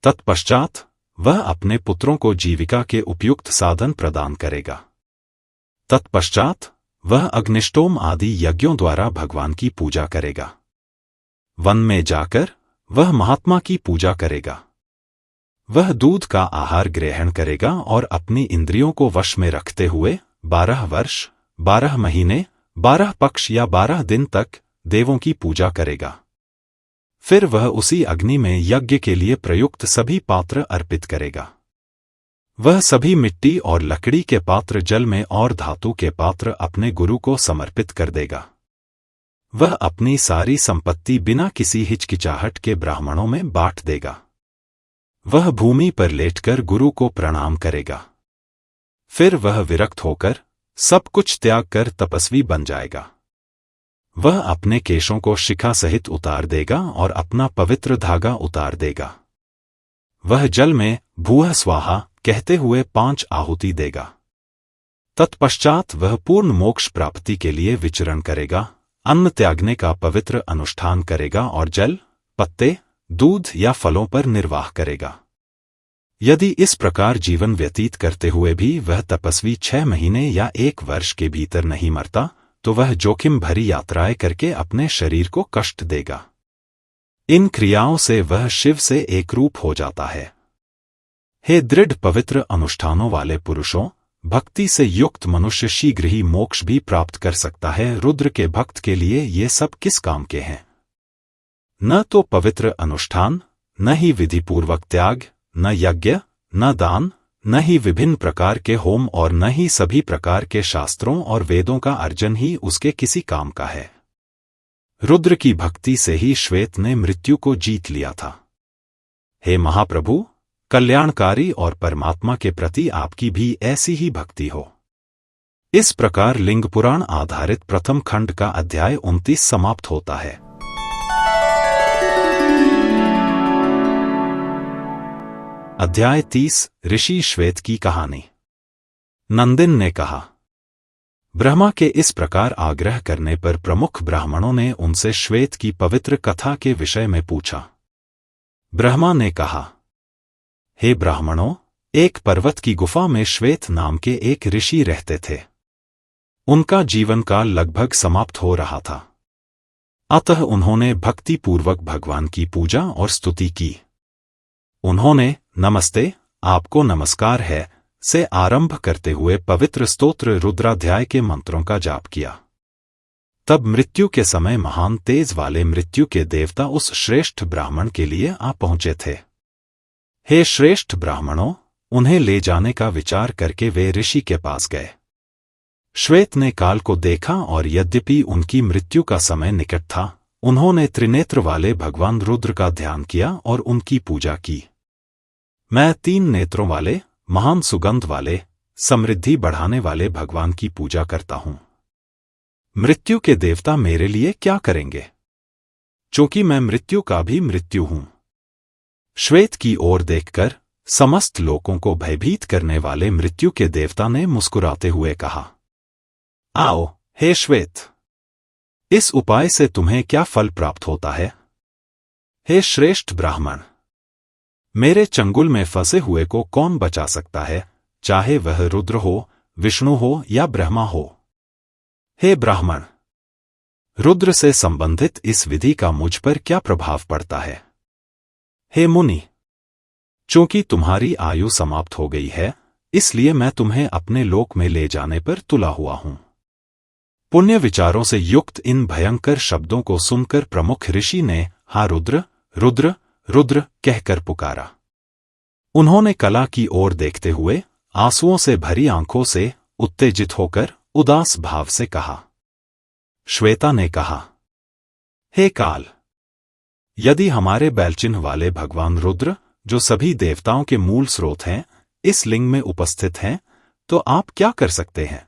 तत्पश्चात वह अपने पुत्रों को जीविका के उपयुक्त साधन प्रदान करेगा। तत्पश्चात वह अग्निष्टोम आदि यज्ञों द्वारा भगवान की पूजा करेगा। वन में जाकर वह महात्मा की पूजा करेगा। वह दूध का आहार ग्रहण करेगा और अपनी इंद्रियों को वश में रखते हुए 12 वर्ष, 12 महीने, 12 पक्ष या 12 दिन तक देवों की पूजा करेगा। फिर वह उसी अग्नि में यज्ञ के लिए प्रयुक्त सभी पात्र अर्पित करेगा। वह सभी मिट्टी और लकड़ी के पात्र जल में और धातु के पात्र अपने गुरु को समर्पित कर देगा। वह अपनी सारी संपत्ति बिना किसी हिचकिचाहट के ब्राह्मणों में बांट देगा। वह भूमि पर लेटकर गुरु को प्रणाम करेगा। फिर वह विरक्त होकर सब कुछ त्याग कर तपस्वी बन जाएगा। वह अपने केशों को शिखा सहित उतार देगा और अपना पवित्र धागा उतार देगा। वह जल में भूः स्वाहा कहते हुए 5 आहुति देगा। तत्पश्चात वह पूर्ण मोक्ष प्राप्ति के लिए विचरण करेगा, अन्न त्यागने का पवित्र अनुष्ठान करेगा और जल, पत्ते, दूध या फलों पर निर्वाह करेगा। यदि इस प्रकार जीवन व्यतीत करते हुए भी वह तपस्वी 6 महीने या 1 वर्ष के भीतर नहीं मरता, तो वह जोखिम भरी यात्राएं करके अपने शरीर को कष्ट देगा। इन क्रियाओं से वह शिव से एकरूप हो जाता है। हे दृढ़ पवित्र अनुष्ठानों वाले पुरुषों, भक्ति से युक्त मनुष्य शीघ्र ही मोक्ष भी प्राप्त कर सकता है। रुद्र के भक्त के लिए ये सब किस काम के हैं? न तो पवित्र अनुष्ठान, न ही विधिपूर्वक त्याग, न यज्ञ, न दान, न ही विभिन्न प्रकार के होम और न ही सभी प्रकार के शास्त्रों और वेदों का अर्जन ही उसके किसी काम का है। रुद्र की भक्ति से ही श्वेत ने मृत्यु को जीत लिया था। हे महाप्रभु, कल्याणकारी और परमात्मा के प्रति आपकी भी ऐसी ही भक्ति हो। इस प्रकार लिंग पुराण आधारित प्रथम खंड का अध्याय 29 समाप्त होता है। अध्याय 30 ऋषि श्वेत की कहानी। नंदिन ने कहा, ब्रह्मा के इस प्रकार आग्रह करने पर प्रमुख ब्राह्मणों ने उनसे श्वेत की पवित्र कथा के विषय में पूछा। ब्रह्मा ने कहा, हे ब्राह्मणों, एक पर्वत की गुफा में श्वेत नाम के एक ऋषि रहते थे। उनका जीवन काल लगभग समाप्त हो रहा था। अतः उन्होंने भक्तिपूर्वक भगवान की पूजा और स्तुति की। उन्होंने नमस्ते, आपको नमस्कार है से आरंभ करते हुए पवित्र स्तोत्र रुद्राध्याय के मंत्रों का जाप किया। तब मृत्यु के समय महान तेज वाले मृत्यु के देवता उस श्रेष्ठ ब्राह्मण के लिए आ पहुंचे थे। हे श्रेष्ठ ब्राह्मणों, उन्हें ले जाने का विचार करके वे ऋषि के पास गए। श्वेत ने काल को देखा और यद्यपि उनकी मृत्यु का समय निकट था, उन्होंने त्रिनेत्र वाले भगवान रुद्र का ध्यान किया और उनकी पूजा की। मैं 3 नेत्रों वाले, महान सुगंध वाले, समृद्धि बढ़ाने वाले भगवान की पूजा करता हूं। मृत्यु के देवता मेरे लिए क्या करेंगे, चूंकि मैं मृत्यु का भी मृत्यु हूं। श्वेत की ओर देखकर समस्त लोगों को भयभीत करने वाले मृत्यु के देवता ने मुस्कुराते हुए कहा, आओ, हे श्वेत, इस उपाय से तुम्हें क्या फल प्राप्त होता है? हे श्रेष्ठ ब्राह्मण, मेरे चंगुल में फंसे हुए को कौन बचा सकता है, चाहे वह रुद्र हो, विष्णु हो या ब्रह्मा हो। हे ब्राह्मण, रुद्र से संबंधित इस विधि का मुझ पर क्या प्रभाव पड़ता है? हे मुनि, चूंकि तुम्हारी आयु समाप्त हो गई है, इसलिए मैं तुम्हें अपने लोक में ले जाने पर तुला हुआ हूं। पुण्य विचारों से युक्त इन भयंकर शब्दों को सुनकर प्रमुख ऋषि ने हा रुद्र, रुद्र, रुद्र कहकर पुकारा। उन्होंने कला की ओर देखते हुए आंसुओं से भरी आंखों से उत्तेजित होकर उदास भाव से कहा। श्वेता ने कहा, हे काल, यदि हमारे बैलचिन्ह वाले भगवान रुद्र, जो सभी देवताओं के मूल स्रोत हैं, इस लिंग में उपस्थित हैं, तो आप क्या कर सकते हैं?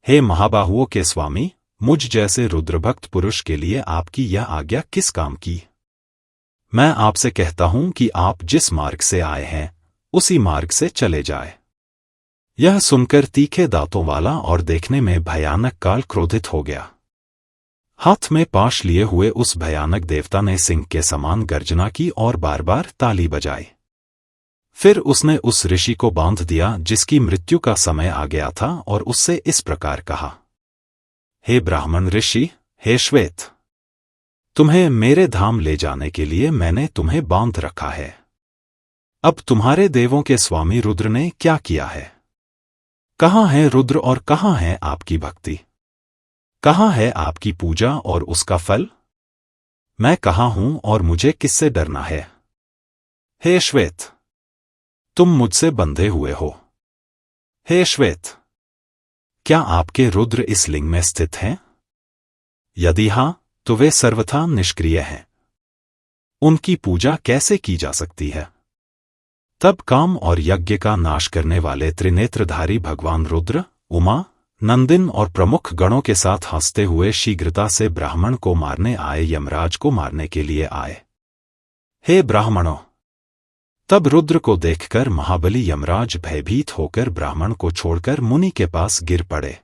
हे महाबाहुओं के स्वामी, मुझ जैसे रुद्रभक्त पुरुष के लिए आपकी यह आज्ञा किस काम की? मैं आपसे कहता हूं कि आप जिस मार्ग से आए हैं, उसी मार्ग से चले जाए। यह सुनकर तीखे दांतों वाला और देखने में भयानक काल क्रोधित हो गया। हाथ में पाश लिए हुए उस भयानक देवता ने सिंह के समान गर्जना की और बार बार ताली बजाई। फिर उसने उस ऋषि को बांध दिया जिसकी मृत्यु का समय आ गया था और उससे इस प्रकार कहा, हे ब्राह्मण ऋषि, हे श्वेत, तुम्हें मेरे धाम ले जाने के लिए मैंने तुम्हें बांध रखा है। अब तुम्हारे देवों के स्वामी रुद्र ने क्या किया है? कहाँ है रुद्र और कहाँ है आपकी भक्ति? कहाँ है आपकी पूजा और उसका फल? मैं कहाँ हूं और मुझे किससे डरना है? हे श्वेत, तुम मुझसे बंधे हुए हो। हे श्वेत, क्या आपके रुद्र इस लिंग में स्थित हैं? यदि हां, तो वे सर्वथा निष्क्रिय हैं। उनकी पूजा कैसे की जा सकती है? तब काम और यज्ञ का नाश करने वाले त्रिनेत्रधारी भगवान रुद्र, उमा, नंदिन और प्रमुख गणों के साथ हंसते हुए शीघ्रता से ब्राह्मण को मारने आए यमराज को मारने के लिए आए। हे ब्राह्मणों! तब रुद्र को देखकर महाबली यमराज भयभीत होकर ब्राह्मण को छोड़कर मुनि के पास गिर पड़े।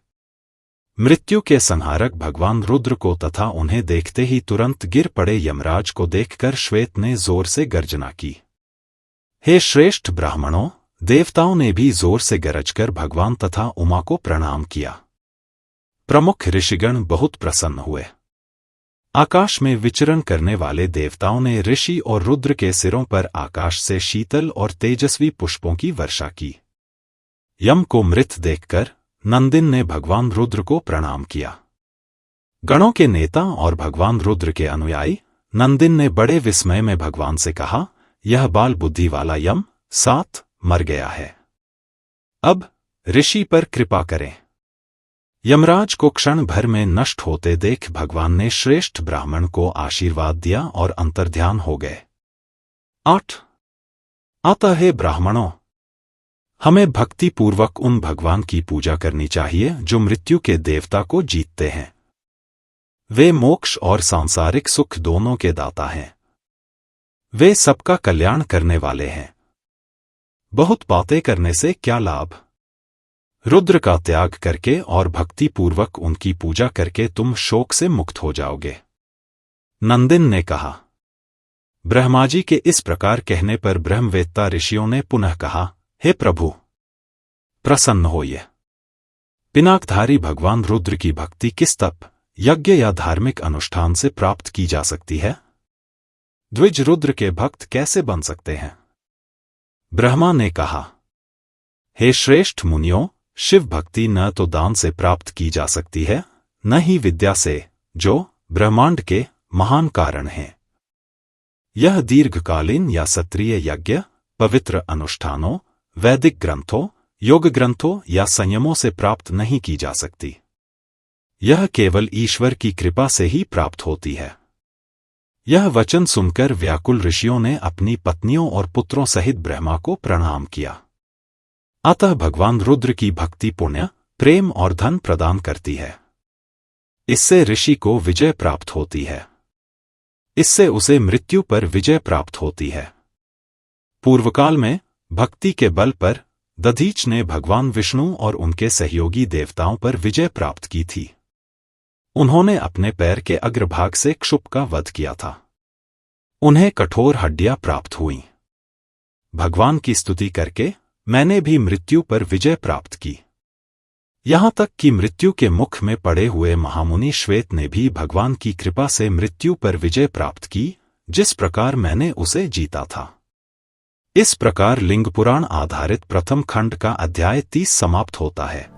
मृत्यु के संहारक भगवान रुद्र को तथा उन्हें देखते ही तुरंत गिर पड़े यमराज को देखकर श्वेत ने जोर से गर्जना की। हे श्रेष्ठ ब्राह्मणों! देवताओं ने भी जोर से गरजकर भगवान तथा उमा को प्रणाम किया। प्रमुख ऋषिगण बहुत प्रसन्न हुए। आकाश में विचरण करने वाले देवताओं ने ऋषि और रुद्र के सिरों पर आकाश से शीतल और तेजस्वी पुष्पों की वर्षा की। यम को मृत देखकर नंदिन ने भगवान रुद्र को प्रणाम किया। गणों के नेता और भगवान रुद्र के अनुयायी नंदिन ने बड़े विस्मय में भगवान से कहा, यह बाल बुद्धि वाला यम साथ मर गया है। अब ऋषि पर कृपा करें। यमराज को क्षण भर में नष्ट होते देख भगवान ने श्रेष्ठ ब्राह्मण को आशीर्वाद दिया और अंतर्ध्यान हो गए। 8 अतः हे ब्राह्मणों, हमें भक्तिपूर्वक उन भगवान की पूजा करनी चाहिए जो मृत्यु के देवता को जीतते हैं। वे मोक्ष और सांसारिक सुख दोनों के दाता हैं। वे सबका कल्याण करने वाले हैं। बहुत बातें करने से क्या लाभ? रुद्र का त्याग करके और भक्तिपूर्वक उनकी पूजा करके तुम शोक से मुक्त हो जाओगे। नंदिन ने कहा। ब्रह्माजी के इस प्रकार कहने पर ब्रह्मवेत्ता ऋषियों ने पुनः कहा, हे प्रभु, प्रसन्न होइए। पिनाकधारी भगवान रुद्र की भक्ति किस तप, यज्ञ या धार्मिक अनुष्ठान से प्राप्त की जा सकती है? द्विज रुद्र के भक्त कैसे बन सकते हैं? ब्रह्मा ने कहा, हे श्रेष्ठ मुनियों, शिव भक्ति न तो दान से प्राप्त की जा सकती है, न ही विद्या से, जो ब्रह्मांड के महान कारण हैं। यह दीर्घकालीन या सत्रीय यज्ञ, पवित्र अनुष्ठानों, वैदिक ग्रंथों, योग ग्रंथों या संयमों से प्राप्त नहीं की जा सकती। यह केवल ईश्वर की कृपा से ही प्राप्त होती है। यह वचन सुनकर व्याकुल ऋषियों ने अपनी पत्नियों और पुत्रों सहित ब्रह्मा को प्रणाम किया। अतः भगवान रुद्र की भक्ति पुण्य, प्रेम और धन प्रदान करती है। इससे ऋषि को विजय प्राप्त होती है। इससे उसे मृत्यु पर विजय प्राप्त होती है। पूर्वकाल में भक्ति के बल पर दधीच ने भगवान विष्णु और उनके सहयोगी देवताओं पर विजय प्राप्त की थी। उन्होंने अपने पैर के अग्रभाग से क्षुप का वध किया था। उन्हें कठोर हड्डियां प्राप्त हुईं। भगवान की स्तुति करके मैंने भी मृत्यु पर विजय प्राप्त की। यहां तक कि मृत्यु के मुख में पड़े हुए महामुनि श्वेत ने भी भगवान की कृपा से मृत्यु पर विजय प्राप्त की, जिस प्रकार मैंने उसे जीता था। इस प्रकार लिंग पुराण आधारित प्रथम खंड का अध्याय 30 समाप्त होता है।